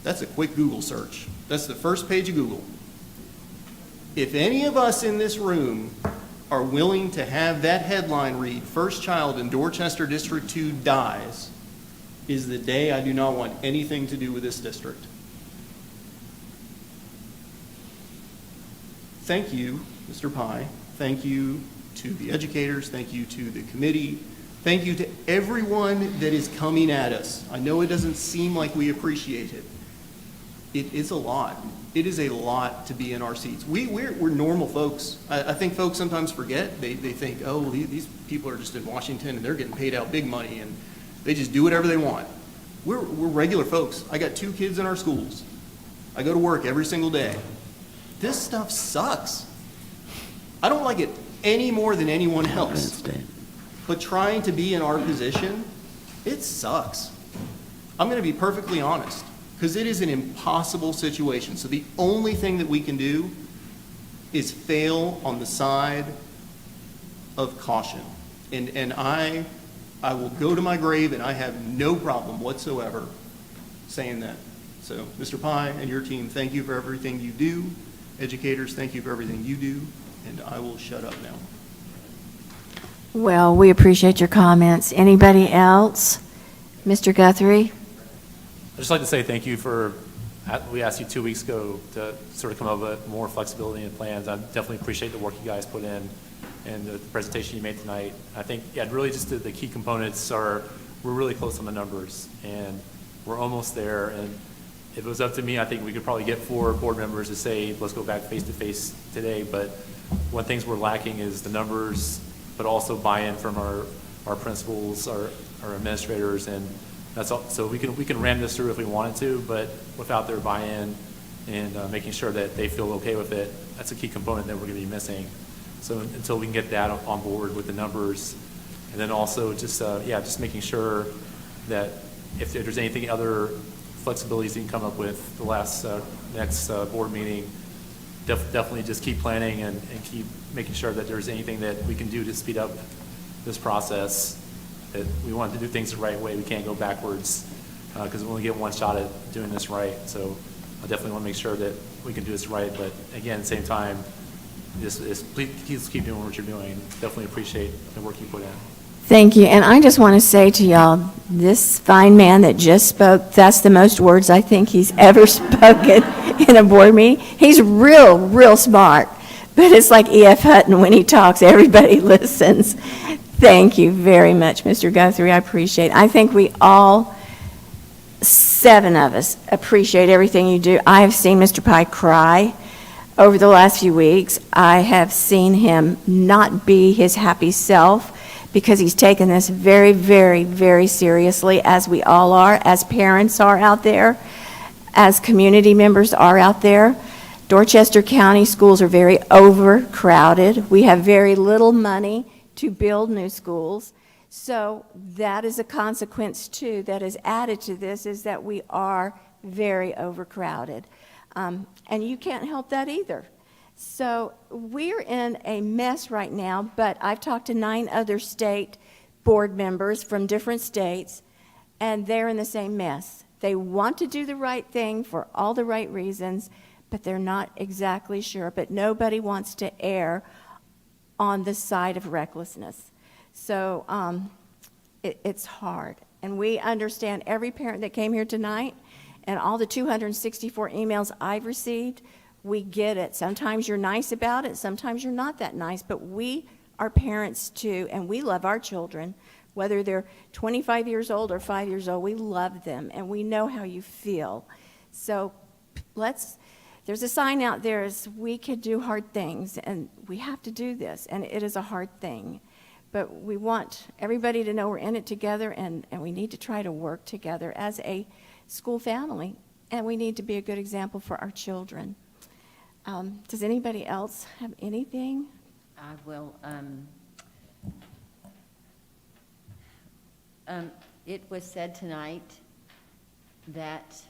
Speaker 12: That's a quick Google search. That's the first page of Google. If any of us in this room are willing to have that headline read, first child in Dorchester District 2 dies, is the day I do not want anything to do with this district. Thank you, Mr. Pye, Thank you to the educators. Thank you to the committee. Thank you to everyone that is coming at us. I know it doesn't seem like we appreciate it. It is a lot. It is a lot to be in our seats. We're normal folks. I think folks sometimes forget. They think, oh, well, these people are just in Washington and they're getting paid out big money and they just do whatever they want. We're regular folks. I got 2 kids in our schools. I go to work every single day. This stuff sucks. I don't like it any more than anyone else. But trying to be in our position, it sucks. I'm going to be perfectly honest, because it is an impossible situation. So the only thing that we can do is fail on the side of caution. And I will go to my grave, and I have no problem whatsoever saying that. So, Mr. Pye and your team, thank you for everything you do. Educators, thank you for everything you do. And I will shut up now.
Speaker 4: Well, we appreciate your comments. Anybody else? Mr. Guthrie?
Speaker 18: I'd just like to say thank you for, we asked you 2 weeks ago to sort of come up with more flexibility in plans. I definitely appreciate the work you guys put in and the presentation you made tonight. I think, yeah, really just the key components are, we're really close on the numbers and we're almost there. And if it was up to me, I think we could probably get 4 board members to say, let's go back face to face today. But one things we're lacking is the numbers, but also buy-in from our principals, our administrators, and that's all. So we can ram this through if we wanted to, but without their buy-in and making sure that they feel okay with it, that's a key component that we're going to be missing. So until we can get that on board with the numbers, and then also just just making sure that if there's anything other flexibilities you can come up with the next board meeting, definitely just keep planning and keep making sure that there's anything that we can do to speed up this process. That we want to do things the right way. We can't go backwards because we only get one shot at doing this right. So I definitely want to make sure that we can do this right. But again, at the same time, please keep doing what you're doing. Definitely appreciate the work you put in.
Speaker 4: Thank you. And I just want to say to y'all, this fine man that just spoke, that's the most words I think he's ever spoken in a board meeting. He's real smart. But it's like E.F. Hutton, when he talks, everybody listens. Thank you very much, Mr. Guthrie. I appreciate it. I think we all, 7 of us, appreciate everything you do. I have seen Mr. Pye cry over the last few weeks. I have seen him not be his happy self because he's taken this very, very, very seriously, as we all are, as parents are out there, as community members are out there. Dorchester County schools are very overcrowded. We have very little money to build new schools. So that is a consequence, too, that is added to this, is that we are very overcrowded. And you can't help that either. So we're in a mess right now, but I've talked to 9 other state board members from different states, and they're in the same mess. They want to do the right thing for all the right reasons, but they're not exactly sure. But nobody wants to err on the side of recklessness. So it's hard. And we understand every parent that came here tonight and all the 264 emails I've received, we get it. Sometimes you're nice about it, sometimes you're not that nice, but we are parents too, and we love our children. Whether they're 25 years old or 5 years old, we love them, and we know how you feel. So there's a sign out there, is we could do hard things, and we have to do this, and it is a hard thing. But we want everybody to know we're in it together, and we need to try to work together as a school family, and we need to be a good example for our children. Does anybody else have anything?
Speaker 11: I will. It was said tonight that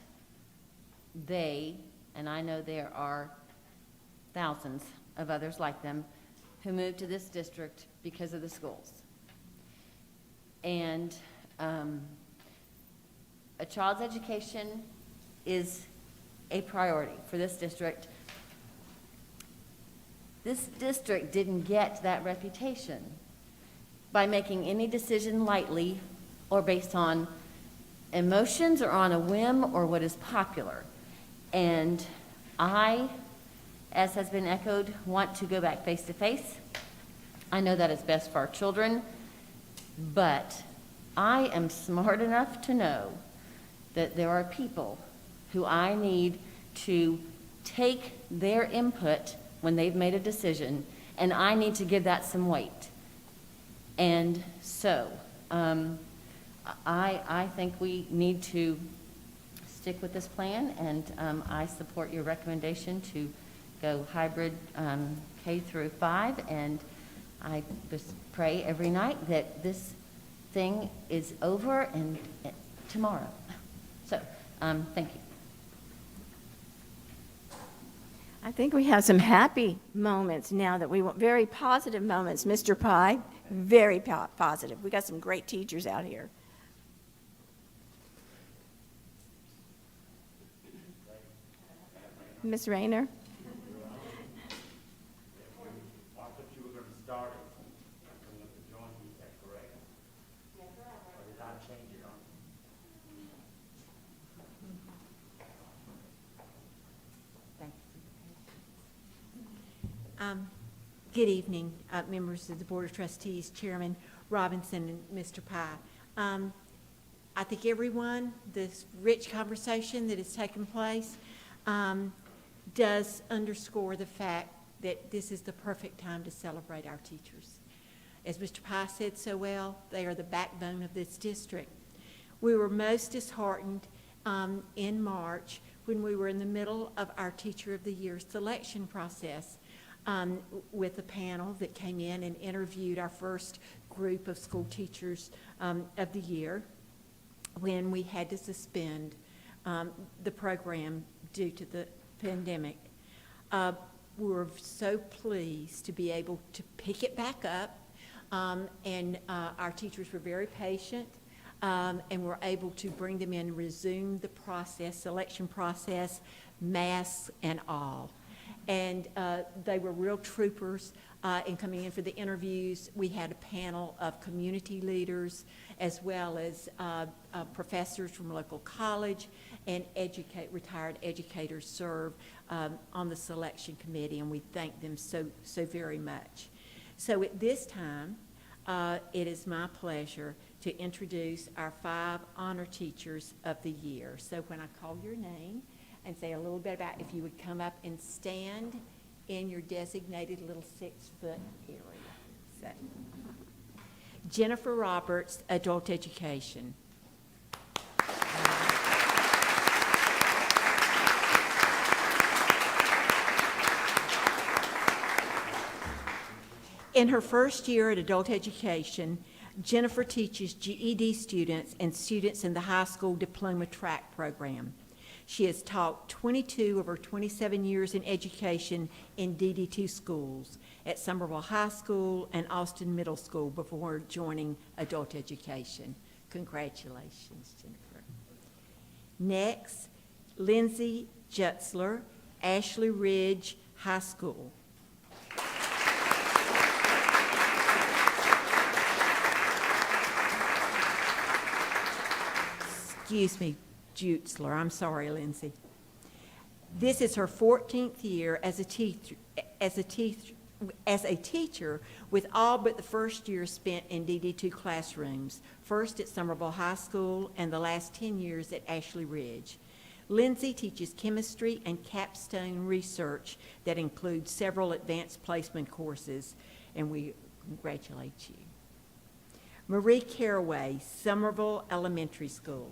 Speaker 11: they, and I know there are thousands of others like them, who moved to this district because of the schools. And a child's education is a priority for this district. This district didn't get that reputation by making any decision lightly or based on emotions or on a whim or what is popular. And I as has been echoed, want to go back face-to-face. I know that is best for our children, but I am smart enough to know that there are people who I need to take their input when they've made a decision, and I need to give that some weight. And so, I think we need to stick with this plan, and I support your recommendation to go hybrid K through 5, and I just pray every night that this thing is over and tomorrow. So, thank you.
Speaker 2: I think we have some happy moments now that we want, very positive moments. Mr. Pye, very positive. We got some great teachers out here. Ms. Rayner?
Speaker 5: I thought you were going to start it. I'm going to join you, is that correct? Or did I change it on you?
Speaker 19: Good evening, members of the Board of Trustees, Chairman Robinson and Mr. Pye. I think everyone, this rich conversation that has taken place does underscore the fact that this is the perfect time to celebrate our teachers. As Mr. Pye said so well, they are the backbone of this district. We were most disheartened in March when we were in the middle of our Teacher of the Year selection process with a panel that came in and interviewed our first group of school teachers of the year, when we had to suspend the program due to the pandemic. We were so pleased to be able to pick it back up, and our teachers were very patient, and were able to bring them in, resume the process, selection process, masks and all. And they were real troopers in coming in for the interviews. We had a panel of community leaders as well as professors from local college and retired educators serve on the selection committee, and we thank them so very much. So at this time, it is my pleasure to introduce our 5 honor teachers of the year. So when I call your name, and say a little bit about if you would come up and stand in your designated little 6-foot area. So, Jennifer Roberts, Adult Education. In her first year at Adult Education, Jennifer teaches GED students and students in the high school diploma track program. She has taught 22 of her 27 years in education in DD2 schools at Somerville High School and Austin Middle School before joining Adult Education. Congratulations, Jennifer. Next, Lindsay Jutzler, Ashley Ridge High School. Excuse me, Jutzler. I'm sorry, Lindsay. This is her 14th year as a teacher, with all but the first year spent in DD2 classrooms, first at Somerville High School and the last 10 years at Ashley Ridge. Lindsay teaches chemistry and capstone research that includes several advanced placement courses, and we congratulate you. Marie Caraway, Somerville Elementary School.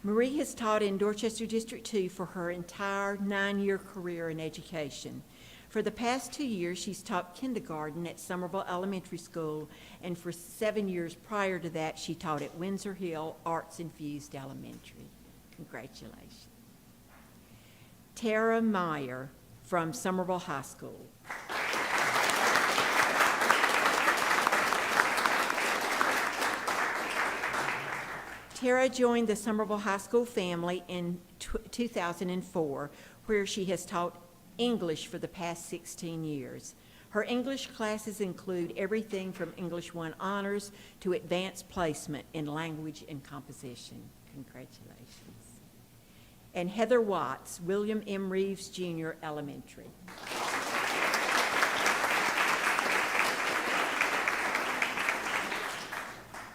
Speaker 19: Marie has taught in Dorchester District 2 for her entire 9-year career in education. For the past 2 years, she's taught kindergarten at Somerville Elementary School, and for 7 years prior to that, she taught at Windsor Hill Arts Infused Elementary. Congratulations. Tara Meyer from Somerville High School. Tara joined the Somerville High School family in 2004, where she has taught English for the past 16 years. Her English classes include everything from English 1 honors to advanced placement in language and composition. Congratulations. And Heather Watts, William M. Reeves Jr. Elementary.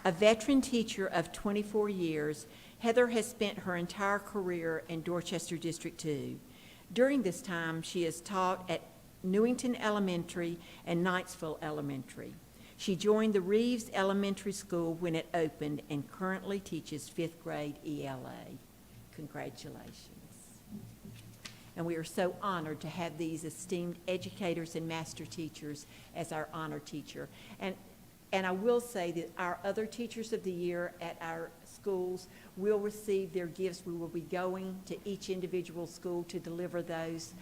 Speaker 19: A veteran teacher of 24 years, Heather has spent her entire career in Dorchester District 2. During this time, she has taught at Newington Elementary and Knightsville Elementary. She joined the Reeves Elementary School when it opened and currently teaches 5th grade ELA. Congratulations. And we are so honored to have these esteemed educators and master teachers as our honor teacher. And I will say that our other Teachers of the Year at our schools will receive their gifts. We will be going to each individual school to deliver those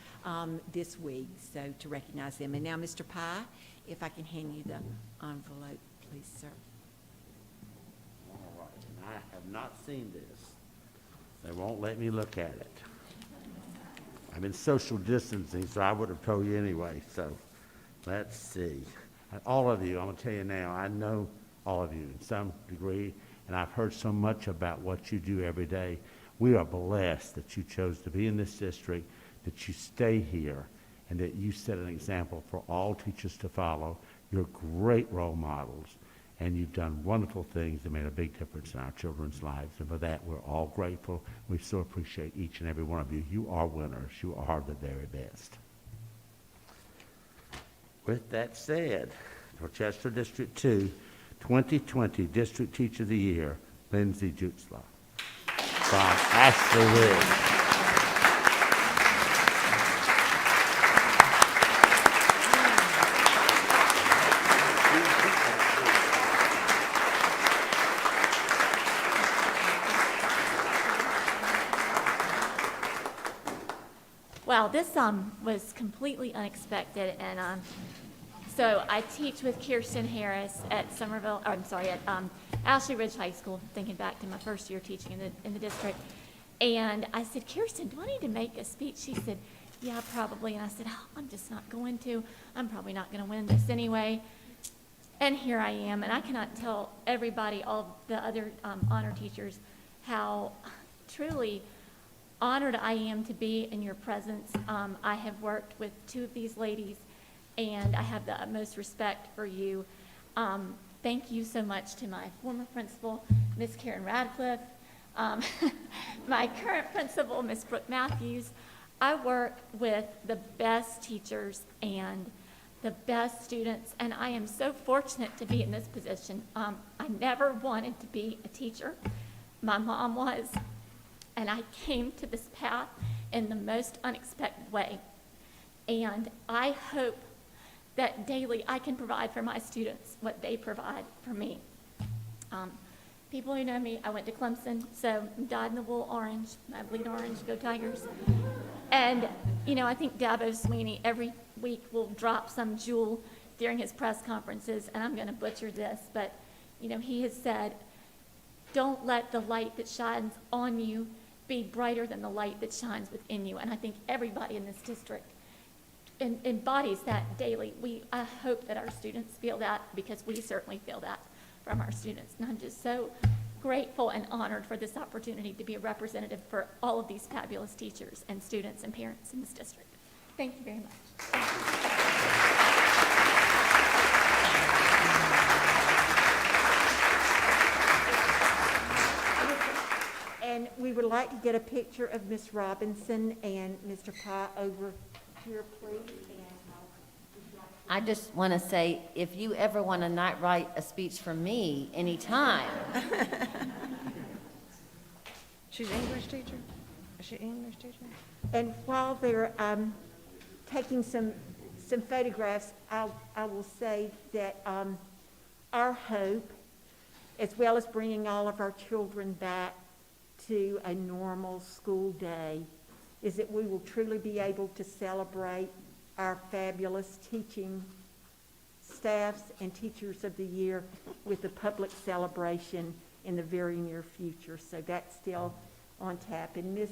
Speaker 19: this week, so to recognize them. And now, Mr. Pye, if I can hand you the envelope, please, sir.
Speaker 5: All right, and I have not seen this. They won't let me look at it. I'm in social distancing, so I would have told you anyway, so let's see. All of you, I'm going to tell you now, I know all of you in some degree, and I've heard so much about what you do every day. We are blessed that you chose to be in this district, that you stay here, and that you set an example for all teachers to follow. You're great role models, and you've done wonderful things that made a big difference in our children's lives, and for that we're all grateful. We so appreciate each and every one of you. You are winners. You are the very best. With that said, Dorchester District 2, 2020 District Teacher of the Year, Lindsay Jutzla. From Ashley Ridge.
Speaker 20: Well, this was completely unexpected, and so I teach with Kirsten Harris at Ashley Ridge High School, thinking back to my first year teaching in the district. And I said, Kirsten, do I need to make a speech? She said, yeah, probably. And I said, oh, I'm just not going to. I'm probably not going to win this anyway. And here I am, and I cannot tell everybody, all the other honor teachers, how truly honored I am to be in your presence. I have worked with two of these ladies, and I have the utmost respect for you. Thank you so much to my former principal, Miss Karen Radcliffe, my current principal, Miss Brooke Matthews. I work with the best teachers and the best students, and I am so fortunate to be in this position. I never wanted to be a teacher. My mom was. And I came to this path in the most unexpected way. And I hope that daily I can provide for my students what they provide for me. People who know me, I went to Clemson, so dyed-in-the-wool orange, I bleed orange, go Tigers. And, I think Dabo Sweeney every week will drop some jewel during his press conferences, and I'm going to butcher this, but, he has said, don't let the light that shines on you be brighter than the light that shines within you. And I think everybody in this district embodies that daily. I hope that our students feel that, because we certainly feel that from our students. And I'm just so grateful and honored for this opportunity to be a representative for all of these fabulous teachers and students and parents in this district. Thank you very much.
Speaker 19: And we would like to get a picture of Miss Robinson and Mr. Pye over here, please.
Speaker 11: I just want to say, if you ever want to not write a speech for me anytime.
Speaker 14: She's an English teacher? Is she an English teacher?
Speaker 19: And while they're taking some photographs, I will say that our hope, as well as bringing all of our children back to a normal school day, is that we will truly be able to celebrate our fabulous teaching staffs and Teachers of the Year with a public celebration in the very near future. So that's still on tap. And Ms.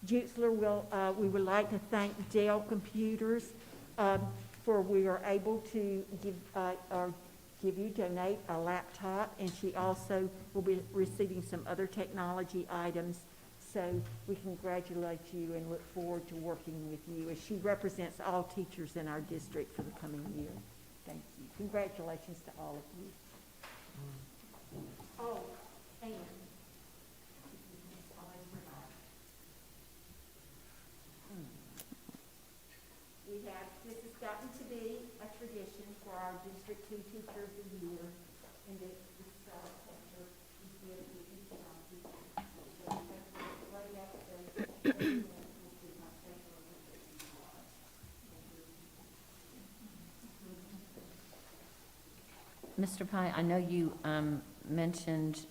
Speaker 19: Jutzler, we would like to thank Dell Computers for we are able to give you, donate a laptop, and she also will be receiving some other technology items. So we congratulate you and look forward to working with you as she represents all teachers in our district for the coming year. Thank you. Congratulations to all of you. Oh, and this has gotten to be a tradition for our District 2 Teacher of the Year, and this picture is dedicated to our teachers. So right after
Speaker 11: Mr. Pye, I know you mentioned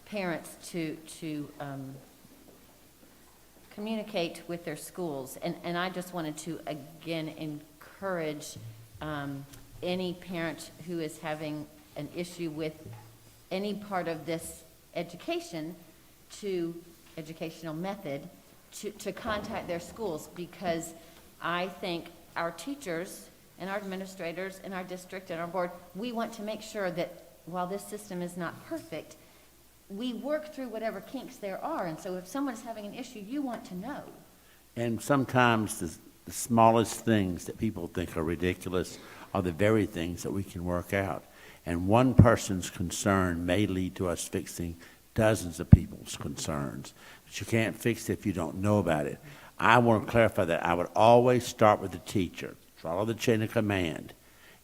Speaker 11: parents to communicate with their schools, and I just wanted to again encourage any parent who is having an issue with any part of this educational method to contact their schools, because I think our teachers and our administrators in our district and our board, we want to make sure that while this system is not perfect, we work through whatever kinks there are. And so if someone's having an issue, you want to know.
Speaker 5: And sometimes the smallest things that people think are ridiculous are the very things that we can work out. And one person's concern may lead to us fixing dozens of people's concerns. But you can't fix it if you don't know about it. I want to clarify that. I would always start with the teacher. Follow the chain of command.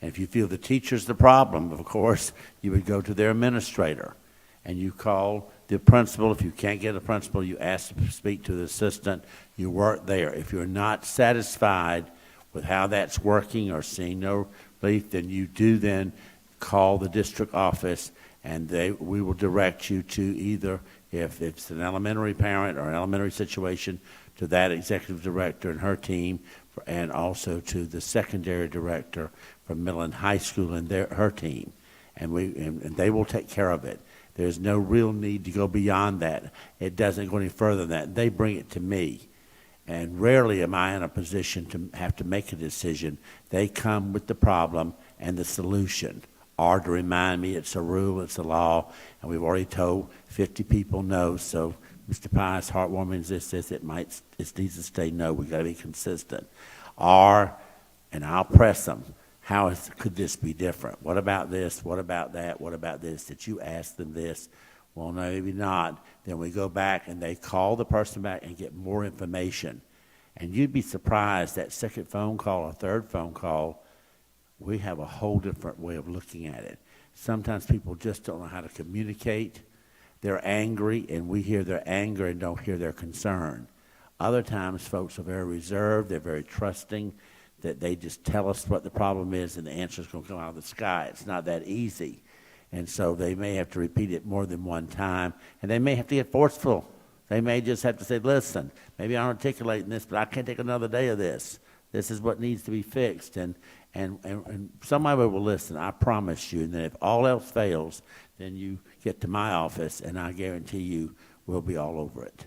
Speaker 5: And if you feel the teacher's the problem, of course, you would go to their administrator. And you call the principal. If you can't get a principal, you ask to speak to the assistant. You work there. If you're not satisfied with how that's working or seeing no relief, then you do then call the district office, and we will direct you to either, if it's an elementary parent or an elementary situation, to that executive director and her team, and also to the secondary director from Midland High School and her team. And they will take care of it. There's no real need to go beyond that. It doesn't go any further than that. They bring it to me. And rarely am I in a position to have to make a decision. They come with the problem and the solution, or to remind me it's a rule, it's a law, and we've already told 50 people no. So Mr. Pye, as heartwarming as this is, it needs to stay no. We've got to be consistent. And I'll press them. Could this be different? What about this? What about that? What about this? Did you ask them this? Well, no, maybe not. Then we go back and they call the person back and get more information. And you'd be surprised, that second phone call or third phone call, we have a whole different way of looking at it. Sometimes people just don't know how to communicate. They're angry, and we hear their anger and don't hear their concern. Other times, folks are very reserved. They're very trusting, that they just tell us what the problem is and the answer's going to come out of the sky. It's not that easy. And so they may have to repeat it more than one time, and they may have to get forceful. They may just have to say, listen, maybe I'm articulating this, but I can't take another day of this. This is what needs to be fixed. And somebody will listen, I promise you. And then if all else fails, then you get to my office, and I guarantee you we'll be all over it.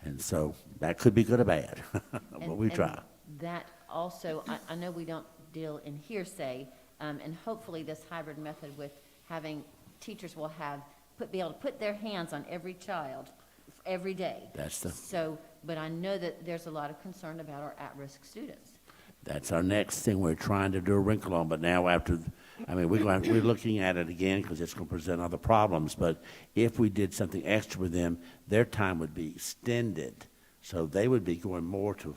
Speaker 5: And so that could be good or bad, but we try.
Speaker 11: That also, I know we don't deal in hearsay, and hopefully this hybrid method with having teachers will be able to put their hands on every child every day. But I know that there's a lot of concern about our at-risk students.
Speaker 5: That's our next thing we're trying to do a wrinkle on. But now we're looking at it again because it's going to present other problems. But if we did something extra with them, their time would be extended. So they would be going more to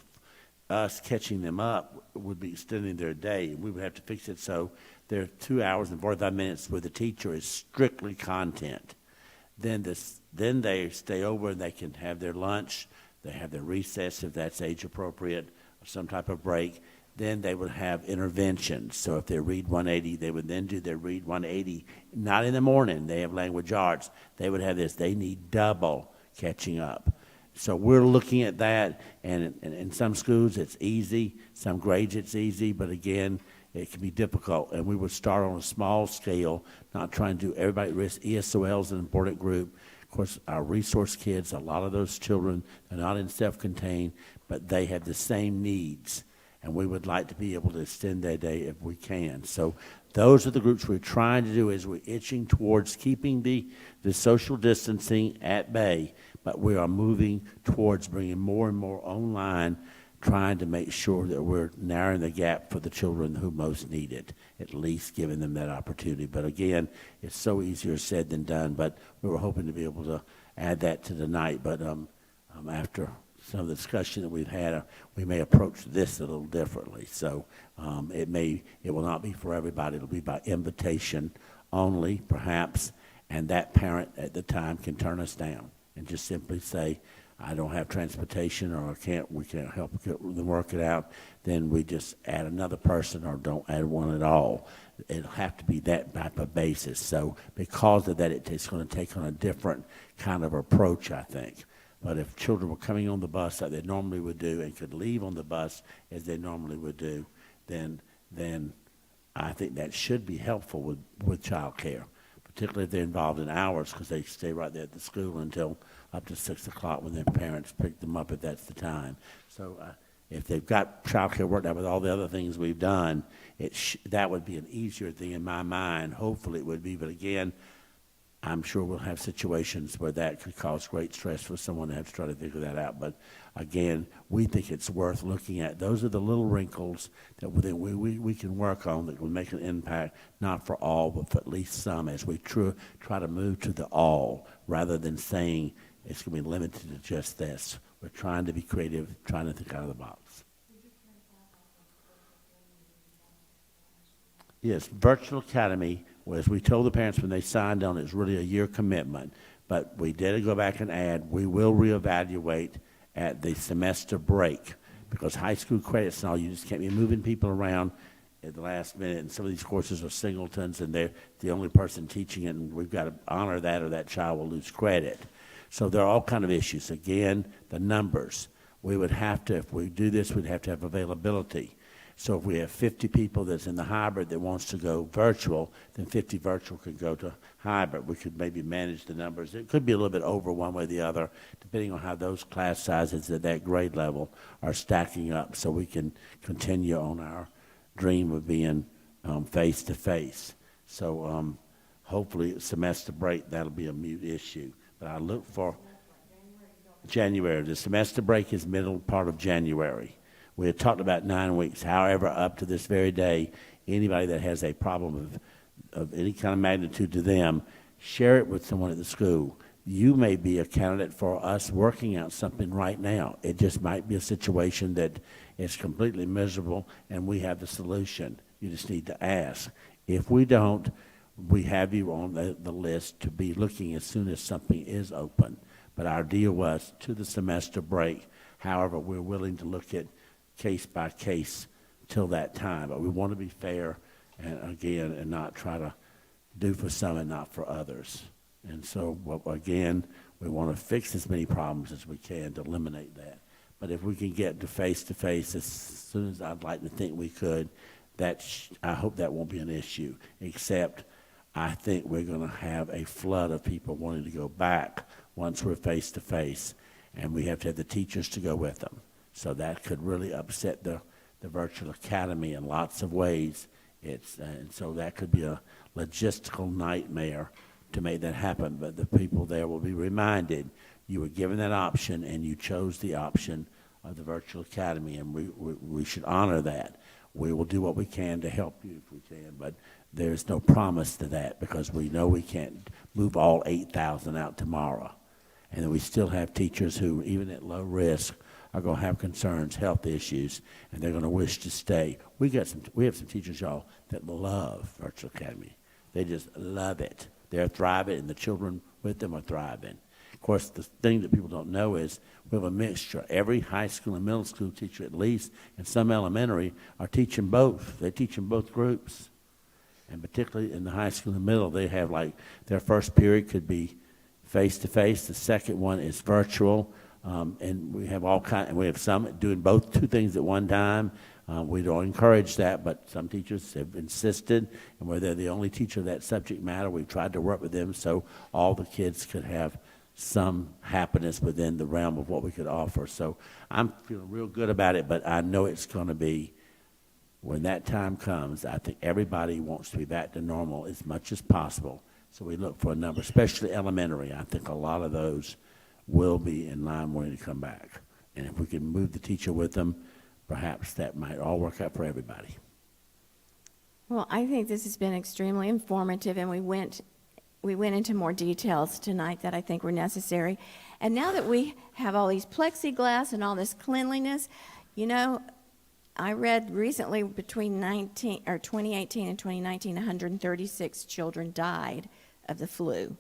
Speaker 5: us catching them up, would be extending their day. We would have to fix it so there are 2 hours and 45 minutes where the teacher is strictly content. Then they stay over and they can have their lunch. They have their recess if that's age appropriate, or some type of break. Then they would have interventions. So if they read 180, they would then do their read 180. Not in the morning. They have language arts. They would have this. They need double catching up. So we're looking at that, and in some schools it's easy, some grades it's easy, but again, it can be difficult. And we would start on a small scale, not trying to do everybody at risk. ESOL is an important group. Of course, our resource kids, a lot of those children are not in self-contained, but they have the same needs. and we would like to be able to extend that day if we can. So those are the groups we're trying to do, is we're itching towards keeping the social distancing at bay, but we are moving towards bringing more and more online, trying to make sure that we're narrowing the gap for the children who most need it, at least giving them that opportunity. But again, it's so easier said than done, but we were hoping to be able to add that to tonight. But after some of the discussion that we've had, we may approach this a little differently. So it will not be for everybody. It'll be by invitation only, perhaps, and that parent at the time can turn us down and just simply say, I don't have transportation, or we can't help them work it out. Then we just add another person or don't add one at all. It'll have to be that type of basis. So because of that, it's going to take on a different kind of approach, I think. But if children were coming on the bus like they normally would do and could leave on the bus as they normally would do, then I think that should be helpful with child care, particularly if they're involved in hours, because they stay right there at the school until up to 6 o'clock when their parents pick them up if that's the time. So if they've got child care worked out with all the other things we've done, that would be an easier thing in my mind. Hopefully it would be, but again, I'm sure we'll have situations where that could cause great stress for someone to have to try to figure that out. But again, we think it's worth looking at. Those are the little wrinkles that we can work on that will make an impact, not for all, but for at least some, as we try to move to the all, rather than saying it's going to be limited to just this. We're trying to be creative, trying to think out of the box. Yes, Virtual Academy, as we told the parents when they signed on, it's really a year commitment. But we did go back and add, we will reevaluate at the semester break, because high school credits and all, you just can't be moving people around at the last minute. And some of these courses are singletons, and they're the only person teaching it, and we've got to honor that or that child will lose credit. So there are all kind of issues. Again, the numbers. We would have to, if we do this, we'd have to have availability. So if we have 50 people that's in the hybrid that wants to go virtual, then 50 virtual could go to hybrid. We could maybe manage the numbers. It could be a little bit over one way or the other, depending on how those class sizes at that grade level are stacking up, so we can continue on our dream of being face-to-face. So hopefully semester break, that'll be a mute issue. But I look for January. The semester break is middle part of January. We had talked about 9 weeks. However, up to this very day, anybody that has a problem of any kind of magnitude to them, share it with someone at the school. You may be a candidate for us working out something right now. It just might be a situation that is completely miserable, and we have the solution. You just need to ask. If we don't, we have you on the list to be looking as soon as something is open. But our deal was to the semester break. However, we're willing to look at case by case till that time. But we want to be fair, and not try to do for some and not for others. And so, again, we want to fix as many problems as we can to eliminate that. But if we can get to face as soon as I'd like to think we could, I hope that won't be an issue, except I think we're going to have a flood of people wanting to go back once we're face-to-face, and we have to have the teachers to go with them. So that could really upset the virtual academy in lots of ways. And so that could be a logistical nightmare to make that happen. But the people there will be reminded you were given that option, and you chose the option of the virtual academy, and we should honor that. We will do what we can to help you if we can, but there's no promise to that, because we know we can't move all 8,000 out tomorrow. And then we still have teachers who, even at low risk, are going to have concerns, health issues, and they're going to wish to stay. We have some teachers, y'all, that love Virtual Academy. They just love it. They're thriving, and the children with them are thriving. Of course, the thing that people don't know is we have a mixture. Every high school and middle school teacher, at least, and some elementary, are teaching both. They teach in both groups. And particularly in the high school and middle, they have their first period could be face-to-face. The second one is virtual. And we have we have some doing two things at one time. We don't encourage that, but some teachers have insisted, and where they're the only teacher of that subject matter, we've tried to work with them so all the kids could have some happiness within the realm of what we could offer. So I'm feeling real good about it, but I know it's going to be, when that time comes, I think everybody wants to be back to normal as much as possible. So we look for a number, especially elementary. I think a lot of those will be in line wanting to come back. And if we can move the teacher with them, perhaps that might all work out for everybody.
Speaker 2: Well, I think this has been extremely informative, and we went into more details tonight that I think were necessary. And now that we have all these plexiglass and all this cleanliness, you know, I read recently between 2018 and 2019, 136 children died of the flu.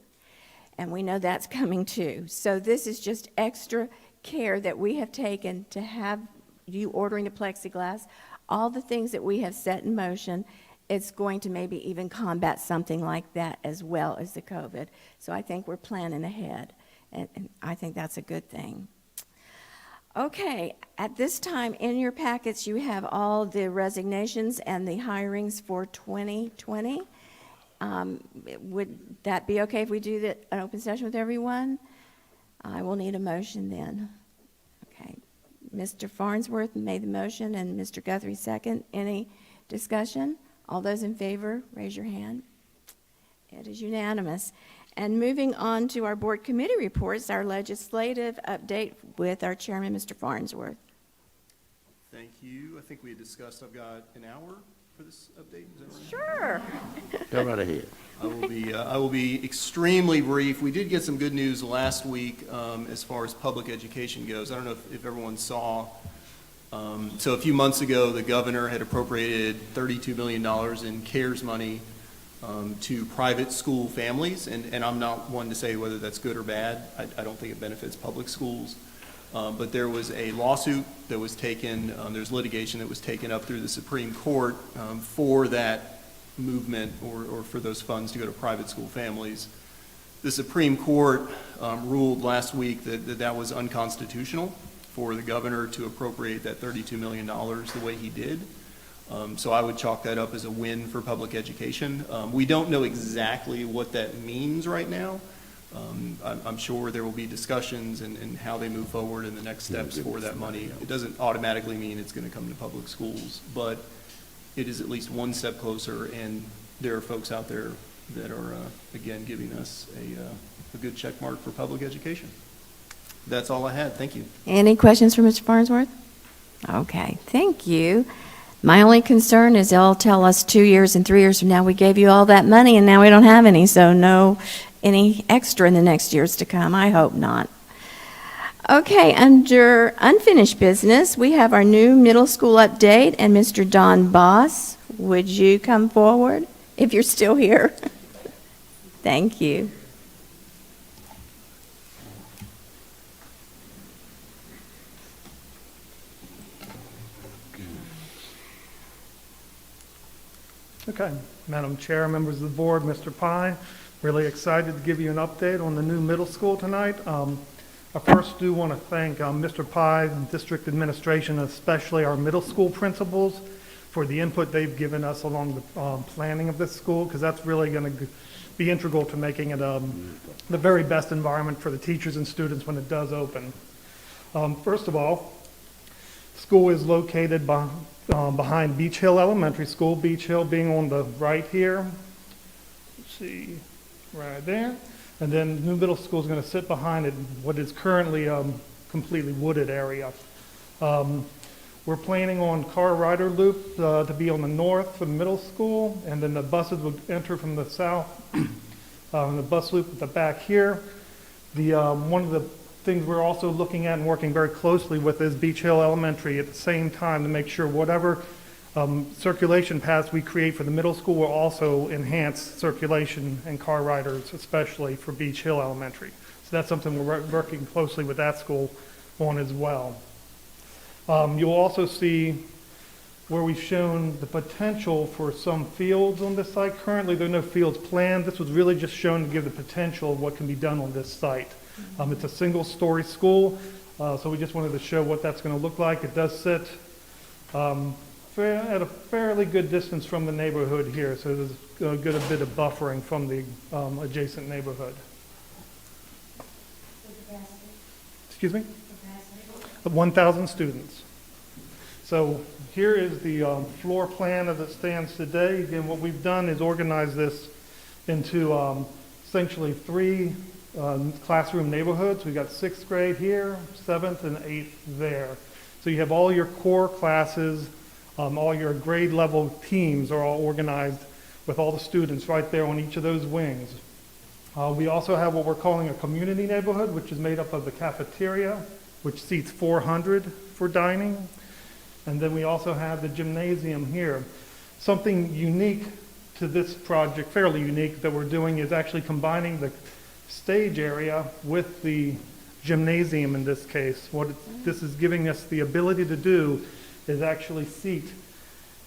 Speaker 2: And we know that's coming too. So this is just extra care that we have taken to have you ordering the plexiglass, all the things that we have set in motion. It's going to maybe even combat something like that as well as the COVID. So I think we're planning ahead, and I think that's a good thing. Okay, at this time in your packets you have all the resignations and the hirings for 2020. Would that be okay if we do an open session with everyone? I will need a motion then. Okay, Mr. Farnsworth made the motion and Mr. Guthrie second. Any discussion? All those in favor, raise your hand. It is unanimous. And moving on to our board committee reports, our legislative update with our chairman, Mr. Farnsworth.
Speaker 12: Thank you. I think we had discussed I've got an hour for this update. Is that right?
Speaker 2: Sure.
Speaker 5: Go right ahead.
Speaker 12: I will be extremely brief. We did get some good news last week as far as public education goes. I don't know if everyone saw. So a few months ago, the governor had appropriated $32 million in CARES money to private school families, and I'm not one to say whether that's good or bad. I don't think it benefits public schools. But there was a lawsuit that was taken, there's litigation that was taken up through the Supreme Court for that movement or for those funds to go to private school families. The Supreme Court ruled last week that was unconstitutional for the governor to appropriate that $32 million the way he did. So I would chalk that up as a win for public education. We don't know exactly what that means right now. I'm sure there will be discussions and how they move forward in the next steps for that money. It doesn't automatically mean it's going to come to public schools, but it is at least one step closer, and there are folks out there that are, again, giving us a good check mark for public education. That's all I had. Thank you.
Speaker 2: Any questions for Mr. Farnsworth? Okay, thank you. My only concern is they'll tell us 2 years and 3 years from now, we gave you all that money and now we don't have any, so no any extra in the next years to come. I hope not. Okay, under unfinished business, we have our new middle school update, and Mr. Don Boss, would you come forward if you're still here? Thank you.
Speaker 13: Okay, Madam Chair, members of the board, Mr. Pye, really excited to give you an update on the new middle school tonight. I first do want to thank Mr. Pye and district administration, especially our middle school principals, for the input they've given us along the planning of this school, because that's really going to be integral to making it the very best environment for the teachers and students when it does open. First of all, school is located behind Beach Hill Elementary School, Beach Hill being on the right here. Let's see, right there. And then new middle school is going to sit behind it, what is currently completely wooded area. We're planning on car rider loop to be on the north for the middle school, and then the buses will enter from the south. The bus loop at the back here. One of the things we're also looking at and working very closely with is Beach Hill Elementary at the same time to make sure whatever circulation paths we create for the middle school will also enhance circulation and car riders, especially for Beach Hill Elementary. So that's something we're working closely with that school on as well. You'll also see where we've shown the potential for some fields on this site. Currently, there are no fields planned. This was really just shown to give the potential of what can be done on this site. It's a single-story school, so we just wanted to show what that's going to look like. It does sit at a fairly good distance from the neighborhood here, so there's a good bit of buffering from the adjacent neighborhood. Excuse me? 1,000 students. So here is the floor plan as it stands today. Again, what we've done is organize this into essentially 3 classroom neighborhoods. We got 6th grade here, 7th and 8th there. So you have all your core classes, all your grade level teams are all organized with all the students right there on each of those wings. We also have what we're calling a community neighborhood, which is made up of the cafeteria, which seats 400 for dining. And then we also have the gymnasium here. Something unique to this project, fairly unique, that we're doing is actually combining the stage area with the gymnasium in this case. This is giving us the ability to do is actually seat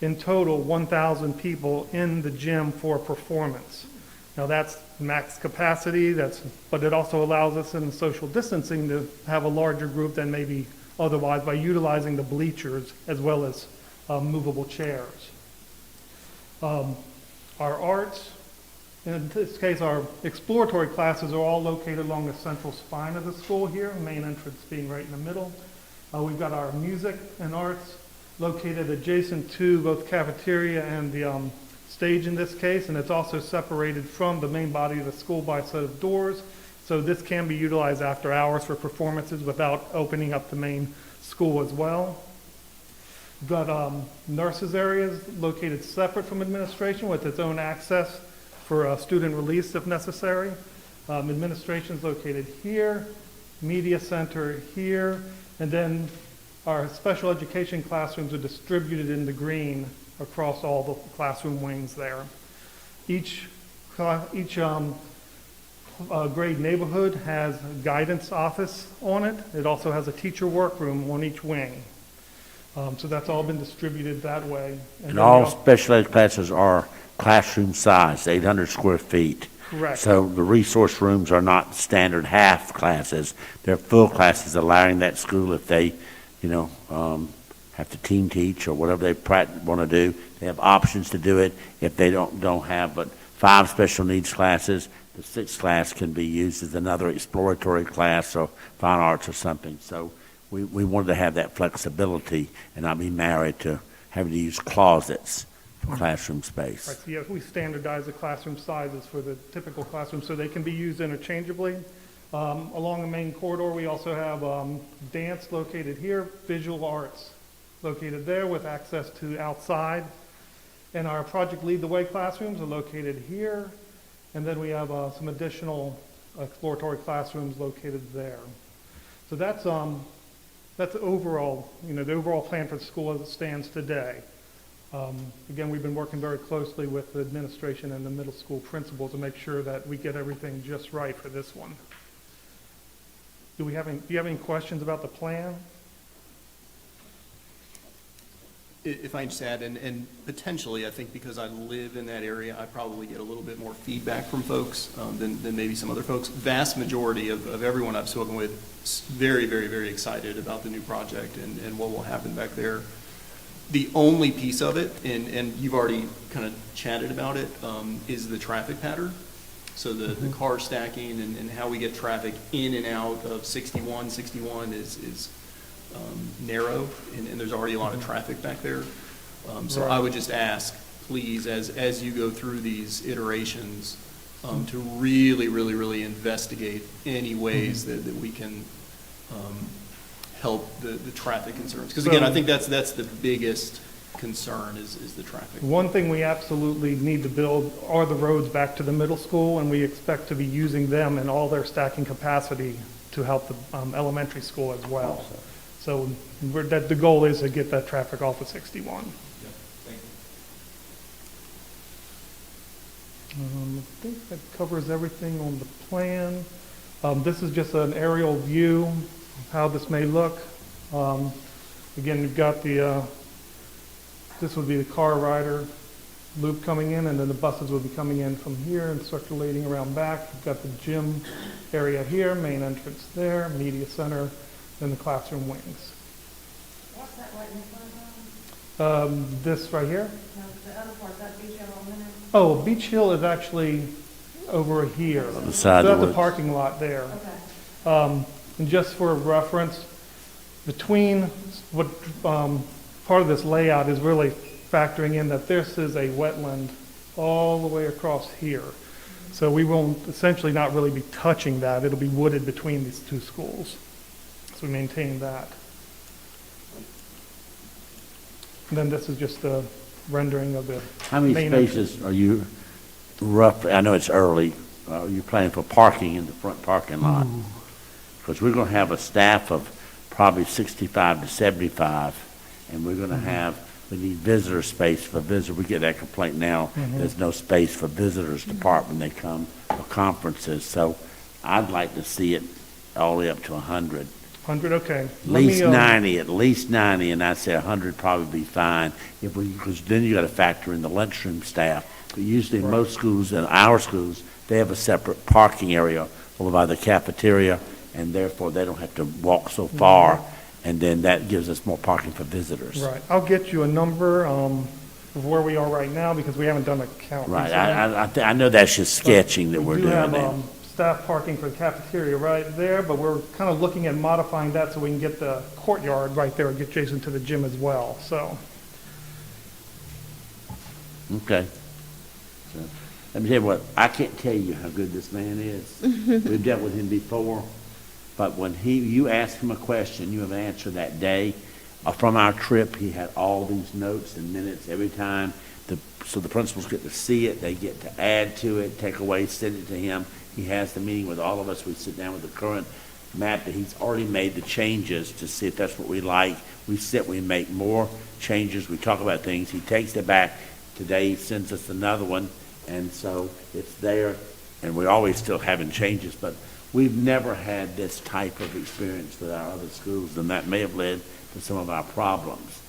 Speaker 13: in total 1,000 people in the gym for performance. Now that's max capacity, but it also allows us in the social distancing to have a larger group than maybe otherwise by utilizing the bleachers as well as movable chairs. Our arts, in this case our exploratory classes are all located along the central spine of the school here, main entrance being right in the middle. We've got our music and arts located adjacent to both cafeteria and the stage in this case, and it's also separated from the main body of the school by a set of doors. So this can be utilized after hours for performances without opening up the main school as well. We've got nurses areas located separate from administration with its own access for student release if necessary. Administration is located here, media center here, and then our special education classrooms are distributed in the green across all the classroom wings there. Each grade neighborhood has a guidance office on it. It also has a teacher workroom on each wing. So that's all been distributed that way.
Speaker 5: And all special ed classes are classroom size, 800 square feet.
Speaker 13: Correct.
Speaker 5: So the resource rooms are not standard half classes. They're full classes, allowing that school, if they, have to team teach or whatever they want to do, they have options to do it. If they don't have but 5 special needs classes, the 6th class can be used as another exploratory class or fine arts or something. So we wanted to have that flexibility and not be married to having to use closets for classroom space.
Speaker 13: Right, so yes, we standardize the classroom sizes for the typical classroom so they can be used interchangeably. Along the main corridor, we also have dance located here, visual arts located there with access to outside. And our Project Lead the Way classrooms are located here. And then we have some additional exploratory classrooms located there. So that's overall, the overall plan for the school as it stands today. Again, we've been working very closely with the administration and the middle school principals to make sure that we get everything just right for this one. Do you have any questions about the plan?
Speaker 12: If I can just add, and potentially, I think because I live in that area, I probably get a little bit more feedback from folks than maybe some other folks. Vast majority of everyone I've spoken with is very, very, very excited about the new project and what will happen back there. The only piece of it, and you've already kind of chatted about it, is the traffic pattern. So the car stacking and how we get traffic in and out of 61. 61 is narrow, and there's already a lot of traffic back there. So
Speaker 13: Right.
Speaker 12: I would just ask, please, as you go through these iterations, to really, really, really investigate any ways that we can help the traffic concerns. Because again, I think that's the biggest concern is the traffic.
Speaker 13: One thing we absolutely need to build are the roads back to the middle school, and we expect to be using them in all their stacking capacity to help the elementary school as well. So the goal is to get that traffic off of 61.
Speaker 12: Yeah, thank you.
Speaker 13: I think that covers everything on the plan. This is just an aerial view of how this may look. Again, we've got this would be the car rider loop coming in, and then the buses would be coming in from here and circulating around back. We've got the gym area here, main entrance there, media center, then the classroom wings.
Speaker 14: What's that right in front of?
Speaker 13: This right here?
Speaker 14: No, the other part, that Beach Hill on there?
Speaker 13: Oh, Beach Hill is actually over here.
Speaker 5: On the side
Speaker 13: So
Speaker 5: of
Speaker 13: that's
Speaker 5: the
Speaker 13: the parking lot there.
Speaker 14: Okay.
Speaker 13: And And just for reference, between what part of this layout is really factoring in that this is a wetland all the way across here. So we won't essentially not really be touching that. It'll be wooded between these two schools. So we maintain that. And then this is just a rendering of the
Speaker 5: How many
Speaker 13: main
Speaker 5: spaces are you roughly, I know it's early, are you planning for parking in the front parking lot? Because we're going to have a staff of probably 65 to 75, and we're going to have, we need visitor space for visitors. We get that complaint now. There's no space for visitors to park when they come for conferences. So I'd like to see it all the way up to 100.
Speaker 13: 100, okay.
Speaker 5: At least 90, and I'd say 100 probably be fine. Because then you got to factor in the lunchroom staff. But usually most schools, and our schools, they have a separate parking area over by the cafeteria, and therefore they don't have to walk so far, and then that gives us more parking for visitors.
Speaker 13: Right. I'll get you a number of where we are right now because we haven't done a count.
Speaker 5: Right. I know that's just sketching that we're doing
Speaker 13: now.
Speaker 5: now.
Speaker 13: Staff parking for the cafeteria right there, but we're kind of looking at modifying that so we can get the courtyard right there, get adjacent to the gym as well, so.
Speaker 5: Okay. So, let me tell you what, I can't tell you how good this man is. We've dealt with him before, but when you ask him a question, you have an answer that day. From our trip, he had all these notes and minutes every time. So the principals get to see it, they get to add to it, take away, send it to him. He has the meeting with all of us. We sit down with the current map that he's already made the changes to see if that's what we like. We sit, we make more changes, we talk about things. He takes it back. Today he sends us another one, and so it's there, and we're always still having changes, but we've never had this type of experience with our other schools, and that may have led to some of our problems.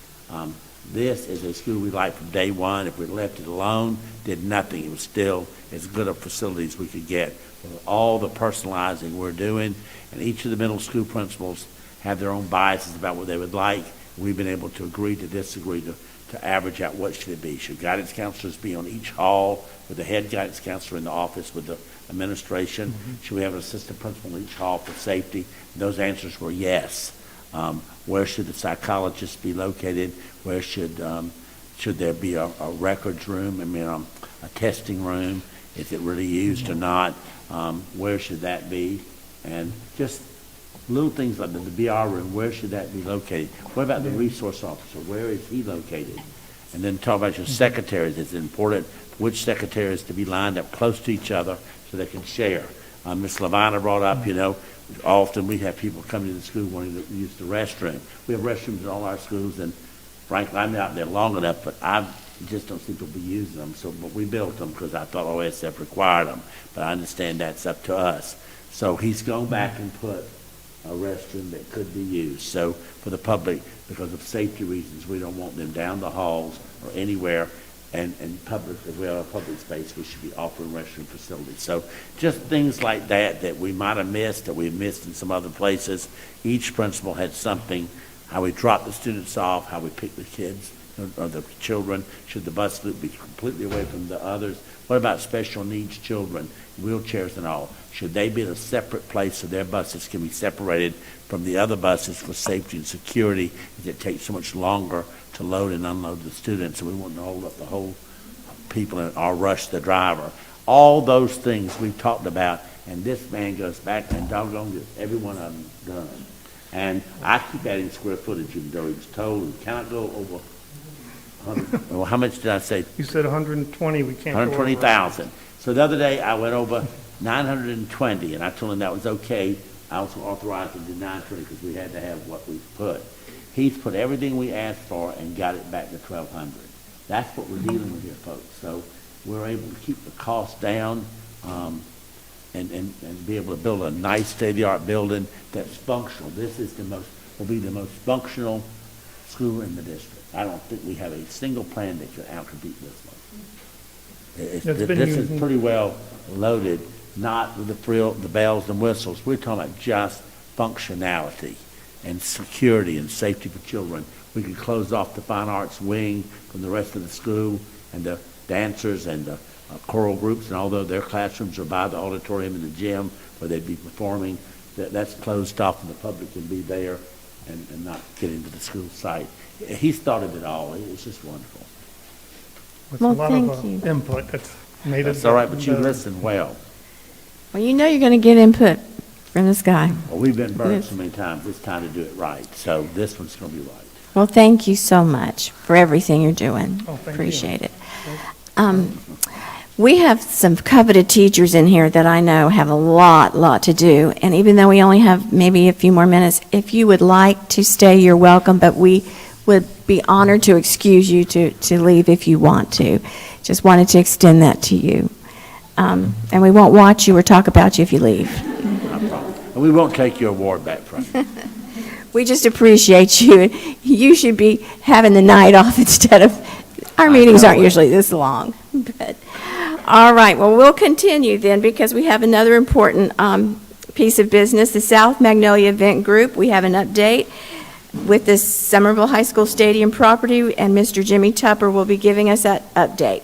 Speaker 5: This is a school we liked from day one. If we left it alone, did nothing, it was still as good a facility as we could get. With all the personalizing we're doing, and each of the middle school principals have their own biases about what they would like. We've been able to agree to disagree to average out what should it be. Should guidance counselors be on each hall with the head guidance counselor in the office with the administration? Should we have an assistant principal in each hall for safety? And those answers were yes. Where should the psychologist be located? Where should there be a records room? I mean, a testing room? Is it really used or not? Where should that be? And just little things like the BR room, where should that be located? What about the resource officer? Where is he located? And then talk about your secretaries. It's important which secretaries to be lined up close to each other so they can share. Ms. Levina brought up, often we have people coming to the school wanting to use the restroom. We have restrooms in all our schools, and frankly, I'm out there long enough, but I just don't see people be using them. So, but we built them because I thought OSF required them. But I understand that's up to us. So he's gone back and put a restroom that could be used. So for the public, because of safety reasons, we don't want them down the halls or anywhere. And public, if we have a public space, we should be offering restroom facilities. So just things like that we might have missed, that we've missed in some other places. Each principal had something, how we drop the students off, how we pick the kids or the children. Should the bus loop be completely away from the others? What about special needs children, wheelchairs and all? Should they be in a separate place so their buses can be separated from the other buses for safety and security, as it takes so much longer to load and unload the students, so we want to hold up the whole people or rush the driver. All those things we've talked about, and this man goes back and doggone gets every one of them done. And I keep adding square footage, even though he was told we cannot go over 100. Well, how much did I say?
Speaker 13: You said 120, we can't go over.
Speaker 5: 120,000. So the other day I went over 920, and I told him that was okay. I also authorized him to 920 because we had to have what we put. He's put everything we asked for and got it back to 1,200. That's what we're dealing with here, folks. So we're able to keep the cost down and be able to build a nice state-of-the-art building that's functional. This is will be the most functional school in the district. I don't think we have a single plan that could outcompete this one. This is pretty well loaded, not with the bells and whistles. We're talking about just functionality and security and safety for children. We can close off the fine arts wing from the rest of the school, and the dancers and the choral groups, and although their classrooms are by the auditorium and the gym where they'd be performing, that's closed off and the public can be there and not get into the school site. He's thought of it all. It's just wonderful.
Speaker 13: It's
Speaker 2: Well,
Speaker 13: a lot
Speaker 2: thank
Speaker 13: of
Speaker 2: you.
Speaker 13: input that's made it.
Speaker 5: That's all right, but you
Speaker 13: better.
Speaker 5: listen well.
Speaker 2: Well, you know you're going to get input from this guy.
Speaker 5: Well, we've been burned
Speaker 2: Yes.
Speaker 5: so many times, it's time to do it right. So this one's going to be right.
Speaker 2: Well, thank you so much for everything you're doing.
Speaker 13: Oh, thank you.
Speaker 2: Appreciate it. We have some coveted teachers in here that I know have a lot to do. And even though we only have maybe a few more minutes, if you would like to stay, you're welcome, but we would be honored to excuse you to leave if you want to. Just wanted to extend that to you. And we won't watch you or talk about you if you leave.
Speaker 5: And we won't take your award back from you.
Speaker 2: We just appreciate you. You should be having the night off instead of, our meetings aren't usually this long. But, all right, well, we'll continue then because we have another important piece of business. The South Magnolia Event Group, we have an update with the Somerville High School Stadium property, and Mr. Jimmy Tupper will be giving us that update.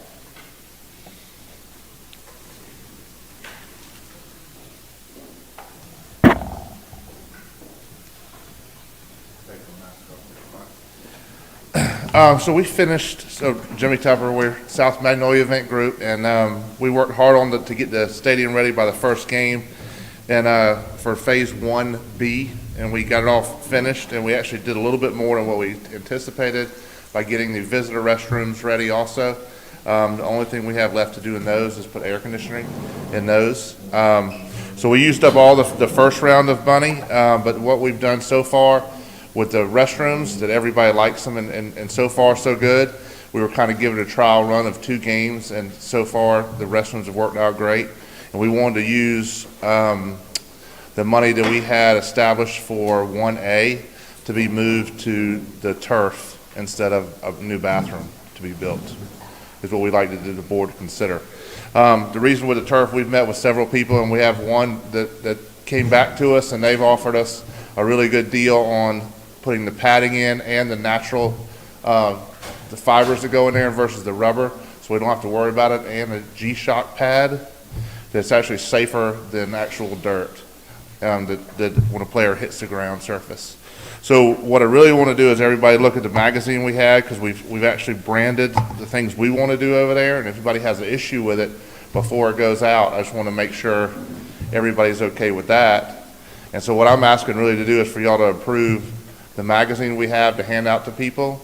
Speaker 21: So we finished, Jimmy Tupper, we're South Magnolia Event Group, and we worked hard on to get the stadium ready by the first game and for Phase 1B, and we got it all finished, and we actually did a little bit more than what we anticipated by getting the visitor restrooms ready also. The only thing we have left to do in those is put air conditioning in those. So we used up all the first round of money, but what we've done so far with the restrooms, that everybody likes them, and so far so good. We were kind of giving a trial run of 2 games, and so far the restrooms have worked out great. And we wanted to use the money that we had established for 1A to be moved to the turf instead of a new bathroom to be built, is what we'd like the board to consider. The reason with the turf, we've met with several people, and we have one that came back to us, and they've offered us a really good deal on putting the padding in and the natural, the fibers that go in there versus the rubber, so we don't have to worry about it, and a G-Shock pad that's actually safer than actual dirt that when a player hits the ground surface. So what I really want to do is everybody look at the magazine we had, because we've actually branded the things we want to do over there, and if anybody has an issue with it before it goes out, I just want to make sure everybody's okay with that. And so what I'm asking really to do is for y'all to approve the magazine we have to hand out to people,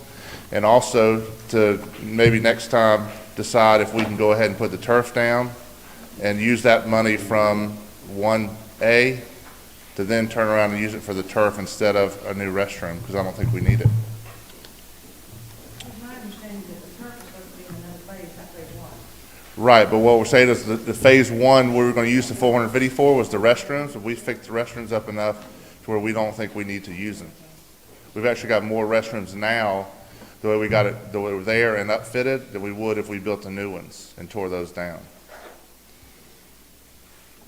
Speaker 21: and also to maybe next time decide if we can go ahead and put the turf down and use that money from 1A to then turn around and use it for the turf instead of a new restroom, because I don't think we need it. Right, but what we're saying is the Phase 1 we were going to use the 454 was the restrooms, and we fixed the restrooms up enough to where we don't think we need to use them. We've actually got more restrooms now, the way we got it, the way we're there and upfitted, than we would if we built the new ones and tore those down.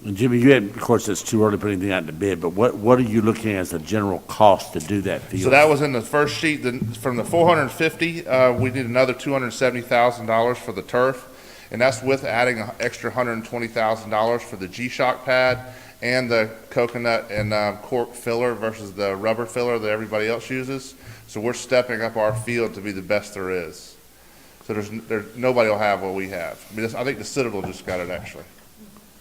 Speaker 5: And Jimmy, you had, of course, it's too early to put anything out to bid, but what are you looking at as a general cost to do that field?
Speaker 21: So that was in the first sheet. From the 450, we did another $270,000 for the turf, and that's with adding an extra $120,000 for the G-Shock pad and the coconut and cork filler versus the rubber filler that everybody else uses. So we're stepping up our field to be the best there is. So there's nobody will have what we have. I mean, I think the Citadel just got it actually.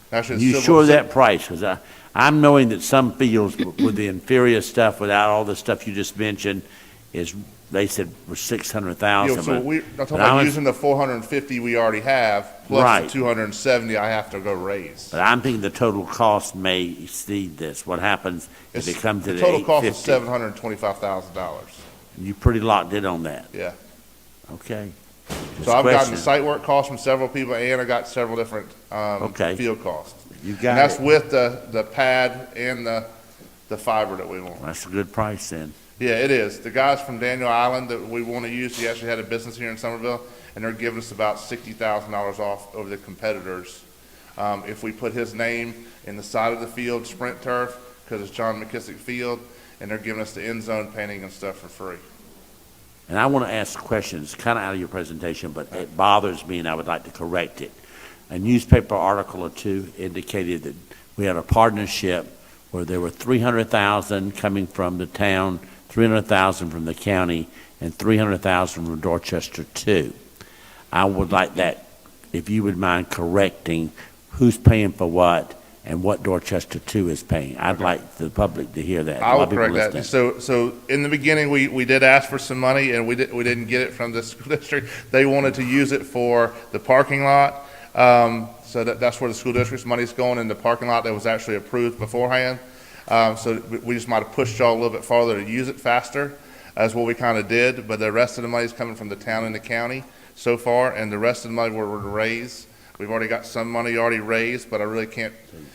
Speaker 21: Actually,
Speaker 5: You sure that price? Because I'm knowing that some fields with the inferior stuff, without all the stuff you just mentioned, is, they said, was $600,000.
Speaker 21: So I'm talking about using the 450 we already have, plus the 270 I have to go raise.
Speaker 5: But I'm thinking the total cost may exceed this. What happens if it comes to the
Speaker 21: total cost is
Speaker 5: $850,000?
Speaker 21: $725,000.
Speaker 5: You pretty locked in on that?
Speaker 21: Yeah.
Speaker 5: Okay.
Speaker 21: So I've gotten the site work costs from several people, and I got several different field costs.
Speaker 5: You got
Speaker 21: and that's
Speaker 5: it.
Speaker 21: with the pad and the fiber that we want.
Speaker 5: That's a good price then.
Speaker 21: Yeah, it is. The guys from Daniel Island that we want to use, he actually had a business here in Somerville, and they're giving us about $60,000 off over the competitors if we put his name in the side of the field, Sprint Turf, because it's John McKissick Field, and they're giving us the end zone painting and stuff for free.
Speaker 5: And I want to ask questions, kind of out of your presentation, but it bothers me and I would like to correct it. A newspaper article or two indicated that we had a partnership where there were 300,000 coming from the town, 300,000 from the county, and 300,000 from Dorchester 2. I would like that, if you would mind correcting who's paying for what and what Dorchester 2 is paying. I'd like the public to hear that.
Speaker 21: I
Speaker 5: A lot
Speaker 21: will
Speaker 5: of people
Speaker 21: correct that.
Speaker 5: listening.
Speaker 21: So in the beginning, we did ask for some money, and we didn't get it from the school district. They wanted to use it for the parking lot. So that's where the school district's money's going, in the parking lot that was actually approved beforehand. So we just might have pushed y'all a little bit farther to use it faster. That's what we kind of did, but the rest of the money's coming from the town and the county so far, and the rest of the money we're to raise. We've already got some money already raised, but I really can't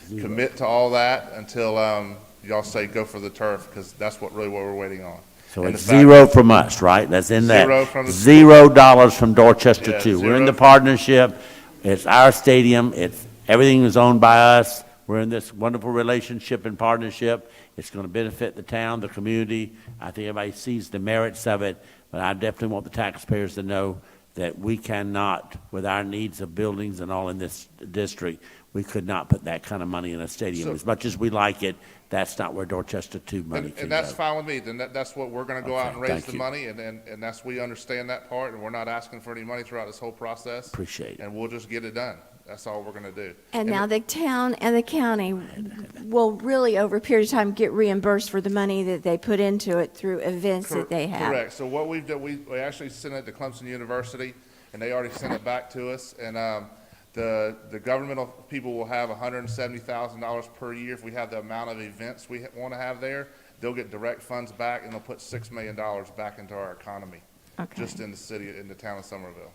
Speaker 21: commit to all that until y'all say go for the turf, because that's what we're waiting on.
Speaker 5: So
Speaker 21: And
Speaker 5: it's
Speaker 21: the fact
Speaker 5: zero
Speaker 21: that-
Speaker 5: from us, right? That's in that.
Speaker 21: Zero from the-
Speaker 5: $0 from Dorchester
Speaker 21: Yeah,
Speaker 5: 2. We're in
Speaker 21: zero.
Speaker 5: the partnership. It's our stadium. Everything is owned by us. We're in this wonderful relationship and partnership. It's going to benefit the town, the community. I think everybody sees the merits of it, but I definitely want the taxpayers to know that we cannot, with our needs of buildings and all in this district, we could not put that kind of money in a stadium.
Speaker 21: So-
Speaker 5: As much as we like it, that's not where Dorchester 2 money can
Speaker 21: And
Speaker 5: go.
Speaker 21: that's fine with me, then that's what we're gonna go out
Speaker 5: Okay,
Speaker 21: and raise
Speaker 5: thank
Speaker 21: the
Speaker 5: you.
Speaker 21: money, and that's, we understand that part, and we're not asking for any money throughout this whole process.
Speaker 5: Appreciate it.
Speaker 21: And we'll just get it done. That's all we're gonna do.
Speaker 2: And now the town and the county will really, over a period of time, get reimbursed for the money that they put into it through events that they have.
Speaker 21: Correct. So what we've done, we actually sent it to Clemson University, and they already sent it back to us. And the governmental people will have $170,000 per year if we have the amount of events we want to have there. They'll get direct funds back, and they'll put $6 million back into our economy,
Speaker 2: Okay.
Speaker 21: just in the city, in the town of Somerville.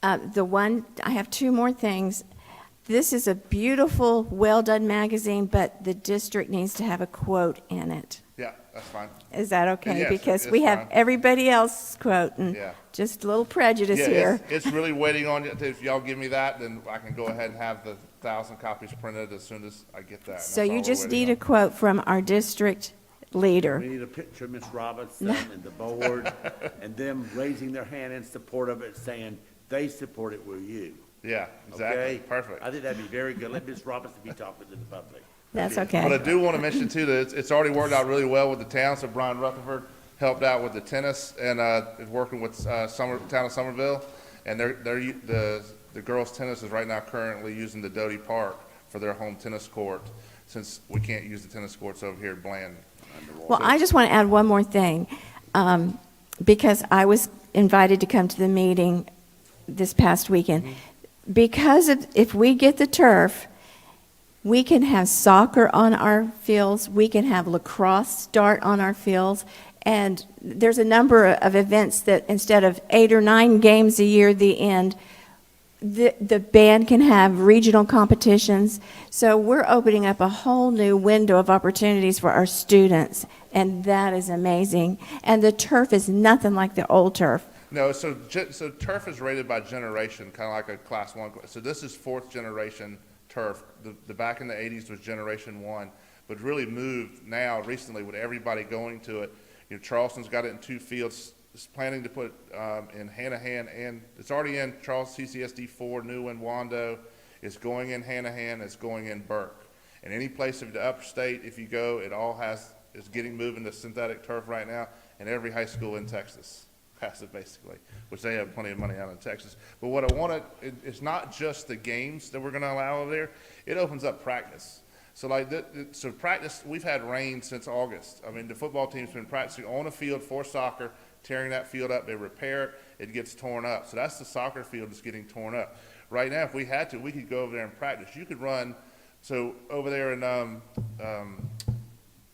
Speaker 2: I have two more things. This is a beautiful, well-done magazine, but the district needs to have a quote in it.
Speaker 21: Yeah, that's fine.
Speaker 2: Is that okay?
Speaker 21: Yes,
Speaker 2: Because
Speaker 21: it's
Speaker 2: we have
Speaker 21: fine.
Speaker 2: everybody else quoting.
Speaker 21: Yeah.
Speaker 2: Just a little prejudice
Speaker 21: Yeah,
Speaker 2: here.
Speaker 21: it's really waiting on you. If y'all give me that, then I can go ahead and have the 1,000 copies printed as soon as I get that.
Speaker 2: So you just need a quote from our district leader.
Speaker 5: We need a picture of Ms. Robinson and the board, and them raising their hand in support of it, saying they support it with you.
Speaker 21: Yeah, exactly.
Speaker 5: Okay?
Speaker 21: Perfect.
Speaker 5: I think that'd be very good. Let Ms. Robinson be talking to the public.
Speaker 2: That's
Speaker 21: But
Speaker 2: okay.
Speaker 21: I do want to mention too, that it's already worked out really well with the town. So Brian Rutherford helped out with the tennis and is working with town of Somerville. And the girls' tennis is right now currently using the Doty Park for their home tennis court, since we can't use the tennis courts over here at Bland.
Speaker 2: Well, I just want to add one more thing, because I was invited to come to the meeting this past weekend. Because if we get the turf, we can have soccer on our fields, we can have lacrosse start on our fields, and there's a number of events that instead of 8 or 9 games a year, the band can have regional competitions. So we're opening up a whole new window of opportunities for our students, and that is amazing. And the turf is nothing like the old turf.
Speaker 21: No, so turf is rated by generation, kind of like a class 1. So this is 4th generation turf. The back in the 80s was generation 1, but really moved now recently with everybody going to it. You know, Charleston's got it in 2 fields. It's planning to put in Hanahan, and it's already in Charleston CCSD 4, New and Wando. It's going in Hanahan. It's going in Burke. And any place of the upstate, if you go, it's getting moving to synthetic turf right now, and every high school in Texas has it basically, which they have plenty of money out in Texas. But what I want to, it's not just the games that we're going to allow over there. It opens up practice. So so practice, we've had rain since August. I mean, the football team's been practicing on a field for soccer, tearing that field up. They repair it, it gets torn up. So that's the soccer field that's getting torn up. Right now, if we had to, we could go over there and practice. You could run, so over there in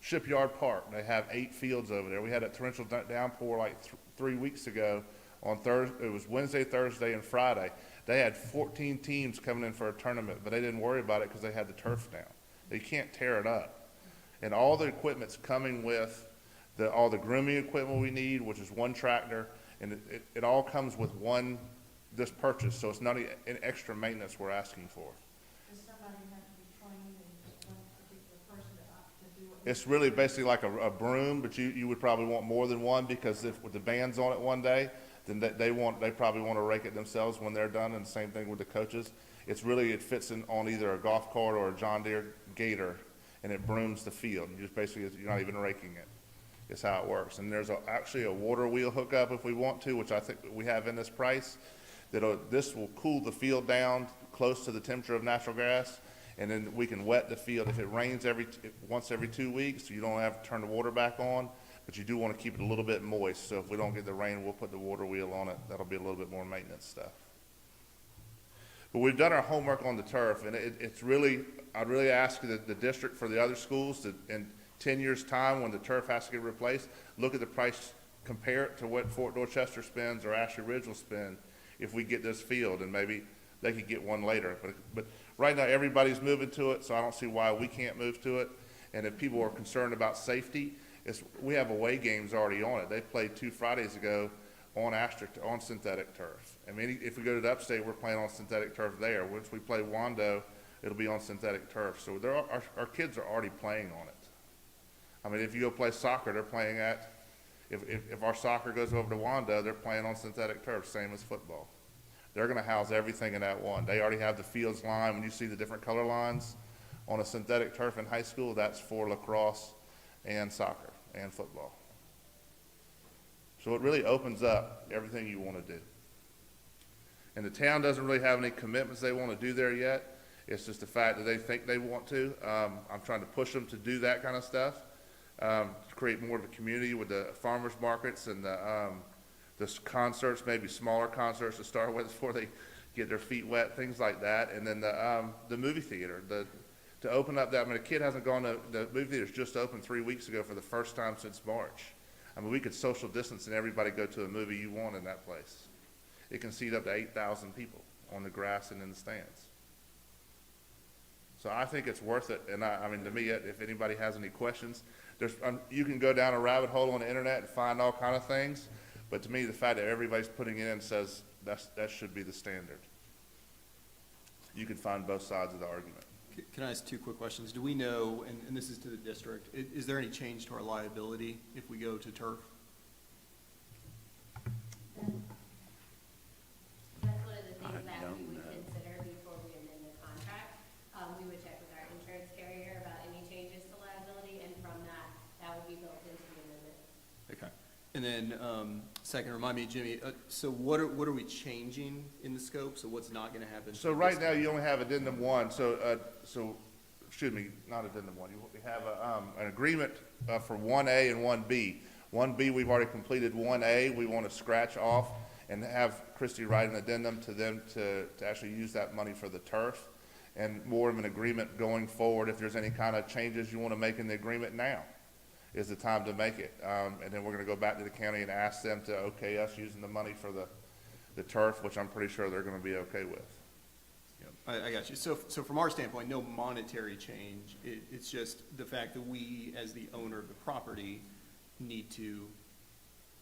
Speaker 21: Shipyard Park, they have 8 fields over there. We had a torrential downpour like 3 weeks ago on Thursday. It was Wednesday, Thursday, and Friday. They had 14 teams coming in for a tournament, but they didn't worry about it because they had the turf down. They can't tear it up. And all the equipment's coming with all the grooming equipment we need, which is 1 tractor, and it all comes with this purchase, so it's not an extra maintenance we're asking for.
Speaker 8: Does somebody have to be trained and one particular person to do it?
Speaker 21: It's really basically like a broom, but you would probably want more than one, because if with the band's on it one day, then they probably want to rake it themselves when they're done, and the same thing with the coaches. It fits in on either a golf cart or a John Deere Gator, and it brooms the field. You just basically, you're not even raking it. Is how it works. And there's actually a water wheel hookup if we want to, which I think we have in this price. This will cool the field down close to the temperature of natural gas, and then we can wet the field. If it rains once every 2 weeks, you don't have to turn the water back on, but you do want to keep it a little bit moist. So if we don't get the rain, we'll put the water wheel on it. That'll be a little bit more maintenance stuff. But we've done our homework on the turf, and I'd really ask the district for the other schools to, in 10 years' time when the turf has to get replaced, look at the price, compare it to what Fort Dorchester spends or Ashley Ridge will spend if we get this field, and maybe they could get one later. But right now, everybody's moving to it, so I don't see why we can't move to it. And if people are concerned about safety, we have away games already on it. They played 2 Fridays ago on synthetic turf. I mean, if we go to the upstate, we're playing on synthetic turf there. Once we play Wando, it'll be on synthetic turf. So our kids are already playing on it. I mean, if you go play soccer, they're playing if our soccer goes over to Wando, they're playing on synthetic turf, same as football. They're going to house everything in that one. They already have the fields lined. When you see the different color lines on a synthetic turf in high school, that's for lacrosse and soccer and football. So it really opens up everything you want to do. And the town doesn't really have any commitments they want to do there yet. It's just the fact that they think they want to. I'm trying to push them to do that kind of stuff. To create more of a community with the farmers markets and the concerts, maybe smaller concerts to start with before they get their feet wet, things like that. And then the movie theater, to open up that. I mean, a kid hasn't gone to the movie theater's just opened 3 weeks ago for the first time since March. I mean, we could social distance and everybody go to a movie you want in that place. It can seat up to 8,000 people on the grass and in the stands. So I think it's worth it. And I mean, to me, if anybody has any questions, you can go down a rabbit hole on the internet and find all kind of things. But to me, the fact that everybody's putting it in says that should be the standard. You can find both sides of the argument.
Speaker 12: Can I ask 2 quick questions? Do we know, and this is to the district, is there any change to our liability if we go to turf?
Speaker 11: That's one of the things that we would consider before we amend the contract. We would check with our insurance carrier about any changes to liability, and from that would be built into the amendment.
Speaker 12: Okay. And then, second, remind me, Jimmy, so what are we changing in the scope? So what's not going to happen?
Speaker 21: So right now, you only have addendum 1. So excuse me, not addendum 1. We have an agreement for 1A and 1B. 1B, we've already completed 1A. We want to scratch off and have Christie write an addendum to them to actually use that money for the turf, and more of an agreement going forward. If there's any kind of changes you want to make in the agreement, now is the time to make it. And then we're going to go back to the county and ask them to okay us using the money for the turf, which I'm pretty sure they're going to be okay with.
Speaker 12: I got you. So from our standpoint, no monetary change. It's just the fact that we, as the owner of the property, need to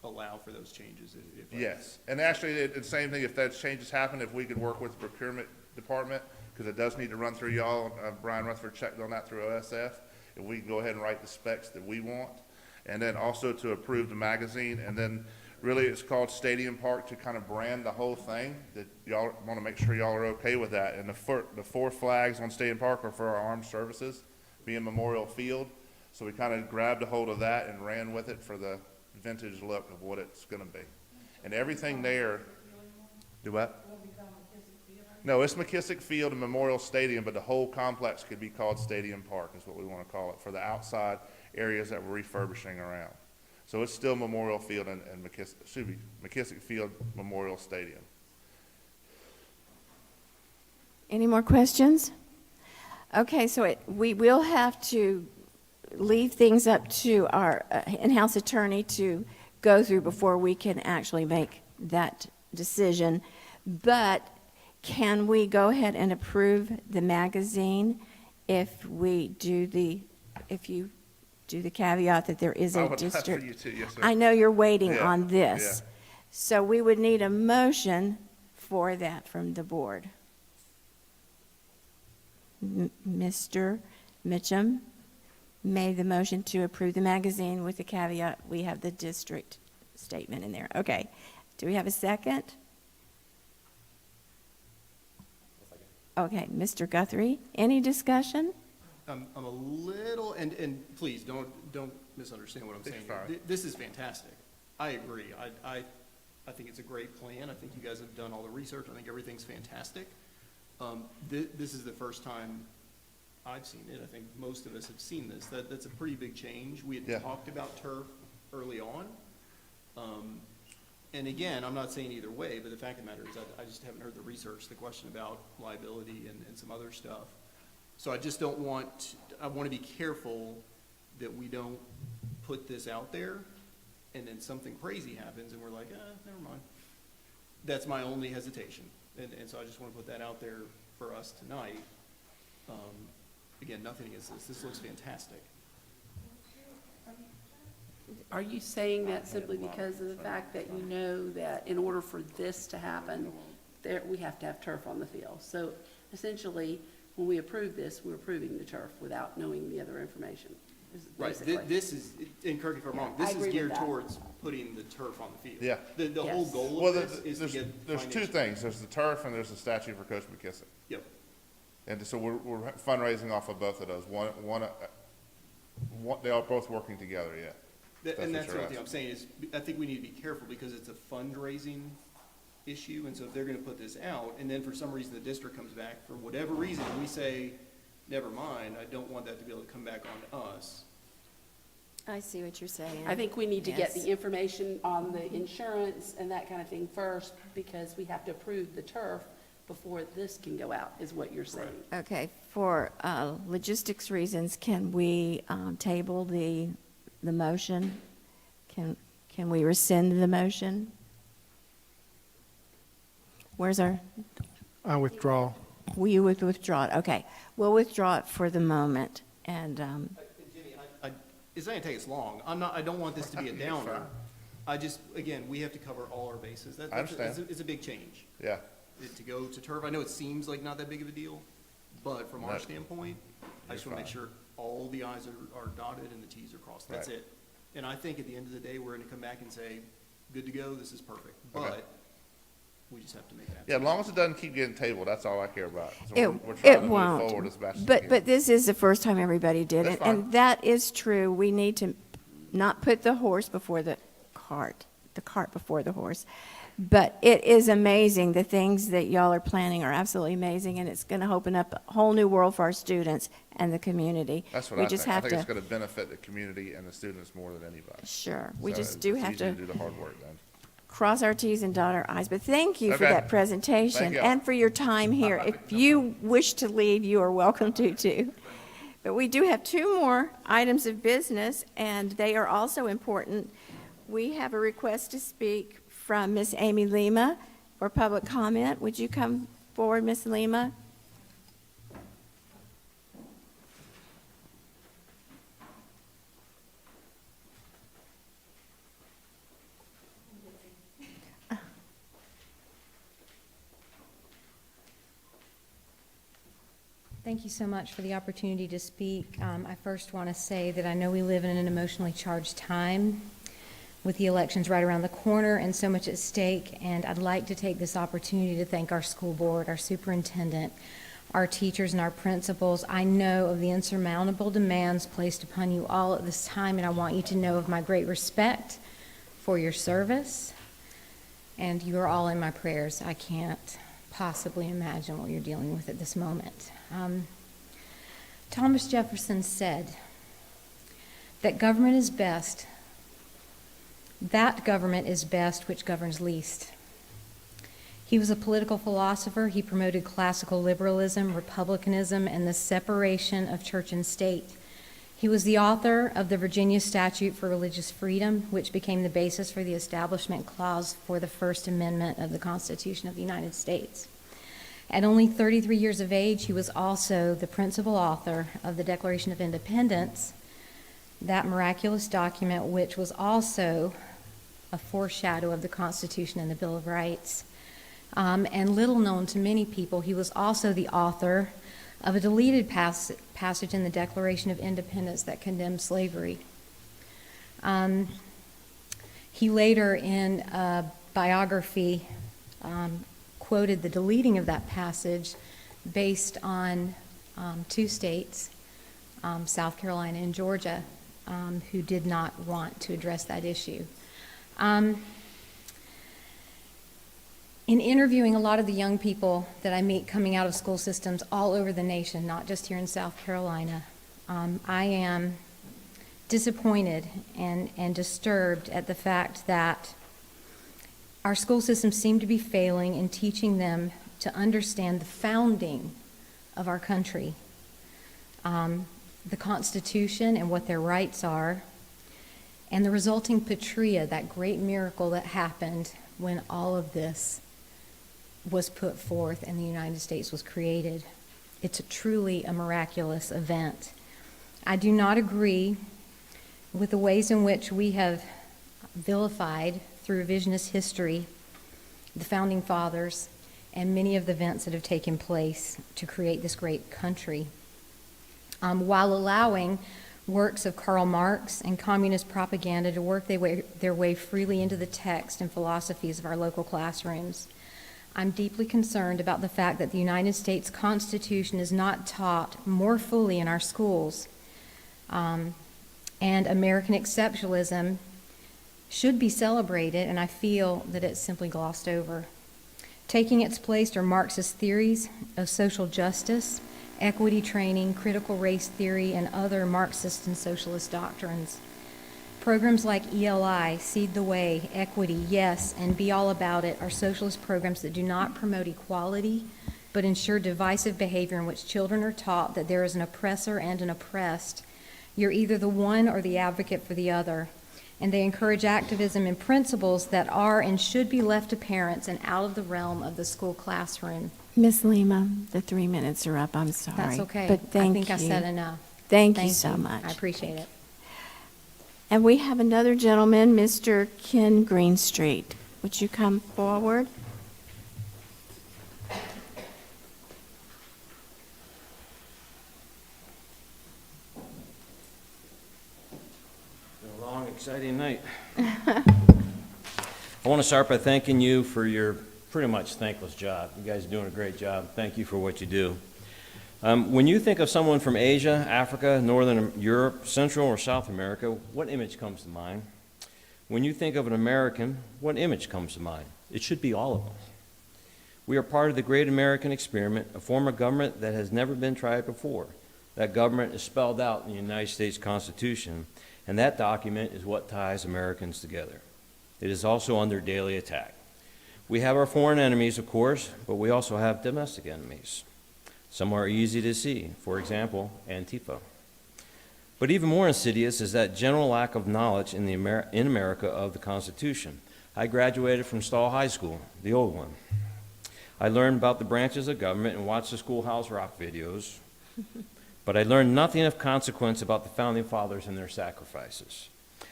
Speaker 12: allow for those changes.
Speaker 21: Yes, and actually, the same thing, if those changes happen, if we could work with the procurement department, because it does need to run through y'all. Brian Rutherford checked on that through OSF. If we can go ahead and write the specs that we want, and then also to approve the magazine, and then really it's called Stadium Park to kind of brand the whole thing, that y'all want to make sure y'all are okay with that. And the 4 flags on Stadium Park are for our armed services, being Memorial Field. So we kind of grabbed a hold of that and ran with it for the vintage look of what it's going to be. And everything there, do what? No, it's McKissick Field and Memorial Stadium, but the whole complex could be called Stadium Park is what we want to call it for the outside areas that we're refurbishing around. So it's still Memorial Field and McKissick Field Memorial Stadium.
Speaker 2: Any more questions? Okay, so we will have to leave things up to our in-house attorney to go through before we can actually make that decision. But can we go ahead and approve the magazine if you do the caveat that there is a district?
Speaker 21: You too, yes, sir.
Speaker 2: I know you're waiting on
Speaker 21: Yeah.
Speaker 2: this. So we would need a motion for that from the board. Mr. Mitchum made the motion to approve the magazine with the caveat we have the district statement in there. Okay. Do we have a second? Okay. Mr. Guthrie, any discussion?
Speaker 12: I'm a little, and please, don't misunderstand what I'm saying. This is fantastic. I agree. I think it's a great plan. I think you guys have done all the research. I think everything's fantastic. This is the first time I've seen it. I think most of us have seen this. That's a pretty big change. We had talked about turf early on. And again, I'm not saying either way, but the fact of the matter is I just haven't heard the research, the question about liability and some other stuff. So I just don't want, I want to be careful that we don't put this out there and then something crazy happens and we're like, never mind. That's my only hesitation. And so I just want to put that out there for us tonight. Again, nothing against this. This looks fantastic.
Speaker 15: Are you saying that simply because of the fact that you know that in order for this to happen, we have to have turf on the field? So essentially, when we approve this, we're approving the turf without knowing the other information.
Speaker 12: Right. This is, and correct me if I'm wrong, this is geared towards putting the turf on the field.
Speaker 21: Yeah.
Speaker 12: The whole goal of this is to get
Speaker 21: there's two things. There's the turf and there's the statue for Coach McKissick.
Speaker 12: Yep.
Speaker 21: And so we're fundraising off of both of those. They are both working together, yeah.
Speaker 12: And that's the only thing I'm saying is, I think we need to be careful because it's a fundraising issue, and so if they're gonna put this out, and then for some reason the district comes back, for whatever reason, and we say, never mind, I don't want that to be able to come back on us.
Speaker 4: I see what you're saying.
Speaker 15: I think we need to get
Speaker 4: Yes.
Speaker 15: the information on the insurance and that kind of thing first, because we have to approve the turf before this can go out, is what you're saying.
Speaker 4: Okay, for logistics reasons, can we table the motion? Can we rescind the motion? Where's our,
Speaker 3: I withdraw.
Speaker 4: will you withdraw it? Okay, we'll withdraw it for the moment, and,
Speaker 12: Jimmy, it's not gonna take us long. I don't want this to be a downer. I just, again, we have to cover all our bases.
Speaker 21: I understand.
Speaker 12: It's a big change.
Speaker 21: Yeah.
Speaker 12: To go to turf, I know it seems like not that big of a deal, but from our
Speaker 21: No.
Speaker 12: standpoint, I just
Speaker 21: You're
Speaker 12: want to make
Speaker 21: fine.
Speaker 12: sure all the i's are dotted and the t's are crossed. That's
Speaker 21: Right.
Speaker 12: it. And I think at the end of the day, we're going to come back and say, good to go, this is perfect.
Speaker 21: Okay.
Speaker 12: But we just have to make that.
Speaker 21: Yeah, as long as it doesn't keep getting tabled, that's all I care about. So
Speaker 4: It,
Speaker 21: we're trying
Speaker 4: it
Speaker 21: to move
Speaker 4: won't.
Speaker 21: forward as fast as we
Speaker 4: But,
Speaker 21: can.
Speaker 4: but this is the first time everybody did
Speaker 21: That's
Speaker 4: it,
Speaker 21: fine.
Speaker 4: and that is true. We need to not put the horse before the cart before the horse. But it is amazing. The things that y'all are planning are absolutely amazing, and it's going to open up a whole new world for our students and the community.
Speaker 21: That's what
Speaker 4: We
Speaker 21: I
Speaker 4: just
Speaker 21: think. I
Speaker 4: have
Speaker 21: think it's
Speaker 4: to,
Speaker 21: going to benefit the community and the students more than anybody.
Speaker 4: sure, we
Speaker 21: So
Speaker 4: just do
Speaker 21: it's
Speaker 4: have
Speaker 21: easy
Speaker 4: to
Speaker 21: do the hard work then.
Speaker 4: cross our Ts and dot our Is. But thank you for
Speaker 21: Okay.
Speaker 4: that presentation
Speaker 21: Thank you.
Speaker 4: and for your time here. If you wish to leave, you are welcome to too. But we do have two more items of business, and they are also important. We have a request to speak from Miss Amy Lima for public comment. Would you come forward, Miss Lima?
Speaker 1: Thank you so much for the opportunity to speak. I first want to say that I know we live in an emotionally charged time with the elections right around the corner and so much at stake, and I'd like to take this opportunity to thank our school board, our superintendent, our teachers, and our principals. I know of the insurmountable demands placed upon you all at this time, and I want you to know of my great respect for your service, and you are all in my prayers. I can't possibly imagine what you're dealing with at this moment. Thomas Jefferson said that government is best, that government is best which governs least. He was a political philosopher. He promoted classical liberalism, republicanism, and the separation of church and state. He was the author of the Virginia Statute for Religious Freedom, which became the basis for the Establishment Clause for the First Amendment of the Constitution of the United States. At only 33 years of age, he was also the principal author of the Declaration of Independence, that miraculous document which was also a foreshadow of the Constitution and the Bill of Rights. And little known to many people, he was also the author of a deleted passage in the Declaration of Independence that condemned slavery. He later, in a biography, quoted the deleting of that passage based on two states, South Carolina and Georgia, who did not want to address that issue. In interviewing a lot of the young people that I meet coming out of school systems all over the nation, not just here in South Carolina, I am disappointed and disturbed at the fact that our school systems seem to be failing in teaching them to understand the founding of our country, the Constitution and what their rights are, and the resulting patria, that great miracle that happened when all of this was put forth and the United States was created. It's truly a miraculous event. I do not agree with the ways in which we have vilified through revisionist history the founding fathers and many of the events that have taken place to create this great country, while allowing works of Karl Marx and communist propaganda to work their way freely into the text and philosophies of our local classrooms. I'm deeply concerned about the fact that the United States Constitution is not taught more fully in our schools, and American exceptionalism should be celebrated, and I feel that it's simply glossed over. Taking its place are Marxist theories of social justice, equity training, critical race theory, and other Marxist and socialist doctrines. Programs like ELI, Seed the Way, Equity, Yes, and Be All About It are socialist programs that do not promote equality, but ensure divisive behavior in which children are taught that there is an oppressor and an oppressed. You're either the one or the advocate for the other. And they encourage activism and principles that are and should be left to parents and out of the realm of the school classroom.
Speaker 4: Ms. Lima, the 3 minutes are up. I'm sorry.
Speaker 1: That's okay.
Speaker 4: But thank
Speaker 1: I think
Speaker 4: you.
Speaker 1: I said enough.
Speaker 4: Thank you so much.
Speaker 1: I appreciate it.
Speaker 4: And we have another gentleman, Mr. Ken Greenstreet. Would you come forward?
Speaker 6: A long, exciting night. I want to start by thanking you for your pretty much thankless job. You guys are doing a great job. Thank you for what you do. When you think of someone from Asia, Africa, Northern Europe, Central or South America, what image comes to mind? When you think of an American, what image comes to mind? It should be all of us. We are part of the great American experiment, a form of government that has never been tried before. That government is spelled out in the United States Constitution, and that document is what ties Americans together. It is also under daily attack. We have our foreign enemies, of course, but we also have domestic enemies. Some are easy to see, for example, Antifa. But even more insidious is that general lack of knowledge in America of the Constitution. I graduated from Stall High School, the old one. I learned about the branches of government and watched the Schoolhouse Rock videos, but I learned nothing of consequence about the Founding Fathers and their sacrifices.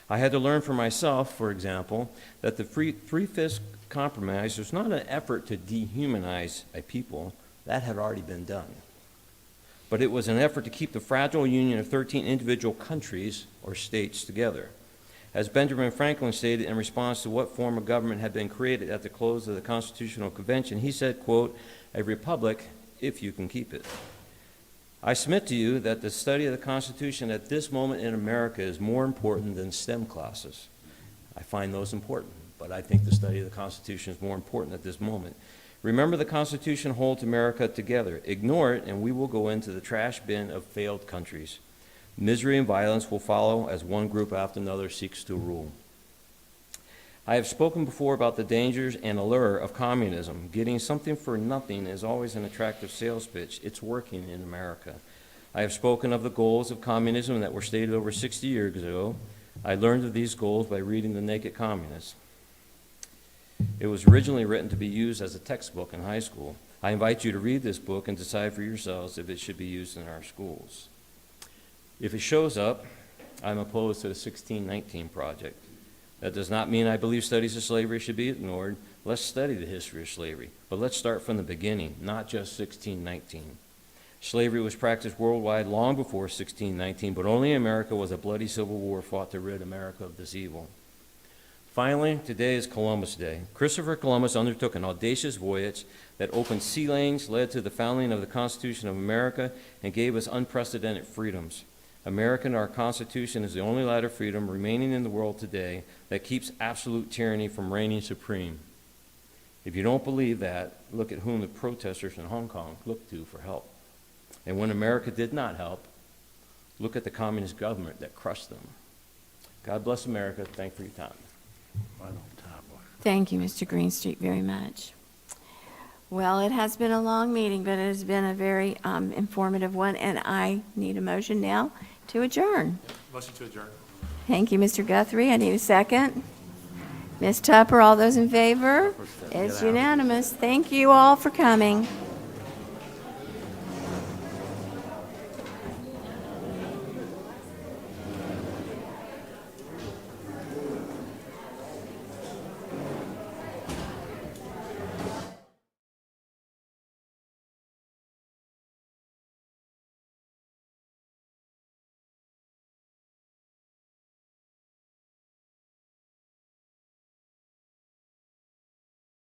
Speaker 6: I had to learn for myself, for example, that the Three-Fifths Compromise was not an effort to dehumanize a people. That had already been done. But it was an effort to keep the fragile union of 13 individual countries or states together. As Benjamin Franklin stated in response to what form of government had been created at the close of the Constitutional Convention, he said, quote, "A republic if you can keep it." I submit to you that the study of the Constitution at this moment in America is more important than STEM classes. I find those important, but I think the study of the Constitution is more important at this moment. Remember, the Constitution holds America together. Ignore it, and we will go into the trash bin of failed countries. Misery and violence will follow as one group after another seeks to rule. I have spoken before about the dangers and allure of communism. Getting something for nothing is always an attractive sales pitch. It's working in America. I have spoken of the goals of communism that were stated over 60 years ago. I learned of these goals by reading The Naked Communist. It was originally written to be used as a textbook in high school. I invite you to read this book and decide for yourselves if it should be used in our schools. If it shows up, I'm opposed to the 1619 Project. That does not mean I believe studies of slavery should be ignored. Let's study the history of slavery, but let's start from the beginning, not just 1619. Slavery was practiced worldwide long before 1619, but only in America was a bloody civil war fought to rid America of this evil. Finally, today is Columbus Day. Christopher Columbus undertook an audacious voyage that opened sea lanes, led to the founding of the Constitution of America, and gave us unprecedented freedoms. America and our Constitution is the only light of freedom remaining in the world today that keeps absolute tyranny from reigning supreme. If you don't believe that, look at whom the protesters in Hong Kong looked to for help. And when America did not help, look at the communist government that crushed them. God bless America. Thank you for your time.
Speaker 4: Thank you, Mr. Greenstreet, very much. Well, it has been a long meeting, but it has been a very informative one, and I need a motion now to adjourn.
Speaker 18: Motion to adjourn.
Speaker 4: Thank you, Mr. Guthrie. I need a second. Ms. Tupper, all those in favor? It's unanimous. Thank you all for coming.